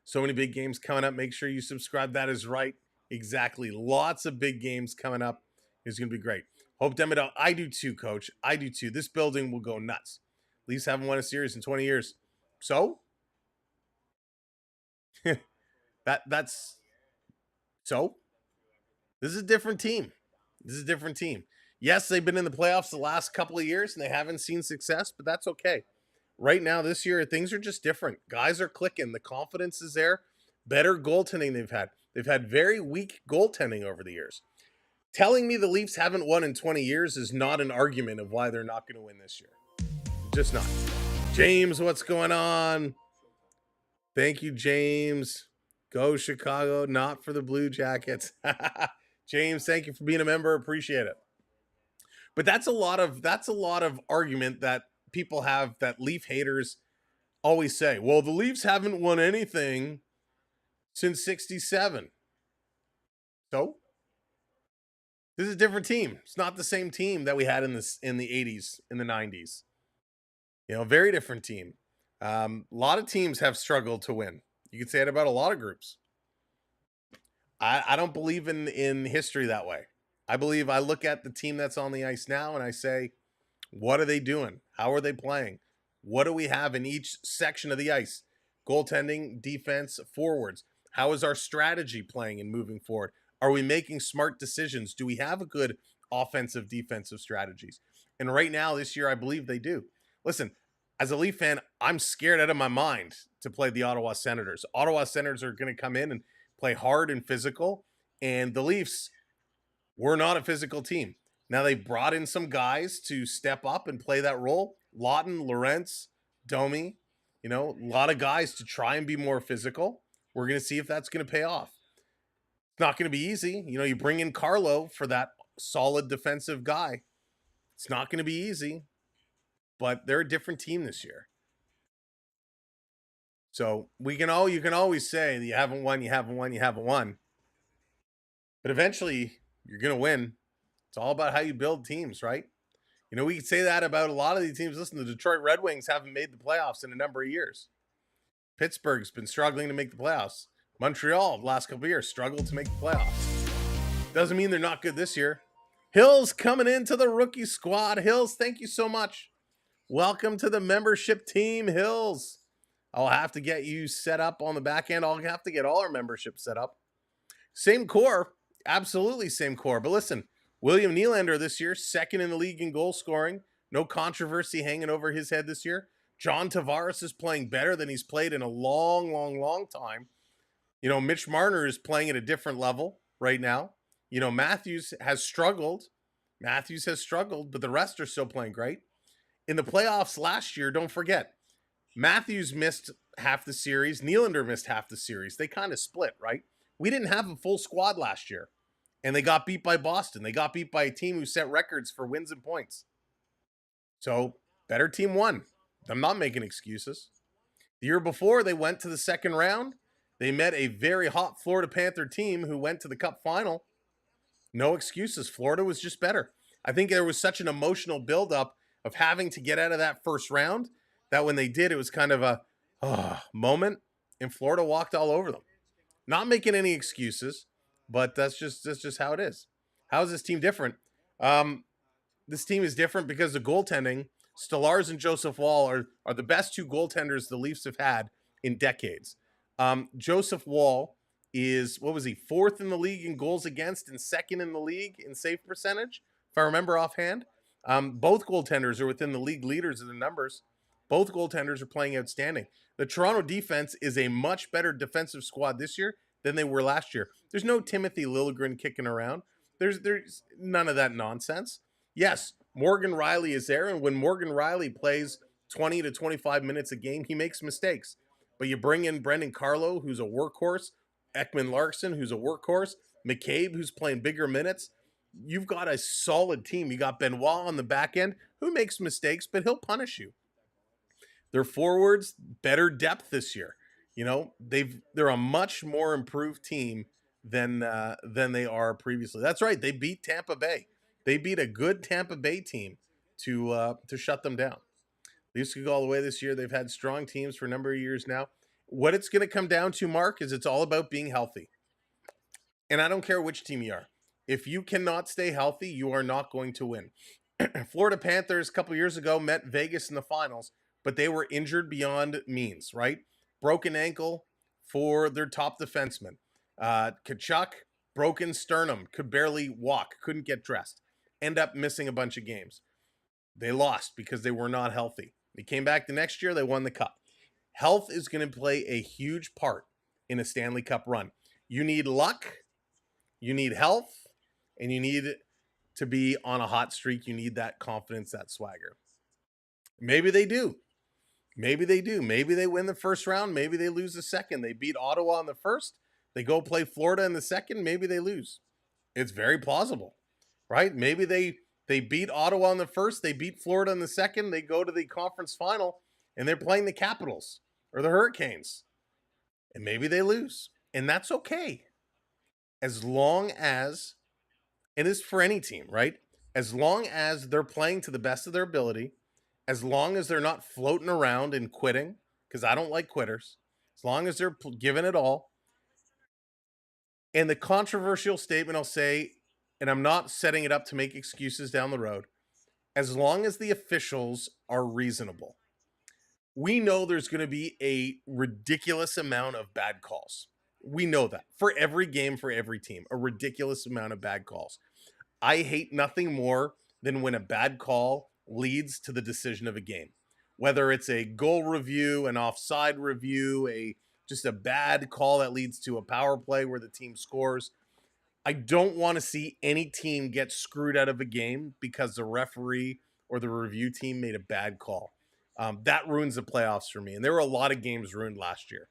So many big games coming up. Make sure you subscribe. That is right. Exactly. Lots of big games coming up. It's going to be great. Hope Demidov. I do too, Coach. I do too. This building will go nuts. Leafs haven't won a series in 20 years. So? That's so? This is a different team. This is a different team. Yes, they've been in the playoffs the last couple of years, and they haven't seen success, but that's okay. Right now, this year, things are just different. Guys are clicking. The confidence is there. Better goaltending they've had. They've had very weak goaltending over the years. Telling me the Leafs haven't won in 20 years is not an argument of why they're not going to win this year. Just not. James, what's going on? Thank you, James. Go Chicago, not for the Blue Jackets. James, thank you for being a member. Appreciate it. But that's a lot of argument that people have, that Leaf haters always say. Well, the Leafs haven't won anything since '67. So this is a different team. It's not the same team that we had in the 80s, in the 90s. You know, very different team. A lot of teams have struggled to win. You could say it about a lot of groups. I don't believe in history that way. I look at the team that's on the ice now and I say, what are they doing? How are they playing? What do we have in each section of the ice? Goaltending, defense, forwards. How is our strategy playing and moving forward? Are we making smart decisions? Do we have a good offensive, defensive strategies? And right now, this year, I believe they do. Listen, as a Leaf fan, I'm scared out of my mind to play the Ottawa Senators. Ottawa Senators are going to come in and play hard and physical, and the Leafs were not a physical team. Now they brought in some guys to step up and play that role. Lawton, Lorentz, Domi, you know, a lot of guys to try and be more physical. We're going to see if that's going to pay off. It's not going to be easy. You know, you bring in Carlo for that solid defensive guy. It's not going to be easy, but they're a different team this year. So you can always say that you haven't won. But eventually you're going to win. It's all about how you build teams, right? You know, we could say that about a lot of these teams. Listen, the Detroit Red Wings haven't made the playoffs in a number of years. Pittsburgh's been struggling to make the playoffs. Montreal, the last couple of years, struggled to make the playoffs. Doesn't mean they're not good this year. Hills coming into the rookie squad. Hills, thank you so much. Welcome to the membership team, Hills. I'll have to get you set up on the back end. I'll have to get all our memberships set up. Same core, absolutely same core. But listen, William Nylander this year, second in the league in goal scoring. No controversy hanging over his head this year. John Tavares is playing better than he's played in a long time. You know, Mitch Marner is playing at a different level right now. You know, Matthews has struggled, but the rest are still playing great. In the playoffs last year, don't forget, Matthews missed half the series. Nylander missed half the series. They kind of split, right? We didn't have a full squad last year, and they got beat by Boston. They got beat by a team who set records for wins and points. So, better team won. I'm not making excuses. The year before, they went to the second round. They met a very hot Florida Panther team who went to the Cup final. No excuses. Florida was just better. I think there was such an emotional buildup of having to get out of that first round that when they did, it was kind of a moment, and Florida walked all over them. Not making any excuses, but that's just how it is. How is this team different? This team is different because of goaltending. Stolarz and Joseph Woll are the best two goaltenders the Leafs have had in decades. Joseph Woll is, what was he, fourth in the league in goals against and second in the league in save percentage, if I remember offhand. Both goaltenders are within the league leaders of the numbers. Both goaltenders are playing outstanding. The Toronto defense is a much better defensive squad this year than they were last year. There's no Timothy Liljegren kicking around. There's none of that nonsense. Yes, Morgan Rielly is there, and when Morgan Rielly plays 20 to 25 minutes a game, he makes mistakes. But you bring in Brendan Carlo, who's a workhorse, Ekman Larson, who's a workhorse, McCabe, who's playing bigger minutes. You've got a solid team. You got Benoit on the back end, who makes mistakes, but he'll punish you. Their forwards, better depth this year. You know, they're a much more improved team than they are previously. That's right. They beat Tampa Bay. They beat a good Tampa Bay team to shut them down. Leafs could go all the way this year. They've had strong teams for a number of years now. What it's going to come down to, Mark, is it's all about being healthy. And I don't care which team you are. If you cannot stay healthy, you are not going to win. Florida Panthers a couple years ago met Vegas in the finals, but they were injured beyond means, right? Broken ankle for their top defenseman. Tkachuk, broken sternum, could barely walk, couldn't get dressed. End up missing a bunch of games. They lost because they were not healthy. They came back the next year, they won the Cup. Health is going to play a huge part in a Stanley Cup run. You need luck, you need health, and you need to be on a hot streak. You need that confidence, that swagger. Maybe they do. Maybe they do. Maybe they win the first round. Maybe they lose the second. They beat Ottawa in the first. They go play Florida in the second. Maybe they lose. It's very plausible, right? Maybe they beat Ottawa in the first. They beat Florida in the second. They go to the conference final, and they're playing the Capitals or the Hurricanes. And maybe they lose. And that's okay. As long as, and it's for any team, right? As long as they're playing to the best of their ability, as long as they're not floating around and quitting, because I don't like quitters, as long as they're giving it all. And the controversial statement I'll say, and I'm not setting it up to make excuses down the road, as long as the officials are reasonable. We know there's going to be a ridiculous amount of bad calls. We know that. For every game, for every team, a ridiculous amount of bad calls. I hate nothing more than when a bad call leads to the decision of a game. Whether it's a goal review, an offside review, just a bad call that leads to a power play where the team scores. I don't want to see any team get screwed out of a game because the referee or the review team made a bad call. That ruins the playoffs for me. And there were a lot of games ruined last year.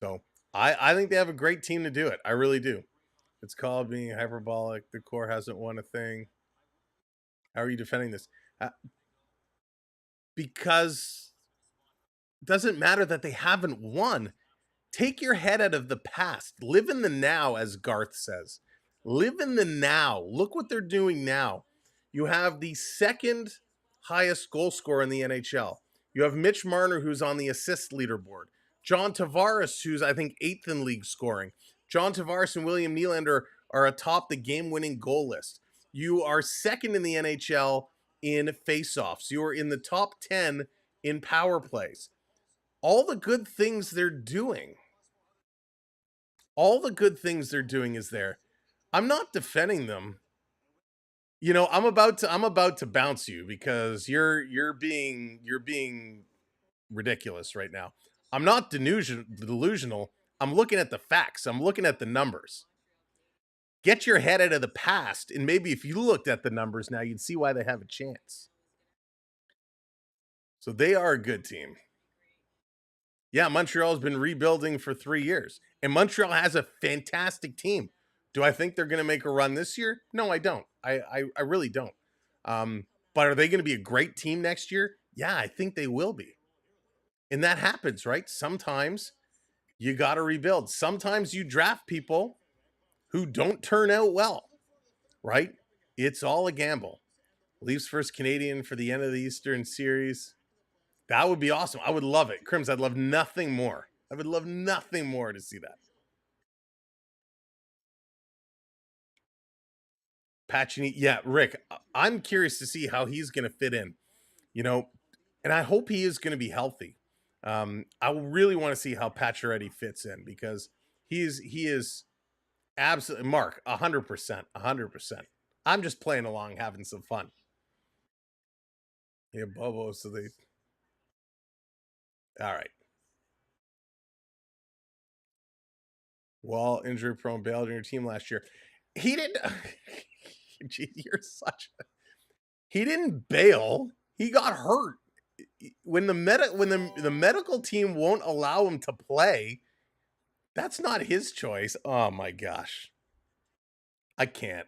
So I think they have a great team to do it. I really do. It's called being hyperbolic. The core hasn't won a thing. How are you defending this? Because it doesn't matter that they haven't won. Take your head out of the past. Live in the now, as Garth says. Live in the now. Look what they're doing now. You have the second highest goal scorer in the NHL. You have Mitch Marner, who's on the assist leaderboard. John Tavares, who's, I think, 8th in league scoring. John Tavares and William Nylander are atop the game-winning goal list. You are second in the NHL in faceoffs. You are in the top 10 in power plays. All the good things they're doing. All the good things they're doing is there. I'm not defending them. You know, I'm about to bounce you because you're being ridiculous right now. I'm not delusional. I'm looking at the facts. I'm looking at the numbers. Get your head out of the past, and maybe if you looked at the numbers now, you'd see why they have a chance. So they are a good team. Yeah, Montreal's been rebuilding for 3 years, and Montreal has a fantastic team. Do I think they're going to make a run this year? No, I don't. I really don't. But are they going to be a great team next year? Yeah, I think they will be. And that happens, right? Sometimes you got to rebuild. Sometimes you draft people who don't turn out well, right? It's all a gamble. Leafs first Canadian for the end of the Eastern Series. That would be awesome. I would love it. Crims, I'd love nothing more. I would love nothing more to see that. Pacini, yeah, Rick, I'm curious to see how he's going to fit in, you know, and I hope he is going to be healthy. I really want to see how Pacioretty fits in because he is absolutely, Mark, 100%, 100%. I'm just playing along, having some fun. Yeah, Bobo, so they... All right. Well, injury prone bailed in your team last year. He didn't... Gee, you're such a... He didn't bail. He got hurt. When the medical team won't allow him to play, that's not his choice. Oh my gosh. I can't.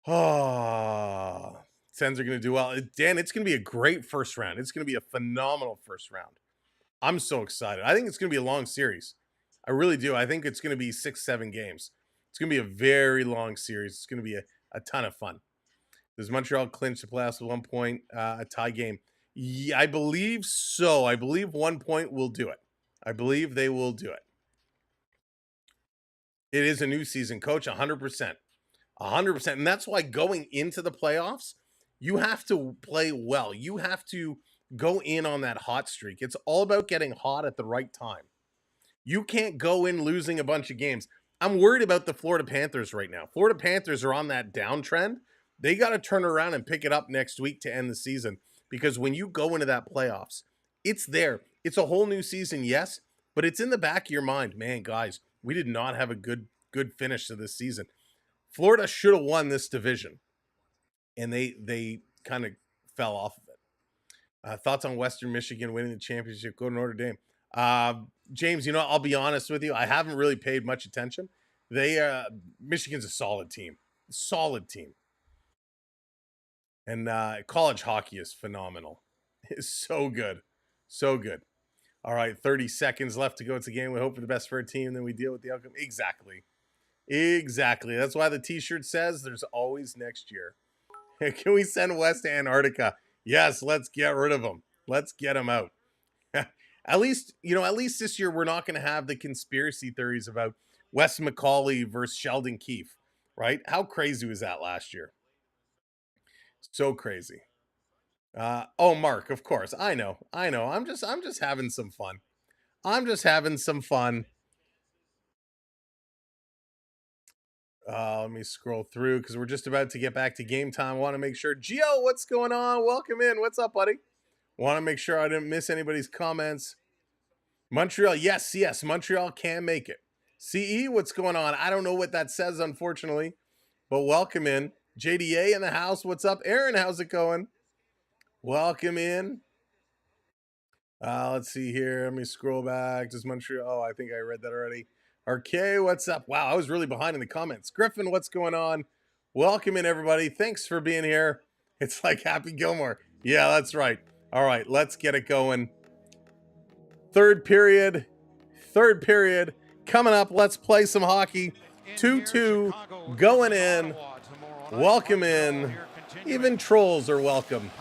Oh, Sens are going to do well. Dan, it's going to be a great first round. It's going to be a phenomenal first round. I'm so excited. I think it's going to be a long series. I really do. I think it's going to be 6-7 games. It's going to be a very long series. It's going to be a ton of fun. Does Montreal clinch the playoffs at 1 point, a tie game? Yeah, I believe so. I believe 1 point will do it. I believe they will do it. It is a new season, coach, 100%. 100%. And that's why going into the playoffs, you have to play well. You have to go in on that hot streak. It's all about getting hot at the right time. You can't go in losing a bunch of games. I'm worried about the Florida Panthers right now. Florida Panthers are on that downtrend. They got to turn around and pick it up next week to end the season because when you go into that playoffs, it's there. It's a whole new season, yes, but it's in the back of your mind. Man, guys, we did not have a good finish to this season. Florida should have won this division, and they kind of fell off of it. Thoughts on Western Michigan winning the championship? Go to Notre Dame. James, you know, I'll be honest with you. I haven't really paid much attention. Michigan's a solid team. And college hockey is phenomenal. It's so good. So good. All right, 30 seconds left to go. It's a game. We hope for the best for our team, then we deal with the outcome. Exactly. That's why the t-shirt says there's always next year. Can we send West to Antarctica? Yes, let's get rid of them. Let's get them out. At least this year we're not going to have the conspiracy theories about Wes McCauley versus Sheldon Keefe, right? How crazy was that last year? So crazy. Oh, Mark, of course. I know. I'm just having some fun. Let me scroll through because we're just about to get back to game time. I want to make sure. Gio, what's going on? Welcome in. What's up, buddy? Want to make sure I didn't miss anybody's comments. Montreal, yes. Montreal can make it. CE, what's going on? I don't know what that says, unfortunately, but welcome in. JDA in the house. What's up? Aaron, how's it going? Welcome in. Let's see here. Let me scroll back. Does Montreal? Oh, I think I read that already. RK, what's up? Wow, I was really behind in the comments. Griffin, what's going on? Welcome in, everybody. Thanks for being here. It's like Happy Gilmore. Yeah, that's right. All right, let's get it going. Third period. Coming up, let's play some hockey. 2-2 going in. Welcome in. Even trolls are welcome.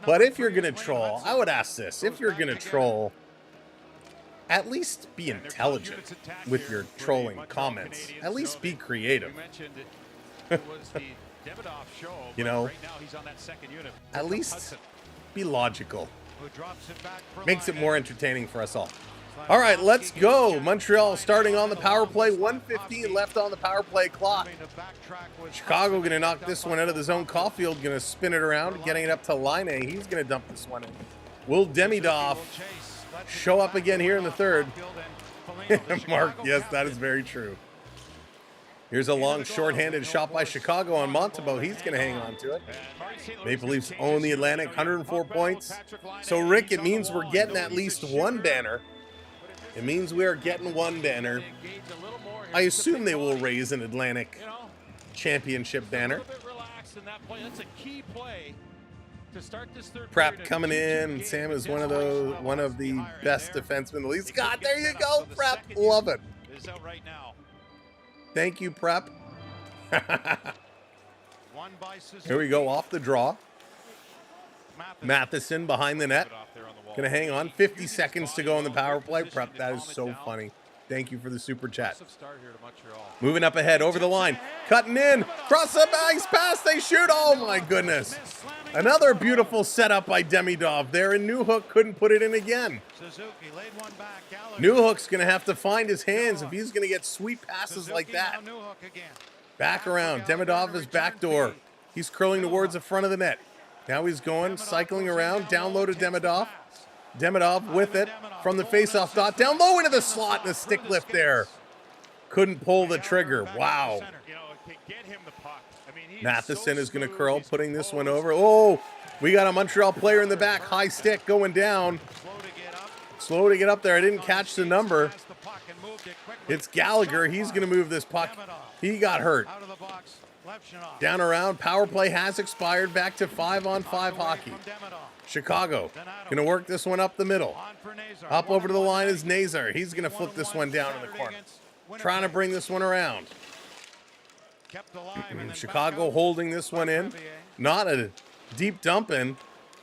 But if you're going to troll, I would ask this. If you're going to troll, At least be intelligent with your trolling comments. At least be creative. It was the Demidov show, You know, right now he's on that second unit. at least be logical. Who drops it back for Makes it Laine. more entertaining for us all. All right, let's go. Montreal starting on the power play. 1:15 left on the power play clock. Chicago going to knock this one out of the zone. Caulfield going to spin it around, getting it up to Laine. He's going to dump this one in. Will Demidov show up again here in the third? Mark, yes, that is very true. Here's a long short-handed shot by Chicago on Montembeault. He's going to hang on to it. Maple Leafs own the Atlantic, 104 points. So, Rick, it means we're getting at least one banner. It means we are getting one banner. I assume they will raise an Atlantic championship banner. Prep coming in. Sam is one of the best defensemen the Leafs got. There you go, Prep. Love it. Thank you, Prep. Here we go, off the draw. Matheson behind the net. Gonna hang on. 50 seconds to go on the power play. Prep, that is so funny. Thank you for the super chat. Moving up ahead, over the line. Cutting in. Cross the ice pass. They shoot. Oh, my goodness. Another beautiful setup by Demidov there, and Newhook couldn't put it in again. Newhook's going to have to find his hands if he's going to get sweet passes like that. Back around. Demidov is backdoor. He's curling towards the front of the net. Now he's going, cycling around. Down low to Demidov. Demidov with it from the faceoff dot. Down low into the slot and a stick lift there. Couldn't pull the trigger. Wow. Matheson is going to curl, putting this one over. Oh, we got a Montreal player in the back. High stick going down. Slow to get up there. I didn't catch the number. It's Gallagher. He's going to move this puck. He got hurt. Down around. Power play has expired. Back to 5-on-5 hockey. Chicago going to work this one up the middle. Up over to the line is Nazar. He's going to flip this one down in the corner. Trying to bring this one around. Chicago holding this one in. Not a deep dump in.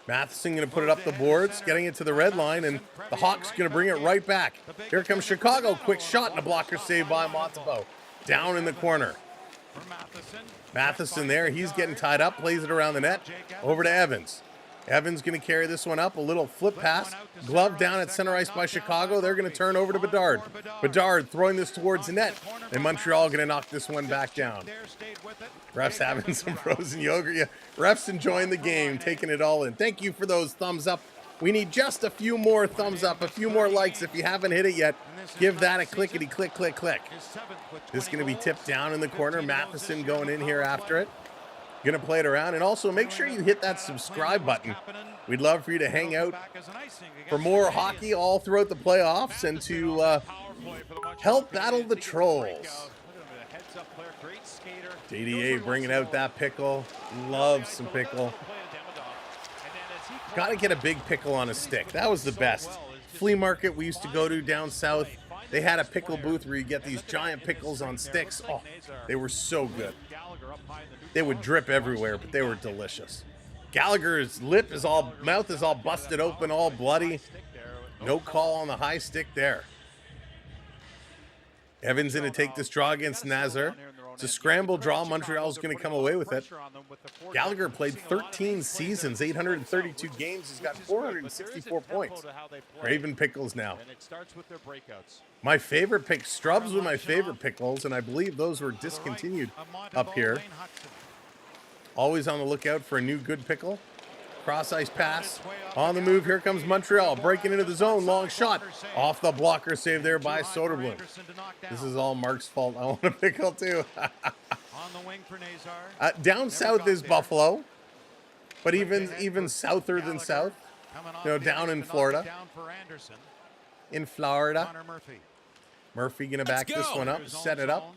Matheson going to put it up the boards, getting it to the red line, and the Hawks going to bring it right back. Here comes Chicago. Quick shot and a blocker save by Montembeault. Down in the corner. Matheson there. He's getting tied up. Plays it around the net. Over to Evans. Evans going to carry this one up. A little flip pass. Glove down at center ice by Chicago. They're going to turn over to Bedard. Bedard throwing this towards the net. And Montreal going to knock this one back down. Refs having some frozen yogurt. Yeah, refs enjoying the game, taking it all in. Thank you for those thumbs up. We need just a few more thumbs up, a few more likes. If you haven't hit it yet, give that a clickety click, click, click. This is going to be tipped down in the corner. Matheson going in here after it. Going to play it around, and also make sure you hit that subscribe button. We'd love for you to hang out for more hockey all throughout the playoffs and to help battle the trolls. DDA bringing out that pickle. Love some pickle. Got to get a big pickle on a stick. That was the best. Flea market we used to go to down south. They had a pickle booth where you get these giant pickles on sticks. Oh, they were so good. They would drip everywhere, but they were delicious. Gallagher's mouth is all busted open, all bloody. No call on the high stick there. Evans going to take this draw against Nazar. It's a scramble draw. Montreal's going to come away with it. Gallagher played 13 seasons, 832 games. He's got 464 points. Raven Pickles now. My favorite pick, Strubs were my favorite pickles, and I believe those were discontinued up here. Always on the lookout for a new good pickle. Cross ice pass. On the move, here comes Montreal. Breaking into the zone, long shot. Off the blocker save there by Soderblom. This is all Mark's fault. I want a pickle too. Down south is Buffalo. But even souther than south. You know, down in Florida. In Florida. Murphy gonna back this one up, set it up.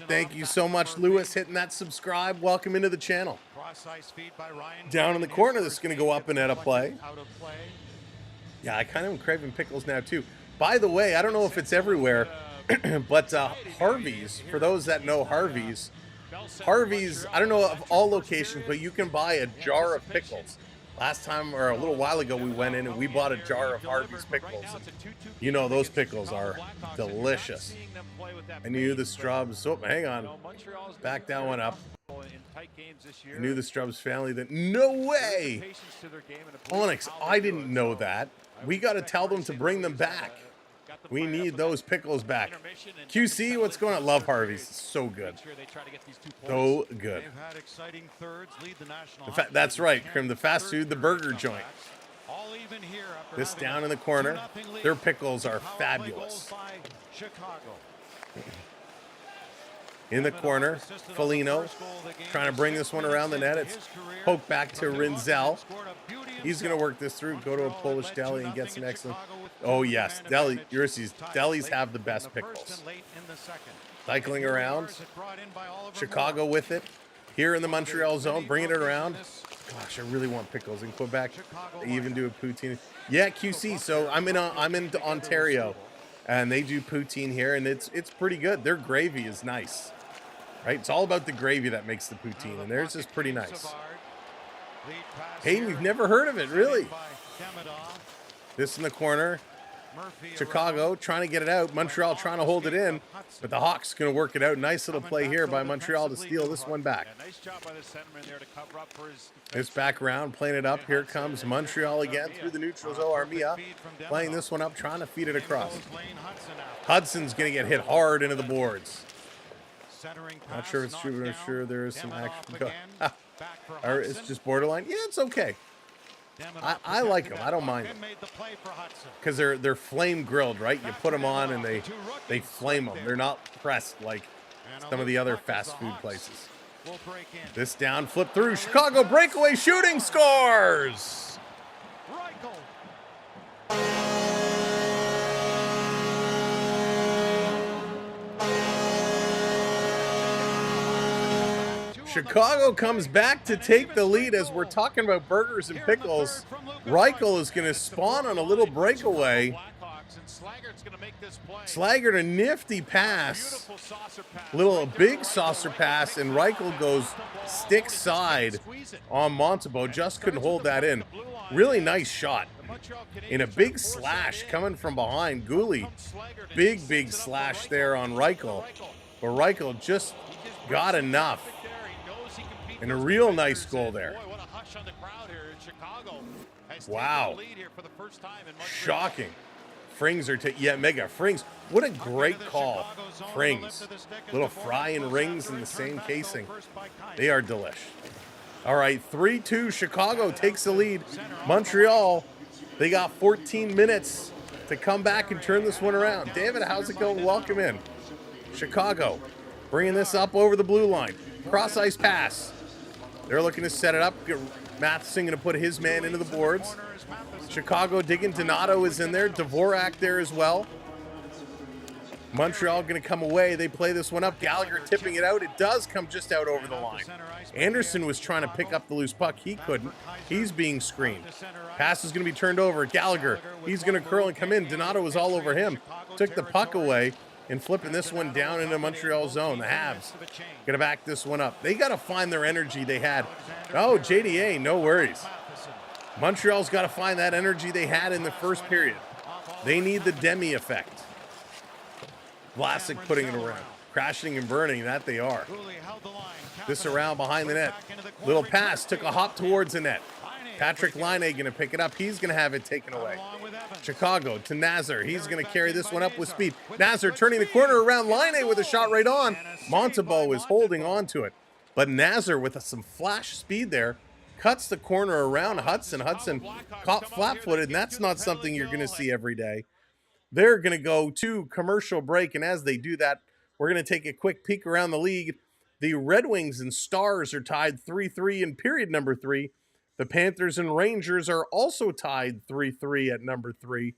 Thank you so much, Lewis, hitting that subscribe. Welcome into the channel. Down in the corner, this is going to go up and out of play. Yeah, I kind of am craving pickles now, too. By the way, I don't know if it's everywhere, but Harvey's, for those that know Harvey's, I don't know of all locations, but you can buy a jar of pickles. Last time, or a little while ago, we went in and we bought a jar of Harvey's pickles. You know those pickles are delicious. I knew the Strubs. Oh, hang on. Back that one up. I knew the Strubs family that no way. Onyx, I didn't know that. We got to tell them to bring them back. We need those pickles back. QC, what's going on? Love Harvey's. So good. So good. In fact, that's right, Krim. The fast food, the burger joint. This down in the corner. Their pickles are fabulous. In the corner, Foligno trying to bring this one around the net. It's poked back to Rinzel. He's going to work this through, go to a Polish deli and get some excellent. Oh, yes. Delis have the best pickles. Cycling around. Chicago with it. Here in the Montreal zone, bringing it around. Gosh, I really want pickles in Quebec. They even do a poutine. Yeah, QC. So I'm in Ontario, and they do poutine here, and it's pretty good. Their gravy is nice. Right? It's all about the gravy that makes the poutine, and theirs is pretty nice. Hey, we've never heard of it, really. This in the corner. Chicago trying to get it out. Montreal trying to hold it in, but the Hawks going to work it out. Nice little play here by Montreal to steal this one back. This back round, playing it up. Here comes Montreal again through the neutral zone. Armia playing this one up, trying to feed it across. Hudson's going to get hit hard into the boards. Not sure if it's true, but I'm sure there is some action. Or it's just borderline. Yeah, it's okay. I like them. I don't mind them because they're flame grilled, right? You put them on and they flame them. They're not pressed like some of the other fast food places. This down, flip through. Chicago breakaway shooting, scores. Chicago comes back to take the lead as we're talking about burgers and pickles. Reichel is going to spawn on a little breakaway. Slaggert, a nifty pass. A big saucer pass, and Reichel goes stick side on Montebo. Just couldn't hold that in. Really nice shot. In a big slash coming from behind. Gooley, big slash there on Reichel. But Reichel just got enough. And a real nice goal there. Wow. Shocking. Frings are Mega Frings. What a great call. Frings. Little fry and rings in the same casing. They are delish. All right, 3-2. Chicago takes the lead. Montreal, they got 14 minutes to come back and turn this one around. David, how's it going? Welcome in. Chicago bringing this up over the blue line. Cross ice pass. They're looking to set it up. Matheson going to put his man into the boards. Chicago digging. Donato is in there. Dvorak there as well. Montreal going to come away. They play this one up. Gallagher tipping it out. It does come just out over the line. Anderson was trying to pick up the loose puck. He couldn't. He's being screened. Pass is going to be turned over. Gallagher, he's going to curl and come in. Donato was all over him. Took the puck away. And flipping this one down into Montreal zone. The Habs going to back this one up. They got to find their energy they had. Oh, JDA, no worries. Montreal's got to find that energy they had in the first period. They need the Demi effect. Vlasic putting it around. Crashing and burning, that they are. This around behind the net. Little pass, took a hop towards the net. Patrick Laine going to pick it up. He's going to have it taken away. Chicago to Nazar. He's going to carry this one up with speed. Nazar turning the corner around Laine with a shot right on. Montebo is holding on to it. But Nazar with some flash speed there cuts the corner around Hudson. Hudson caught flat-footed, and that's not something you're going to see every day. They're going to go to commercial break, and as they do that, we're going to take a quick peek around the league. The Red Wings and Stars are tied 3-3 in period number 3. The Panthers and Rangers are also tied 3-3 at number 3.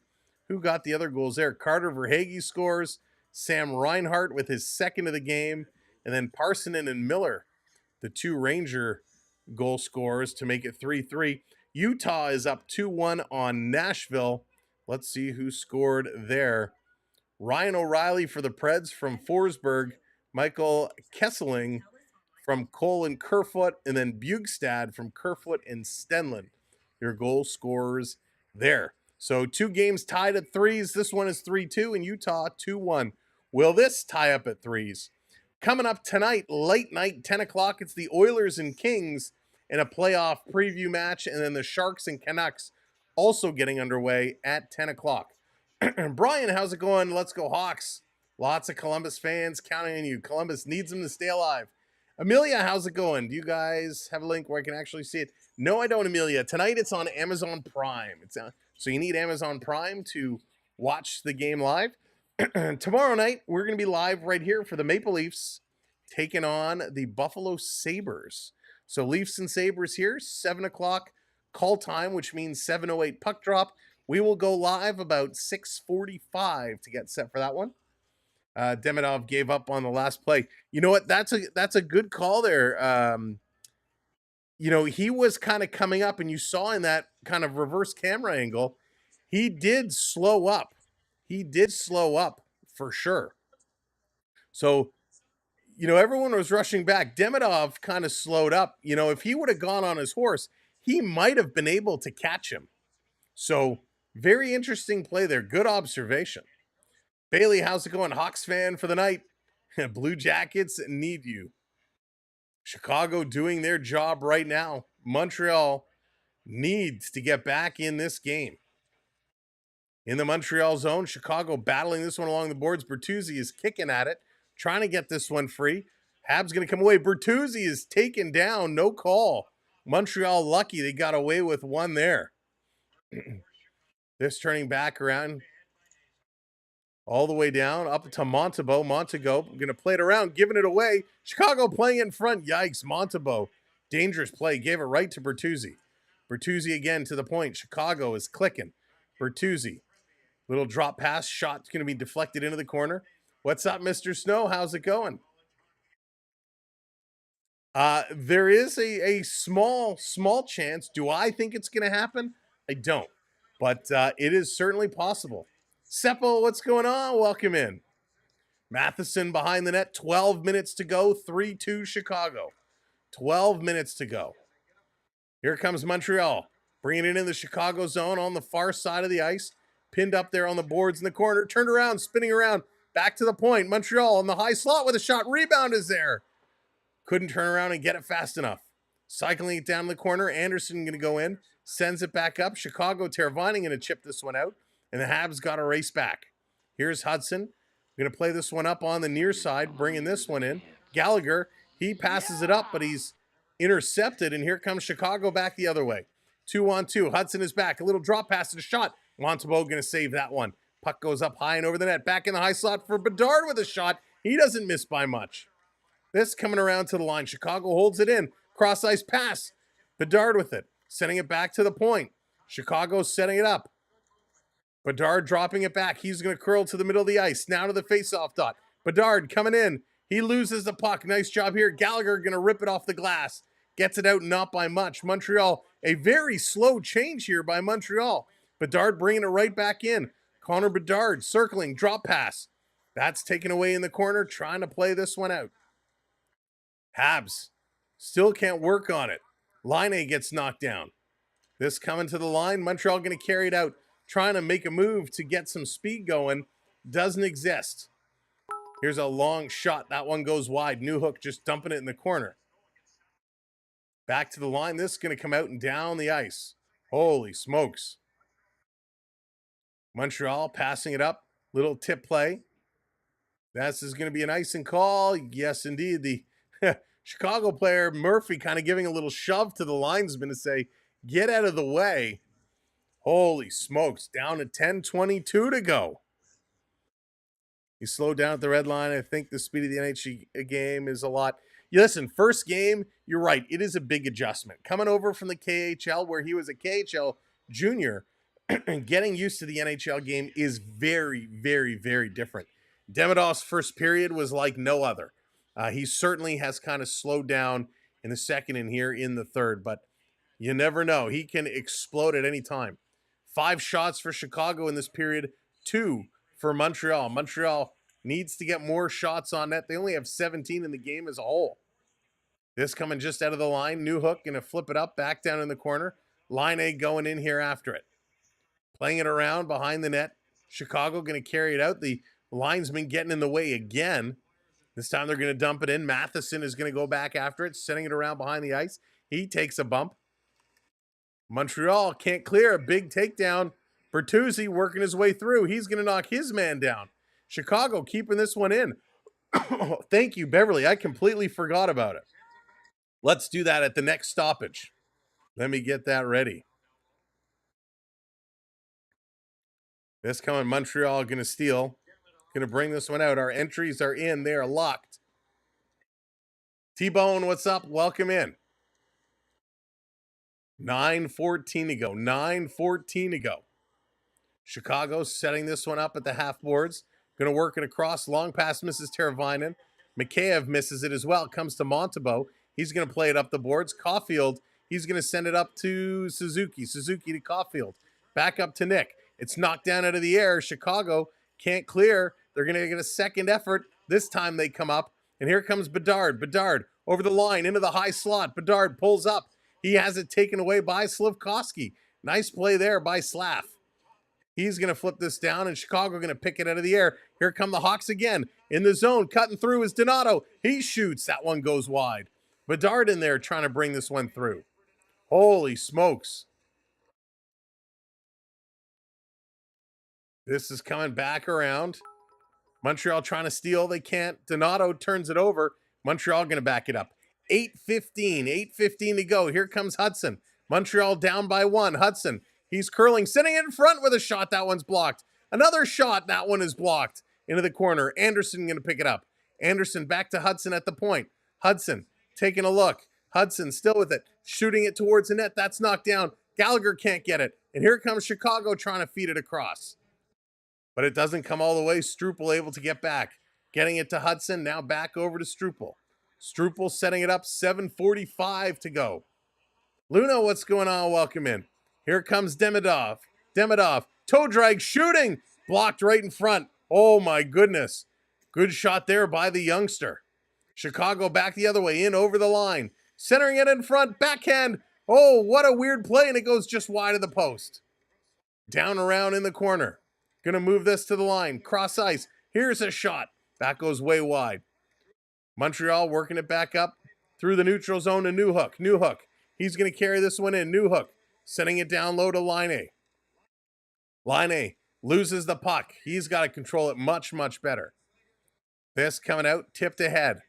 Who got the other goals there? Carter Verhaeghe scores. Sam Reinhart with his second of the game. And then Parsonen and Miller, the two Ranger goal scorers to make it 3-3. Utah is up 2-1 on Nashville. Let's see who scored there. Ryan O'Reilly for the Preds from Forsberg. Michael Kesseling from Cole and Kerfoot, and then Bugstad from Kerfoot and Stenlund. your goal scorers there. So 2 games tied at 3s. This one is 3-2 and Utah 2-1. Will this tie up at 3s? Coming up tonight, late night, 10 o'clock, it's the Oilers and Kings in a playoff preview match, and then the Sharks and Canucks also getting underway at 10 o'clock. Brian, how's it going? Let's go Hawks. Lots of Columbus fans counting on you. Columbus needs them to stay alive. Amelia, how's it going? Do you guys have a link where I can actually see it? No, I don't, Amelia. Tonight it's on Amazon Prime. So you need Amazon Prime to watch the game live. Tomorrow night, we're going to be live right here for the Maple Leafs taking on the Buffalo Sabres. So Leafs and Sabres here, 7 o'clock call time, which means 7:08 puck drop. We will go live about 6:45 to get set for that one. Demidov gave up on the last play. You know what? That's a good call there. He was kind of coming up, and you saw in that kind of reverse camera angle, he did slow up. He did slow up for sure. So, everyone was rushing back. Demidov kind of slowed up. If he would have gone on his horse, he might have been able to catch him. So, very interesting play there. Good observation. Bailey, how's it going? Hawks fan for the night. Blue Jackets need you. Chicago doing their job right now. Montreal needs to get back in this game. In the Montreal zone, Chicago battling this one along the boards. Bertuzzi is kicking at it, trying to get this one free. Habs going to come away. Bertuzzi is taken down. No call. Montreal lucky they got away with one there. This turning back around all the way down, up to Montebo. Montego going to play it around, giving it away. Chicago playing in front. Yikes, Montebo. Dangerous play. Gave it right to Bertuzzi. Bertuzzi again to the point. Chicago is clicking. Bertuzzi. Little drop pass. Shot's going to be deflected into the corner. What's up, Mr. Snow? How's it going? There is a small chance. Do I think it's going to happen? I don't. But it is certainly possible. Seppo, what's going on? Welcome in. Matheson behind the net. 12 minutes to go. 3-2 Chicago. 12 minutes to go. Here comes Montreal. Bringing it in the Chicago zone on the far side of the ice. Pinned up there on the boards in the corner. Turned around, spinning around. Back to the point. Montreal on the high slot with a shot. Rebound is there. Couldn't turn around and get it fast enough. Cycling it down the corner. Anderson going to go in. Sends it back up. Chicago Teravainen going to chip this one out. And the Habs got a race back. Here's Hudson. Going to play this one up on the near side. Bringing this one in. Gallagher. He passes it up, but he's intercepted. And here comes Chicago back the other way. 2-on-2. Hudson is back. A little drop pass and a shot. Montebo going to save that one. Puck goes up high and over the net. Back in the high slot for Bedard with a shot. He doesn't miss by much. This coming around to the line. Chicago holds it in. Cross ice pass. Bedard with it. Sending it back to the point. Chicago setting it up. Bedard dropping it back. He's going to curl to the middle of the ice. Now to the faceoff dot. Bedard coming in. He loses the puck. Nice job here. Gallagher going to rip it off the glass. Gets it out, not by much. Montreal, a very slow change here by Montreal. Bedard bringing it right back in. Connor Bedard circling, drop pass. That's taken away in the corner, trying to play this one out. Habs still can't work on it. Laine gets knocked down. This coming to the line. Montreal going to carry it out, trying to make a move to get some speed going. Doesn't exist. Here's a long shot. That one goes wide. Newhook just dumping it in the corner. Back to the line. This is going to come out and down the ice. Holy smokes. Montreal passing it up. Little tip play. This is going to be an icing call. Yes, indeed. The Chicago player, Murphy, kind of giving a little shove to the linesman to say, get out of the way. Holy smokes. Down to 10:22 to go. He slowed down at the red line. I think the speed of the NHL game is a lot. Listen, first game, you're right. It is a big adjustment. Coming over from the KHL, where he was a KHL junior, getting used to the NHL game is very, very, very different. Demidov's first period was like no other. He certainly has kind of slowed down in the second and here in the third, but you never know. He can explode at any time. 5 shots for Chicago in this period, 2 for Montreal. Montreal needs to get more shots on net. They only have 17 in the game as a whole. This coming just out of the line. Newhook going to flip it up, back down in the corner. Line going in here after it. Playing it around behind the net. Chicago going to carry it out. The linesman getting in the way again. This time they're going to dump it in. Matheson is going to go back after it, sending it around behind the ice. He takes a bump. Montreal can't clear. A big takedown. Bertuzzi working his way through. He's going to knock his man down. Chicago keeping this one in. Thank you, Beverly. I completely forgot about it. Let's do that at the next stoppage. Let me get that ready. This coming, Montreal going to steal. Going to bring this one out. Our entries are in. They are locked. T-Bone, what's up? Welcome in. 9:14 to go. 9:14 to go. Chicago setting this one up at the half boards. Going to work it across. Long pass misses Teravainen. Mikheyev misses it as well. Comes to Montembeault. He's going to play it up the boards. Caulfield, he's going to send it up to Suzuki. Suzuki to Caulfield. Back up to Nick. It's knocked down out of the air. Chicago can't clear. They're going to get a second effort. This time they come up. And here comes Bedard. Bedard over the line into the high slot. Bedard pulls up. He has it taken away by Slafkovsky. Nice play there by Slav. He's going to flip this down, and Chicago going to pick it out of the air. Here come the Hawks again. In the zone, cutting through is Donato. He shoots. That one goes wide. Bedard in there trying to bring this one through. Holy smokes. This is coming back around. Montreal trying to steal. They can't. Donato turns it over. Montreal going to back it up. 8:15 to go. Here comes Hudson. Montreal down by 1. Hudson. He's curling, sitting in front with a shot. That one's blocked. Another shot. That one is blocked into the corner. Anderson going to pick it up. Anderson back to Hudson at the point. Hudson taking a look. Hudson still with it. Shooting it towards the net. That's knocked down. Gallagher can't get it. And here comes Chicago trying to feed it across. But it doesn't come all the way. Strupel able to get back. Getting it to Hudson. Now back over to Strupel. Strupel setting it up. 7:45 to go. Luna, what's going on? Welcome in. Here comes Demidov. Demidov, toe drag, shooting. Blocked right in front. Oh my goodness. Good shot there by the youngster. Chicago back the other way, in over the line. Centering it in front, backhand. Oh, what a weird play, and it goes just wide of the post. Down around in the corner. Gonna move this to the line. Cross ice. Here's a shot. That goes way wide. Montreal working it back up through the neutral zone to Newhook. Newhook. He's gonna carry this one in. Newhook. Sending it down low to Line. Line loses the puck. He's got to control it much, much better. This coming out, tipped ahead.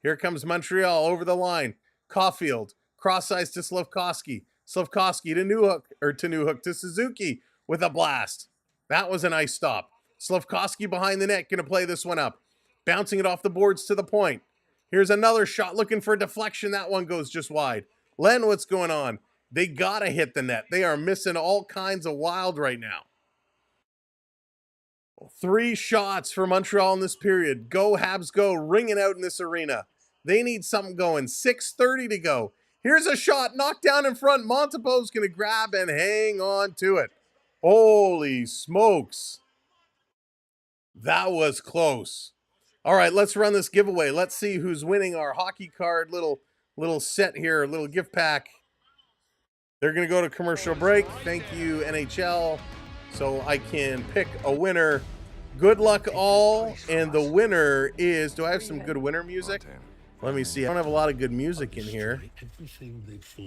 Here comes Montreal over the line. Caulfield, cross ice to Slafkovsky. Slafkovsky to Suzuki with a blast. That was a nice stop. Slafkovsky behind the net, going to play this one up. Bouncing it off the boards to the point. Here's another shot looking for a deflection. That one goes just wide. Len, what's going on? They got to hit the net. They are missing all kinds of wild right now. 3 shots for Montreal in this period. Go, Habs, go. Ringing out in this arena. They need something going. 6:30 to go. Here's a shot knocked down in front. Montembeault's going to grab and hang on to it. Holy smokes. That was close. All right, let's run this giveaway. Let's see who's winning our hockey card little set here, little gift pack. They're going to go to commercial break. Thank you, NHL. So I can pick a winner. Good luck all. And the winner is, do I have some good winner music? Let me see. I don't have a lot of good music in here.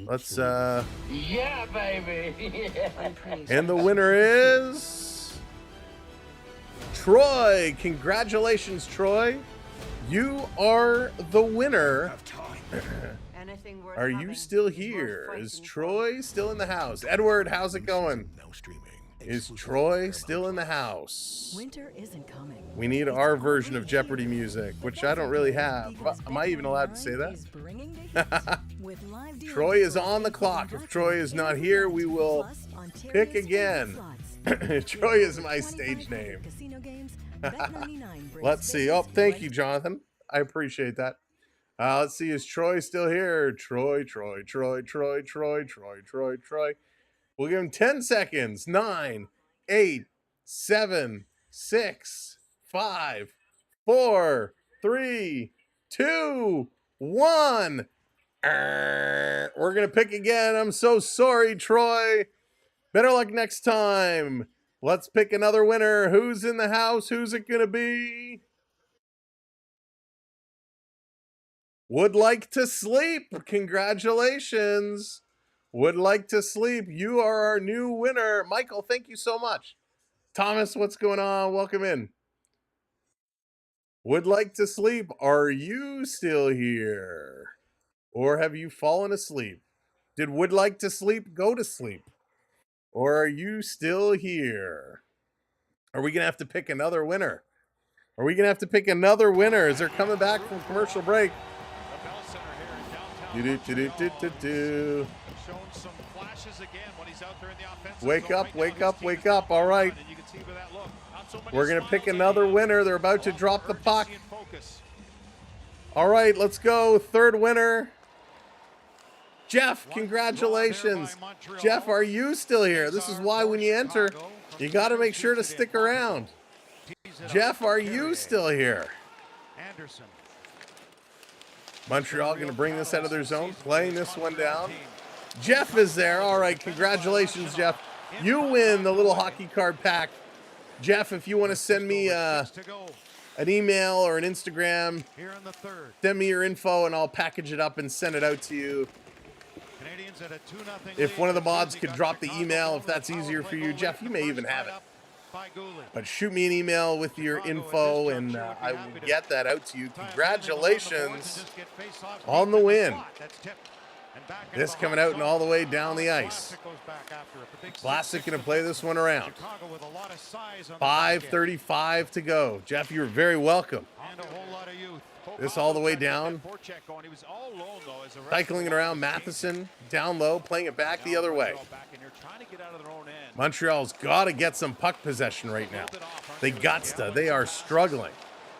Let's, yeah, baby. and the winner is Troy. Congratulations, Troy. You are the winner. Are you still here? Is Troy still in the house? Edward, how's it going? Is Troy still in the house? Winter isn't coming. We need our version of Jeopardy music, which I don't really have. Am I even allowed to say that? Troy is on the clock. If Troy is not here, we will pick again. Troy is my stage name. Let's see. Oh, thank you, Jonathan. I appreciate that. Let's see, is Troy still here? Troy. We'll give him 10 seconds. 9, 8, 7, 6, 5, 4, 3, 2, 1. We're going to pick again. I'm so sorry, Troy. Better luck next time. Let's pick another winner. Who's in the house? Who's it going to be? Would like to sleep. Congratulations. Would like to sleep. You are our new winner. Michael, thank you so much. Thomas, what's going on? Welcome in. Would like to sleep. Are you still here? Or have you fallen asleep? Did would like to sleep go to sleep? Or are you still here? Are we going to have to pick another winner? Are we going to have to pick another winner as they're coming back from commercial break? Do-do-do-do-do-do. Shown some flashes again when he's out there in the offensive Wake zone, up, right wake now up, his wake team is up. All right. and you can see with that look, not so many We're going to pick smiles another again. winner. They're about to All drop the puck. urgency and focus. All right, let's go. Third winner. Jeff, One congratulations. draw there by Montreal. Jeff, are you still here? This is why when you enter, Chicago from you got to Chicago make sure to today. stick around. Tees it up Jeff, for are you Carrier. still here? Anderson. Montreal going to bring this out of their zone, playing this one down. Jeff is there. All right, congratulations, Jeff. You win the little hockey card pack. Jeff, if you want to send me an email or an Instagram, Here in the third. send me your info and I'll package it up and send it out to you. Canadiens at a 2-0 If one of the lead. mods Jersey could got drop the Chicago email, home if that's with a easier power for play you, goal Jeff, late you in may the even first, have it. tied up by Gouley. But shoot me an email with your Chicago at info this and juncture would be I happy will to get that out to you. tie a Congratulations family on the boards and just get face-offs on the deep in win. slot. That's tipped. And back into This the coming hot out and all the zone. way down the Now ice. Classic goes back after it. The big Classic 6-6 going to play this one around. Chicago with a lot of size on the back end. 5:35 to go. Jeff, you're very welcome. And a whole lot of youth. This all the way Tried to get down. that forecheck going. He was all alone, though, as the rest Cycling of it the around, line was Matheson down low, playing it back the Now other way. Montreal back in here, trying to get out of their own end. Montreal's got to get some puck possession right now. Moved it off, aren't They they? got to. Yeah, They it's a are pass. struggling.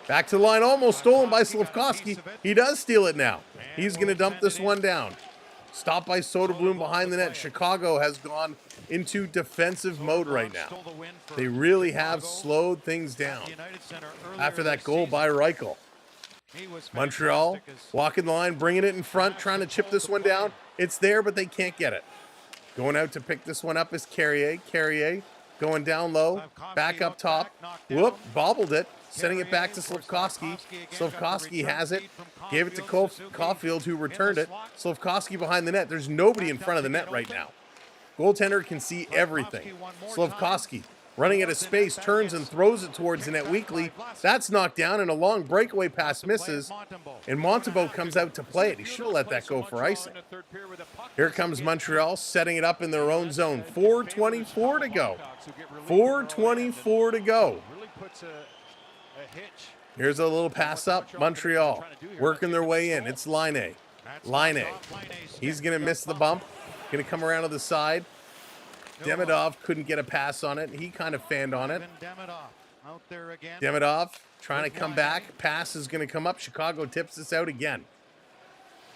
Back to the line, almost stolen by Slavkovsky. He does steal it now. He's going to dump this one down. Stopped by Soderblom behind the net. Chicago has gone into defensive mode right now. Stole the win for They really have Chicago slowed things at the down United Center earlier after that this goal season. by Reichel. He was Montreal fantastic as walking the line, bringing it in front, trying to chip this one down. It's there, but they can't get it. Going out to pick this one up is Carrier. Carrier going down low, back up top. Whoop, bobbled it, sending it back to Slavkovsky. Slavkovsky has it, gave it to Caulfield, who returned it. Slavkovsky behind the net. There's nobody in front of the net right now. Goaltender can see everything. Slavkovsky running out of space, turns and throws it towards the net weakly. That's knocked down, and a long breakaway pass misses. And Montembeault comes out to play it. He should have let that go for icing. Here comes Montreal, setting it up in their own zone. 4:24 to go. 4:24 to go. really puts a hitch. Here's a little pass up. Montreal working their way in. It's Line A. Line A. He's going to miss the bump. Going to come around to the side. Demidov couldn't get a pass on it. He kind of fanned on it. Demidov out there again. Demidov trying to come back. Pass is going to come up. Chicago tips this out again.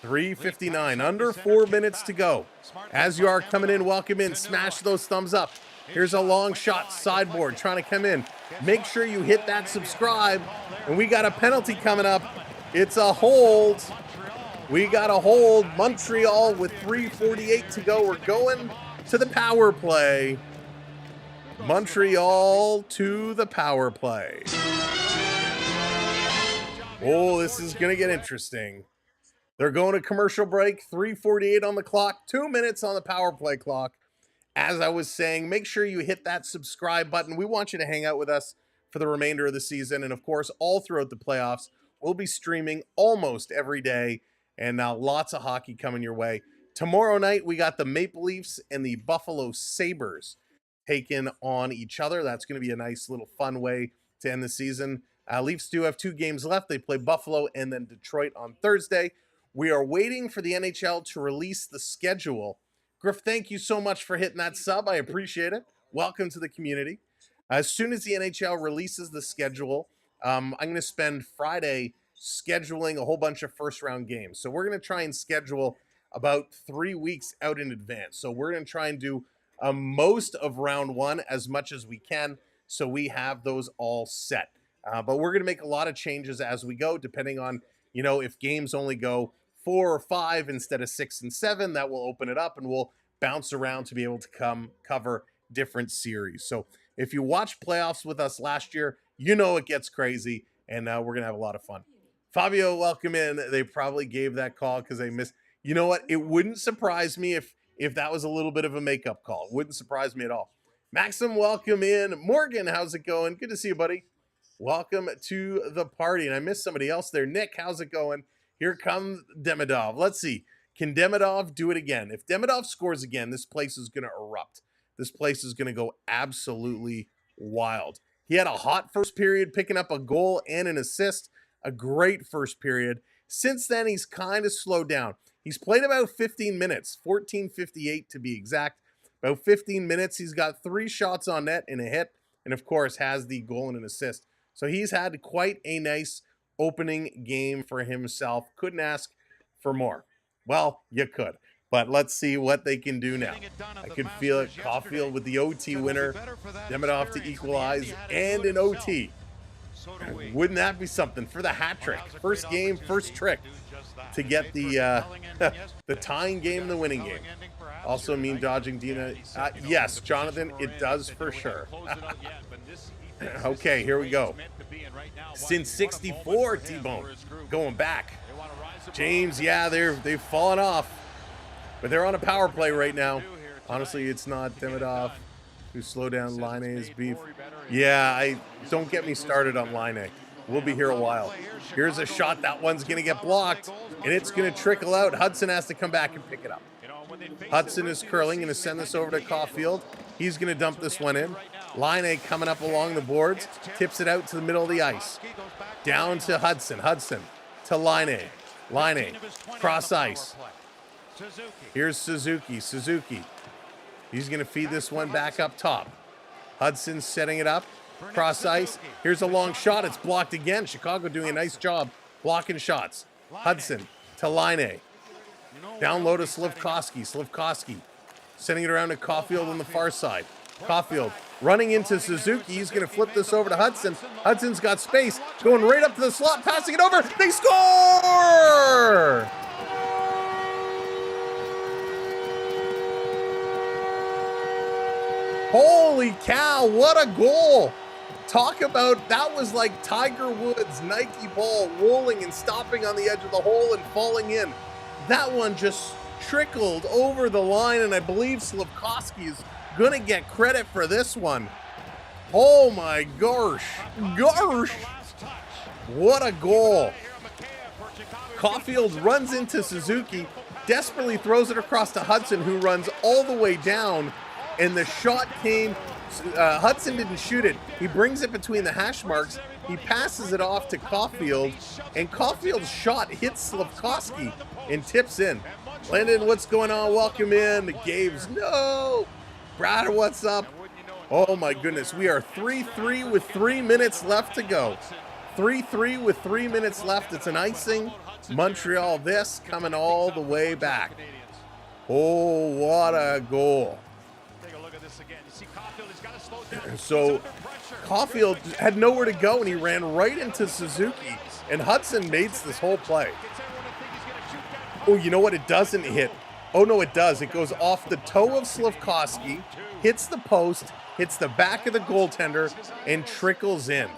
3:59, under 4 minutes to go. As you are coming in, welcome in. Smash those thumbs up. Here's a long shot, sideboard, trying to come in. Make sure you hit that subscribe. And we got a penalty coming up. It's a hold. We got a hold. Montreal with 3:48 to go. We're going to the power play. Montreal to the power play. Oh, this is going to get interesting. They're going to commercial break. 3:48 on the clock. 2 minutes on the power play clock. As I was saying, make sure you hit that subscribe button. We want you to hang out with us for the remainder of the season. And of course, all throughout the playoffs, we'll be streaming almost every day. And now lots of hockey coming your way. Tomorrow night, we got the Maple Leafs and the Buffalo Sabres taking on each other. That's going to be a nice little fun way to end the season. Leafs do have 2 games left. They play Buffalo and then Detroit on Thursday. We are waiting for the NHL to release the schedule. Griff, thank you so much for hitting that sub. I appreciate it. Welcome to the community. As soon as the NHL releases the schedule, I'm going to spend Friday scheduling a whole bunch of first-round games. So we're going to try and schedule about 3 weeks out in advance. So we're going to try and do most of round 1 as much as we can so we have those all set. But we're going to make a lot of changes as we go, depending on, if games only go 4 or 5 instead of 6 and 7. That will open it up, and we'll bounce around to be able to cover different series. So if you watched playoffs with us last year, you know it gets crazy, and we're gonna have a lot of fun. Fabio, welcome in. They probably gave that call because they missed. You know what? It wouldn't surprise me if that was a little bit of a makeup call. It wouldn't surprise me at all. Maxim, welcome in. Morgan, how's it going? Good to see you, buddy. Welcome to the party. And I missed somebody else there. Nick, how's it going? Here comes Demidov. Let's see. Can Demidov do it again? If Demidov scores again, this place is going to erupt. This place is going to go absolutely wild. He had a hot first period, picking up a goal and an assist. A great first period. Since then, he's kind of slowed down. He's played about 15 minutes, 14:58 to be exact. About 15 minutes. He's got 3 shots on net and a hit, and of course has the goal and an assist. So he's had quite a nice opening game for himself. Couldn't ask for more. Well, you could. But let's see what they can do now. I could feel it. Caulfield with the OT winner. Demidov to equalize and an OT. Wouldn't that be something for the hat trick? First game, first trick to get the the tying game, the winning game. Also mean dodging Dina. Yes, Jonathan, it does for sure. Okay, here we go. Since 64, T-Bone going back. James, yeah, they've fallen off, but they're on a power play right now. Honestly, it's not Demidov who slowed down Laine's beef. Yeah, don't get me started on Laine. We'll be here a while. Here's a shot. That one's going to get blocked, and it's going to trickle out. Hudson has to come back and pick it up. Hudson is curling, going to send this over to Caulfield. He's going to dump this one in. Laine coming up along the boards, tips it out to the middle of the ice. Down to Hudson. Hudson to Laine. Laine, cross ice. Here's Suzuki. Suzuki. He's going to feed this one back up top. Hudson setting it up. Cross ice. Here's a long shot. It's blocked again. Chicago doing a nice job blocking shots. Hudson to Laine. Down low to Slivkovsky. Slivkovsky sending it around to Caulfield on the far side. Caulfield running into Suzuki. He's going to flip this over to Hudson. Hudson's got space. Going right up to the slot. Passing it over. They score! Holy cow, what a goal. Talk about, that was like Tiger Woods' Nike ball rolling and stopping on the edge of the hole and falling in. That one just trickled over the line, and I believe Slivkovsky is going to get credit for this one. Oh my gosh. Gosh. What a goal. Caulfield runs into Suzuki, desperately throws it across to Hudson, who runs all the way down. And the shot came, Hudson didn't shoot it. He brings it between the hash marks. He passes it off to Caulfield, and Caulfield's shot hits Slivkovsky and tips in. Landon, what's going on? Welcome in. The Gaves, no. Brad, what's up? Oh my goodness, we are 3-3 with 3 minutes left to go. 3-3 with 3 minutes left. It's an icing. Montreal, this coming all the way back. Oh, what a goal. So Caulfield had nowhere to go, and he ran right into Suzuki, and Hudson mates this whole play. Oh, you know what? It doesn't hit. Oh, no, it does. It goes off the toe of Slivkovsky, hits the post, hits the back of the goaltender, and trickles in.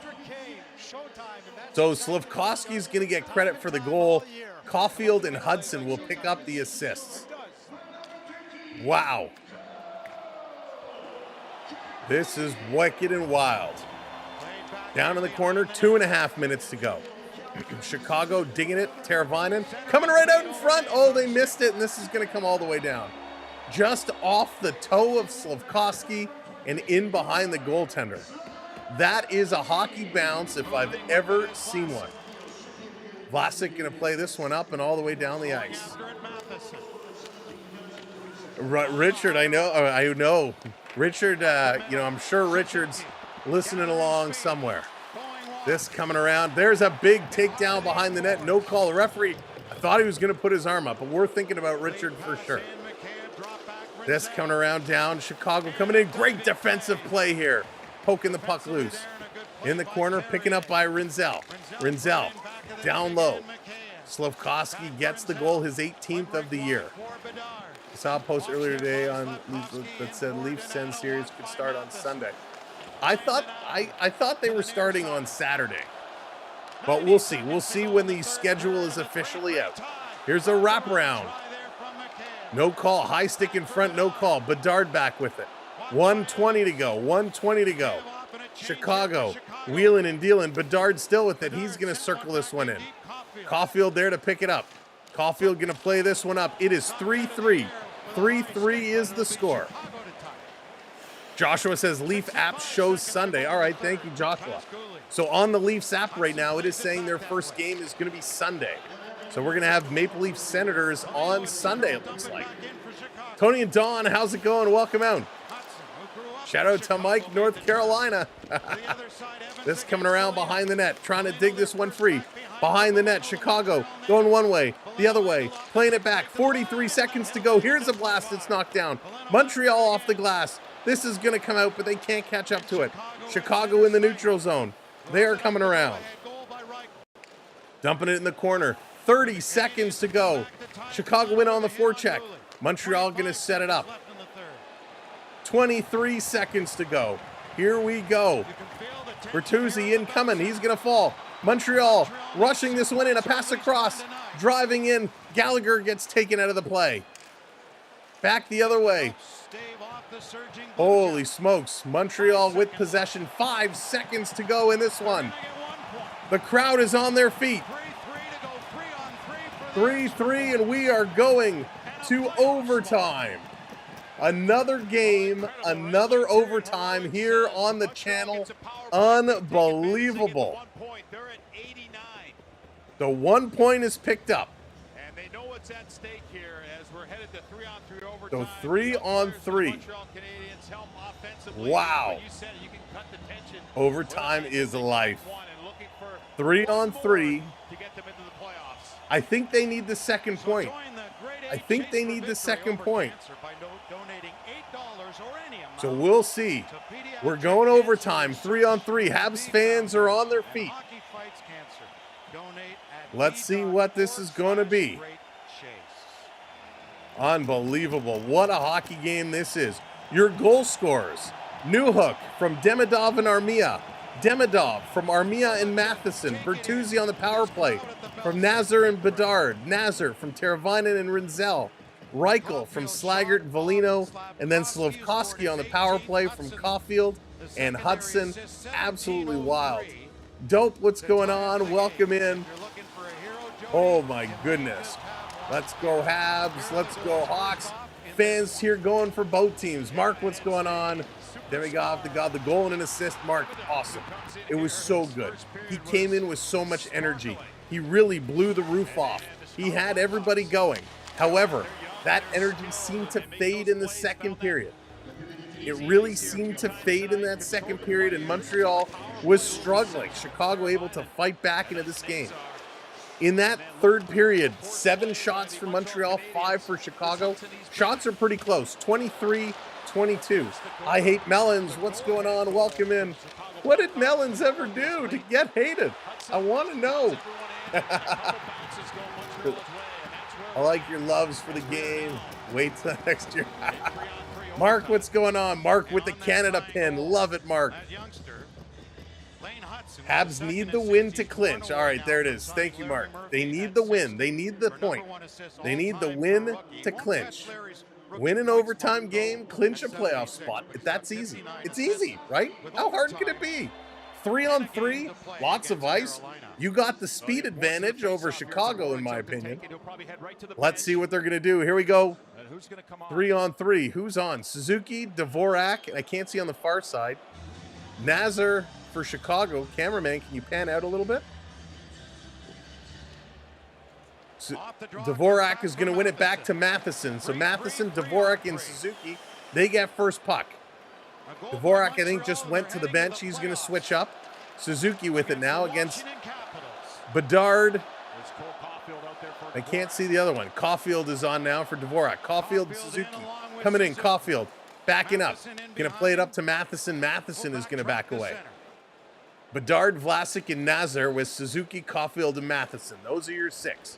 So Slivkovsky's going to get credit for the goal. Caulfield and Hudson will pick up the assists. Wow. This is wicked and wild. Down in the corner, 2.5 minutes to go. Chicago digging it. Teravainen coming right out in front. Oh, they missed it, and this is going to come all the way down. Just off the toe of Slivkovsky and in behind the goaltender. That is a hockey bounce if I've ever seen one. Vlasic going to play this one up and all the way down the ice. Richard, I know. Richard, I'm sure Richard's listening along somewhere. This coming around. There's a big takedown behind the net. No call. The referee, I thought he was going to put his arm up, but we're thinking about Richard for sure. This coming around down. Chicago coming in. Great defensive play here. Poking the puck loose. In the corner, picking up by Rinzel. Rinzel down low. Slafkovsky gets the goal, his 18th of the year. I saw a post earlier today on that said Leafs 10 series could start on Sunday. I thought they were starting on Saturday, but we'll see. We'll see when the schedule is officially out. Here's a wraparound. No call. High stick in front, no call. Bedard back with it. 1:20 to go. 1:20 to go. Chicago wheeling and dealing. Bedard still with it. He's going to circle this one in. Caulfield there to pick it up. Caulfield going to play this one up. It is 3-3. 3-3 is the score. Joshua says Leaf app shows Sunday. All right, thank you, Joshua. So on the Leafs app right now, it is saying their first game is going to be Sunday. So we're going to have Maple Leaf Senators on Sunday, it looks like. Tony and Don, how's it going? Welcome out. Shout out to Mike, North Carolina. This coming around behind the net, trying to dig this one free. Behind the net, Chicago going one way, the other way, playing it back. 43 seconds to go. Here's a blast that's knocked down. Montreal off the glass. This is going to come out, but they can't catch up to it. Chicago in the neutral zone. They are coming around. Dumping it in the corner. 30 seconds to go. Chicago in on the forecheck. Montreal going to set it up. 23 seconds to go. Here we go. Bertuzzi incoming. He's going to fall. Montreal rushing this one in. A pass across. Driving in. Gallagher gets taken out of the play. Back the other way. Holy smokes. Montreal with possession. 5 seconds to go in this one. The crowd is on their feet. 3-3, and we are going to overtime. Another game, another overtime here on the channel. Unbelievable. The 1 point is picked up. And they know what's at stake here as we're headed to 3-on-3 overtime. So 3-on-3. Wow. Overtime is life. 3-on-3. I think they need the second point. I think they need the second point. So we'll see. We're going overtime. 3-on-3. Habs fans are on their feet. Let's see what this is going to be. Unbelievable. What a hockey game this is. Your goal scorers. Newhook from Demidov and Armia. Demidov from Armia and Matheson. Bertuzzi on the power play from Nazar and Bedard. Nazar from Teravainen and Rinzel. Reichel from Slaggert and Volino. And then Slafkovsky on the power play from Caulfield and Hudson. Absolutely wild. Dope, what's going on? Welcome in. Oh my goodness. Let's go Habs. Let's go Hawks. Fans here going for both teams. Mark, what's going on? Demidov, the goal and an assist. Mark, awesome. It was so good. He came in with so much energy. He really blew the roof off. He had everybody going. However, that energy seemed to fade in the second period. It really seemed to fade in that second period, and Montreal was struggling. Chicago able to fight back into this game. In that third period, 7 shots for Montreal, 5 for Chicago. Shots are pretty close, 23-22. I hate Melons. What's going on? Welcome in. What did Melons ever do to get hated? I want to know. I like your loves for the game. Wait till next year. Mark, what's going on? Mark with the Canada pin. Love it, Mark. Habs need the win to clinch. All right, there it is. Thank you, Mark. They need the win. They need the point. They need the win to clinch. Win an overtime game, clinch a playoff spot. That's easy. It's easy, right? How hard can it be? 3-on-3, lots of ice. You got the speed advantage over Chicago, in my opinion. Let's see what they're going to do. Here we go. 3-on-3. Who's on? Suzuki, Dvorak, and I can't see on the far side. Nazar for Chicago. Cameraman, can you pan out a little bit? Dvorak is going to win it back to Matheson. So Matheson, Dvorak, and Suzuki, they get first puck. Dvorak, I think, just went to the bench. He's going to switch up. Suzuki with it now against Bedard. I can't see the other one. Caulfield is on now for Dvorak. Caulfield and Suzuki coming in. Caulfield backing up. Going to play it up to Matheson. Matheson is going to back away. Bedard, Vlasic, and Nazar with Suzuki, Caulfield, and Matheson. Those are your 6.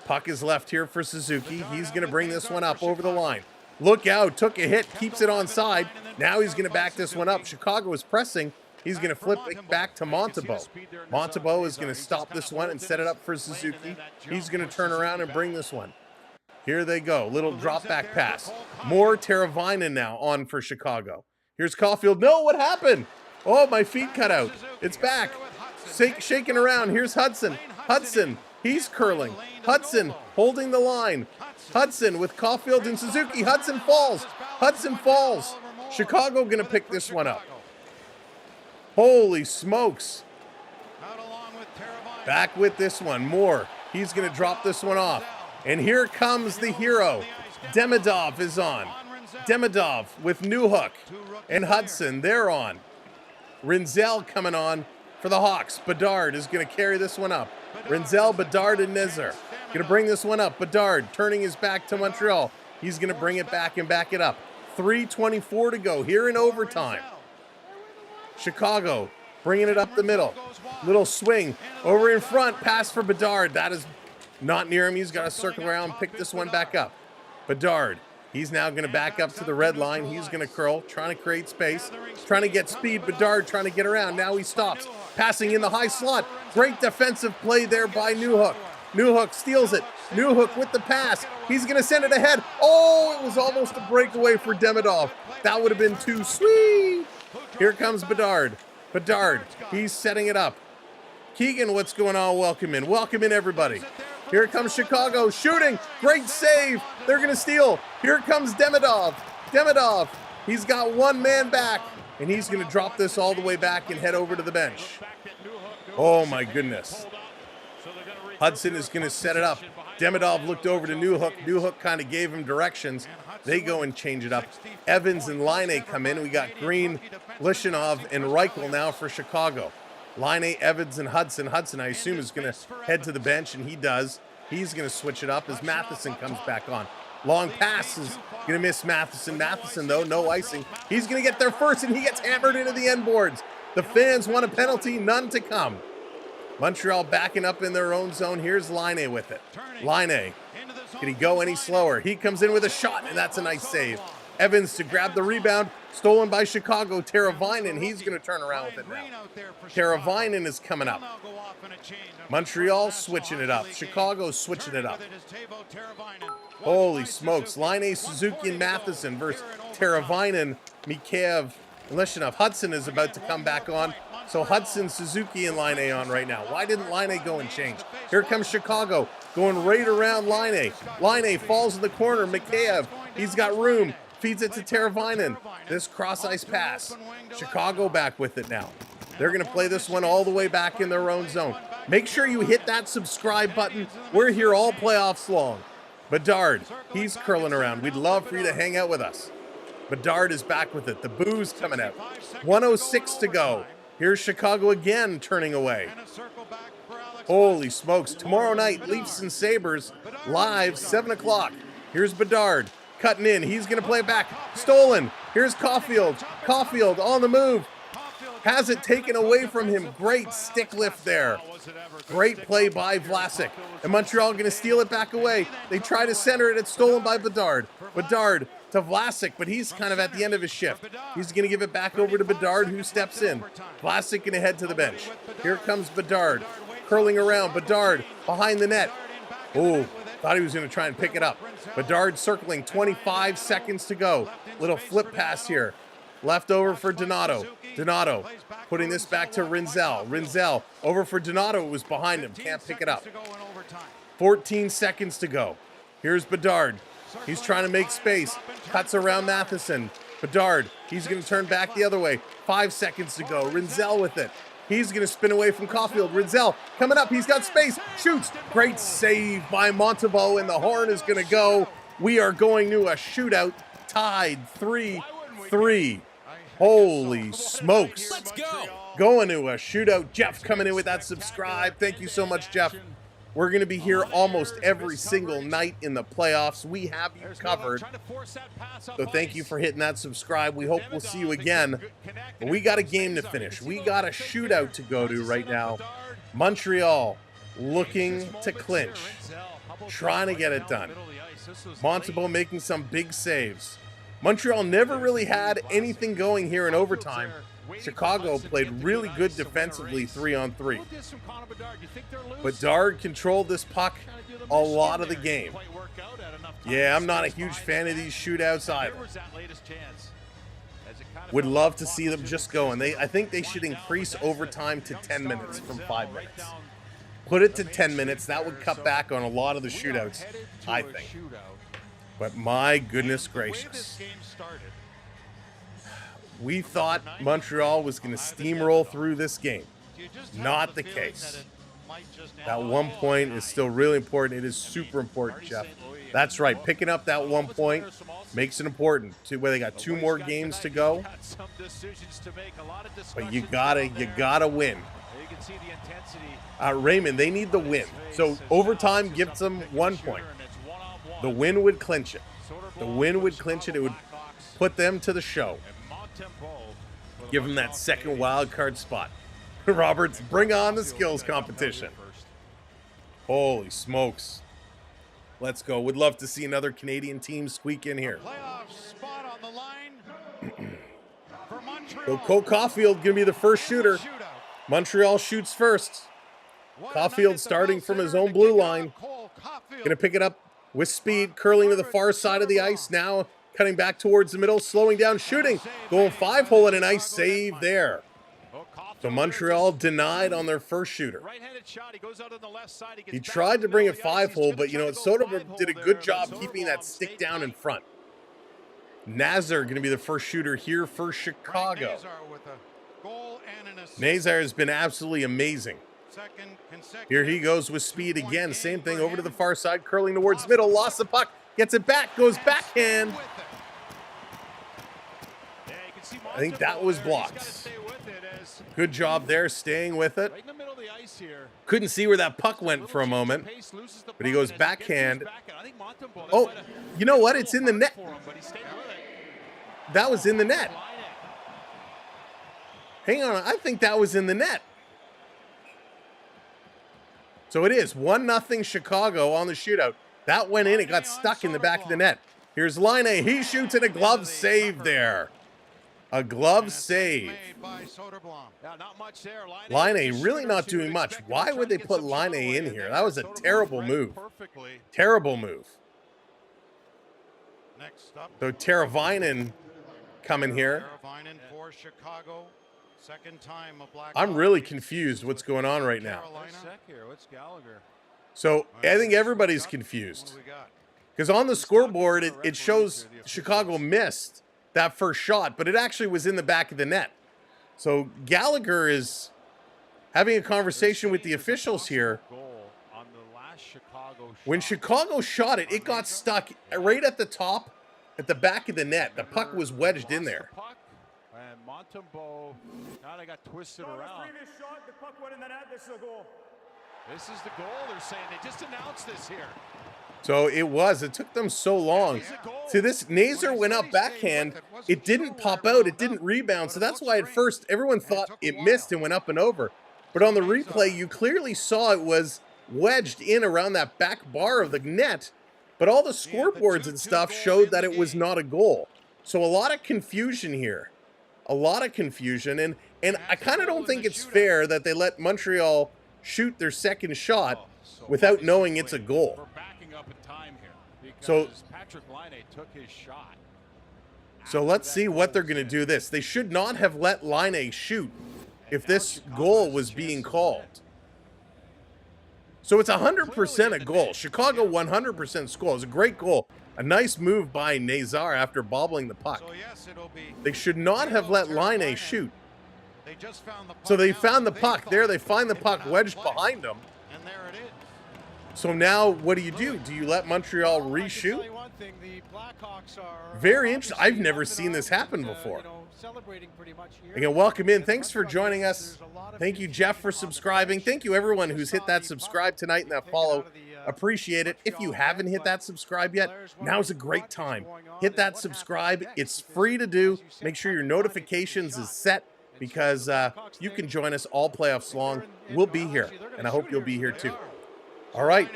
Puck is left here for Suzuki. He's going to bring this one up over the line. Look out, took a hit, keeps it onside. Now he's going to back this one up. Chicago is pressing. He's going to flip it back to Montembeault. Montembeault is going to stop this one and set it up for Suzuki. He's going to turn around and bring this one. Here they go. Little drop back pass. More Teravainen now on for Chicago. Here's Caulfield. No, what happened? Oh, my feet cut out. It's back. Shaking around. Here's Hudson. Hudson. He's curling. Hudson holding the line. Hudson with Caulfield and Suzuki. Hudson falls. Hudson falls. Chicago going to pick this one up. Holy smokes. Back with this one. Moore. He's going to drop this one off. And here comes the hero. Demidov is on. Demidov with Newhook and Hudson. They're on. Rinzel coming on for the Hawks. Bedard is going to carry this one up. Rinzel, Bedard, and Nazar. Going to bring this one up. Bedard turning his back to Montreal. He's going to bring it back and back it up. 3:24 to go here in overtime. Chicago bringing it up the middle. Little swing over in front. Pass for Bedard. That is not near him. He's got to circle around, pick this one back up. Bedard. He's now going to back up to the red line. He's going to curl, trying to create space, trying to get speed. Bedard trying to get around. Now he stops. Passing in the high slot. Great defensive play there by Newhook. Newhook steals it. Newhook with the pass. He's going to send it ahead. Oh, it was almost a breakaway for Demidov. That would have been too sweet. Here comes Bedard. Bedard, he's setting it up. Keegan, what's going on? Welcome in. Welcome in, everybody. Here comes Chicago shooting. Great save. They're going to steal. Here comes Demidov. Demidov, he's got one man back, and he's going to drop this all the way back and head over to the bench. Oh, my goodness. Hudson is going to set it up. Demidov looked over to Newhook. Newhook kind of gave him directions. They go and change it up. Evans and Laine come in. We got Green, Lishanov, and Reichel now for Chicago. Laine, Evans, and Hudson. Hudson, I assume, is going to head to the bench, and he does. He's going to switch it up as Matheson comes back on. Long pass is going to miss Matheson. Matheson, though, no icing. He's going to get there first, and he gets hammered into the end boards. The fans want a penalty, none to come. Montreal backing up in their own zone. Here's Laine with it. Laine, can he go any slower? He comes in with a shot, and that's a nice save. Evans to grab the rebound, stolen by Chicago. Teravainen, he's going to turn around with it now. Teravainen is coming up. Montreal switching it up. Chicago switching it up. Holy smokes. Laine, Suzuki, and Matheson versus Teravainen, Mikheyev, and Lishanov. Hudson is about to come back on. So Hudson, Suzuki, and Laine on right now. Why didn't Laine go and change? Here comes Chicago, going right around Laine. Laine falls in the corner. Mikheyev, he's got room. Feeds it to Teravainen. This cross-ice pass. Chicago back with it now. They're going to play this one all the way back in their own zone. Make sure you hit that subscribe button. We're here all playoffs long. Bedard, he's curling around. We'd love for you to hang out with us. Bedard is back with it. The boo's coming out. 1:06 to go. Here's Chicago again turning away. Holy smokes. Tomorrow night, Leafs and Sabres, live, 7 o'clock. Here's Bedard cutting in. He's going to play it back. Stolen. Here's Caulfield. Caulfield on the move. Has it taken away from him. Great stick lift there. Great play by Vlasic. And Montreal going to steal it back away. They try to center it. It's stolen by Bedard. Bedard to Vlasic, but he's kind of at the end of his shift. He's going to give it back over to Bedard, who steps in. Vlasic going to head to the bench. Here comes Bedard, curling around. Bedard behind the net. Oh, thought he was going to try and pick it up. Bedard circling, 25 seconds to go. Little flip pass here. Left over for Donato. Donato putting this back to Rinzel. Rinzel over for Donato, who was behind him. Can't pick it up. 14 seconds to go. Here's Bedard. He's trying to make space. Cuts around Matheson. Bedard, he's going to turn back the other way. 5 seconds to go. Rinzel with it. He's going to spin away from Caulfield. Rinzel coming up. He's got space. Shoots. Great save by Montembeault, and the horn is going to go. We are going to a shootout. Tied 3-3. Holy smokes. Let's go. Going to a shootout. Jeff coming in with that subscribe. Thank you so much, Jeff. We're going to be here almost every single night in the playoffs. We have you covered. So thank you for hitting that subscribe. We hope we'll see you again. But we got a game to finish. We got a shootout to go to right now. Montreal looking to clinch, trying to get it done. Montembeault making some big saves. Montreal never really had anything going here in overtime. Chicago played really good defensively 3-on-3. But Dard controlled this puck a lot of the game. Yeah, I'm not a huge fan of these shootouts either. Would love to see them just go. And I think they should increase overtime to 10 minutes from 5 minutes. Put it to 10 minutes. That would cut back on a lot of the shootouts, I think. But my goodness gracious. We thought Montreal was going to steamroll through this game. Not the case. That 1 point is still really important. It is super important, Jeff. That's right. Picking up that 1 point makes it important. Where they got 2 more games to go. But you gotta win. Raymond, they need the win. So overtime gives them 1 point. The win would clinch it. The win would clinch it. It would put them to the show. Give them that second wild card spot. Roberts, bring on the skills competition. Holy smokes. Let's go. Would love to see another Canadian team squeak in here. So Cole Caulfield going to be the first shooter. Montreal shoots first. Caulfield starting from his own blue line. Going to pick it up with speed, curling to the far side of the ice. Now cutting back towards the middle, slowing down, shooting. Going 5-hole and a nice save there. So Montreal denied on their first shooter. He tried to bring a 5-hole, but you know, Soderberg did a good job keeping that stick down in front. Nazar going to be the first shooter here for Chicago. Nazar has been absolutely amazing. Here he goes with speed again. Same thing over to the far side, curling towards middle, lost the puck, gets it back, goes backhand. I think that was blocked. Good job there, staying with it. Couldn't see where that puck went for a moment, but he goes backhand. Oh, you know what? It's in the net. That was in the net. Hang on, I think that was in the net. So it is 1-0 Chicago on the shootout. That went in, it got stuck in the back of the net. Here's Laine, he shoots and a glove save there. A glove save. Laine really not doing much. Why would they put Laine in here? That was a terrible move. Terrible move. So Teravainen coming here. I'm really confused what's going on right now. So I think everybody's confused. Because on the scoreboard, it shows Chicago missed that first shot, but it actually was in the back of the net. So Gallagher is having a conversation with the officials here. When Chicago shot it, it got stuck right at the top, at the back of the net. The puck was wedged in there. And Montembeault, now they got twisted around. The puck went in the net. This is a goal. This is the goal, they're saying. They just announced this here. So it took them so long. See, this Nazar went up backhand. It didn't pop out. It didn't rebound. So that's why at first everyone thought it missed and went up and over. But on the replay, you clearly saw it was wedged in around that back bar of the net. But all the scoreboards and stuff showed that it was not a goal. So a lot of confusion here. A lot of confusion. And I kind of don't think it's fair that they let Montreal shoot their second shot without knowing it's a goal. So Patrick Laine took his shot. So let's see what they're going to do this. They should not have let Laine shoot if this goal was being called. So it's 100% a goal. Chicago 100% score. It was a great goal. A nice move by Nazar after bobbling the puck. They should not have let Laine shoot. So they found the puck there. They find the puck wedged behind them. So now what do? Do you let Montreal reshoot? Very interesting. I've never seen this happen before. celebrating pretty much here. Again, welcome in. Thanks for joining us. Thank you, Jeff, for subscribing. Thank you, everyone who's hit that subscribe tonight and that follow. Appreciate it. If you haven't hit that subscribe yet, now's a great time. Hit that subscribe. It's free to do. Make sure your notifications is set because you can join us all playoffs long. We'll be here, and I hope you'll be here too. All right.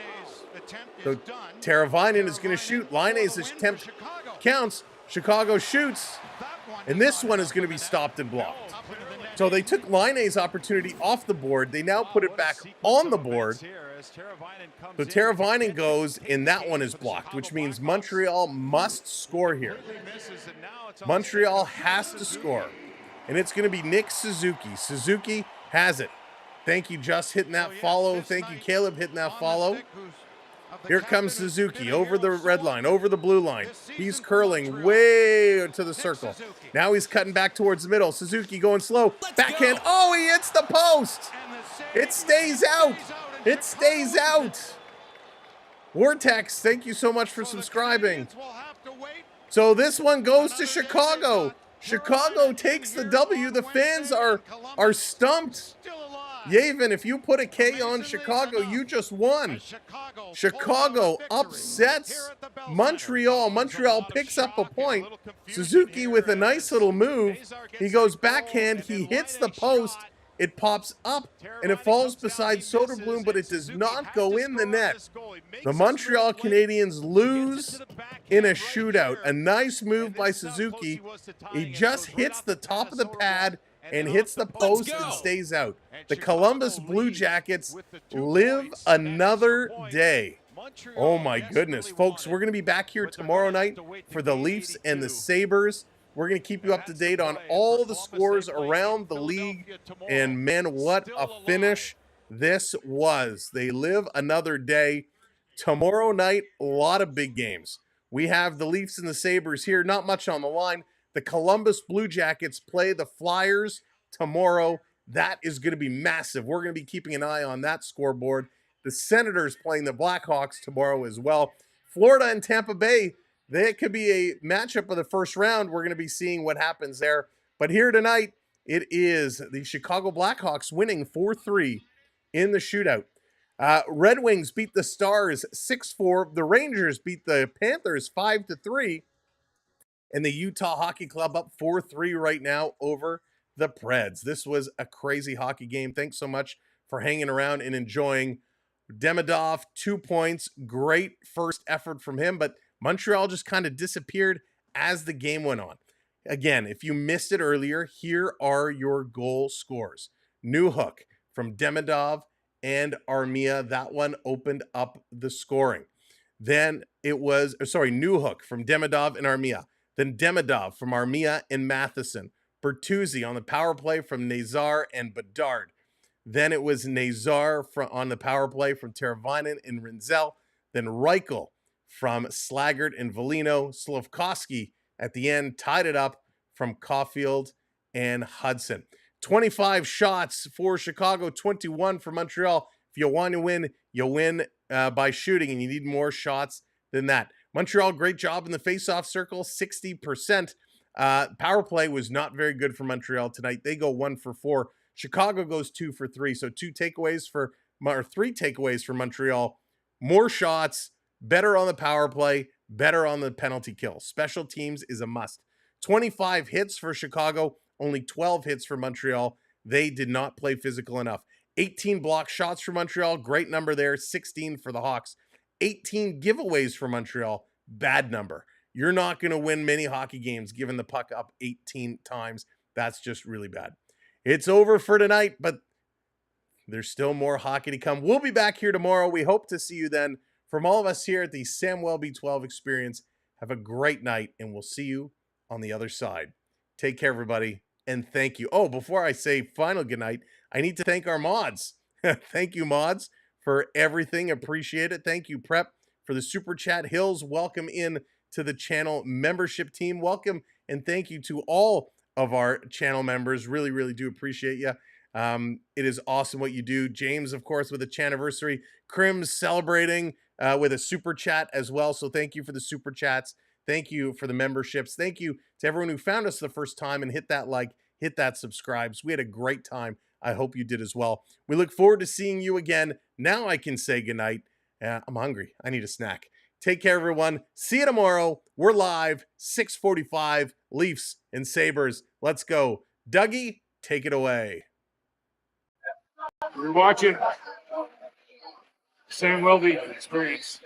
So Teravainen is going to shoot. Laine's attempt counts. Chicago shoots. And this one is going to be stopped and blocked. So they took Laine's opportunity off the board. They now put it back on the board. So Teravainen goes, and that one is blocked, which means Montreal must score here. Montreal has to score. And it's going to be Nick Suzuki. Suzuki has it. Thank you, Just, hitting that follow. Thank you, Caleb, hitting that follow. Here comes Suzuki over the red line, over the blue line. He's curling way to the circle. Now he's cutting back towards the middle. Suzuki going slow. Backhand. Oh, he hits the post. It stays out. It stays out. Vortex, thank you so much for subscribing. So this one goes to Chicago. Chicago takes the W. The fans are stumped. Yavin, if you put a K on Chicago, you just won. Chicago upsets Montreal. Montreal picks up a point. Suzuki with a nice little move. He goes backhand. He hits the post. It pops up, and it falls beside Soderblom, but it does not go in the net. The Montreal Canadiens lose in a shootout. A nice move by Suzuki. He just hits the top of the pad and hits the post and stays out. The Columbus Blue Jackets live another day. Oh my goodness, folks, we're going to be back here tomorrow night for the Leafs and the Sabres. We're going to keep you up to date on all the scores around the league. And man, what a finish this was. They live another day. Tomorrow night, a lot of big games. We have the Leafs and the Sabres here, not much on the line. The Columbus Blue Jackets play the Flyers tomorrow. That is going to be massive. We're going to be keeping an eye on that scoreboard. The Senators playing the Blackhawks tomorrow as well. Florida and Tampa Bay, that could be a matchup of the first round. We're going to be seeing what happens there. But here tonight, it is the Chicago Blackhawks winning 4-3 in the shootout. Red Wings beat the Stars 6-4. The Rangers beat the Panthers 5-3. And the Utah Hockey Club up 4-3 right now over the Preds. This was a crazy hockey game. Thanks so much for hanging around and enjoying. Demidov, 2 points. Great first effort from him, but Montreal just kind of disappeared as the game went on. Again, if you missed it earlier, here are your goal scores. Newhook from Demidov and Armia. That one opened up the scoring. Then it was, Newhook from Demidov and Armia. Then Demidov from Armia and Matheson. Bertuzzi on the power play from Nazar and Bedard. Then it was Nazar on the power play from Teravainen and Rinzel. Then Reichel from Slaggert and Velino. Slavkovsky at the end tied it up from Caulfield and Hudson. 25 shots for Chicago, 21 for Montreal. If you want to win, you'll win by shooting, and you need more shots than that. Montreal, great job in the faceoff circle, 60%. Power play was not very good for Montreal tonight. They go 1 for 4. Chicago goes 2 for 3. So 3 takeaways for Montreal. More shots, better on the power play, better on the penalty kill. Special teams is a must. 25 hits for Chicago, only 12 hits for Montreal. They did not play physical enough. 18 block shots for Montreal, great number there. 16 for the Hawks. 18 giveaways for Montreal, bad number. You're not going to win many hockey games giving the puck up 18 times. That's just really bad. It's over for tonight, but there's still more hockey to come. We'll be back here tomorrow. We hope to see you then. From all of us here at the Sam Welby 12 Experience, have a great night, and we'll see you on the other side. Take care, everybody, and thank you. Oh, before I say final good night, I need to thank our mods. Thank you, mods, for everything. Appreciate it. Thank you, Prep, for the super chat. Hills, welcome in to the channel membership team. Welcome and thank you to all of our channel members. Really, really do appreciate you. It is awesome what you do. James, of course, with a chaniversary. Crim's celebrating with a super chat as well. So thank you for the super chats. Thank you for the memberships. Thank you to everyone who found us the first time and hit that like, hit that subscribes. We had a great time. I hope you did as well. We look forward to seeing you again. Now I can say goodnight. I'm hungry. I need a snack. Take care, everyone. See you tomorrow. We're live, 6:45, Leafs and Sabres. Let's go. Dougie, take it away. You're watching Sam Welby Experience.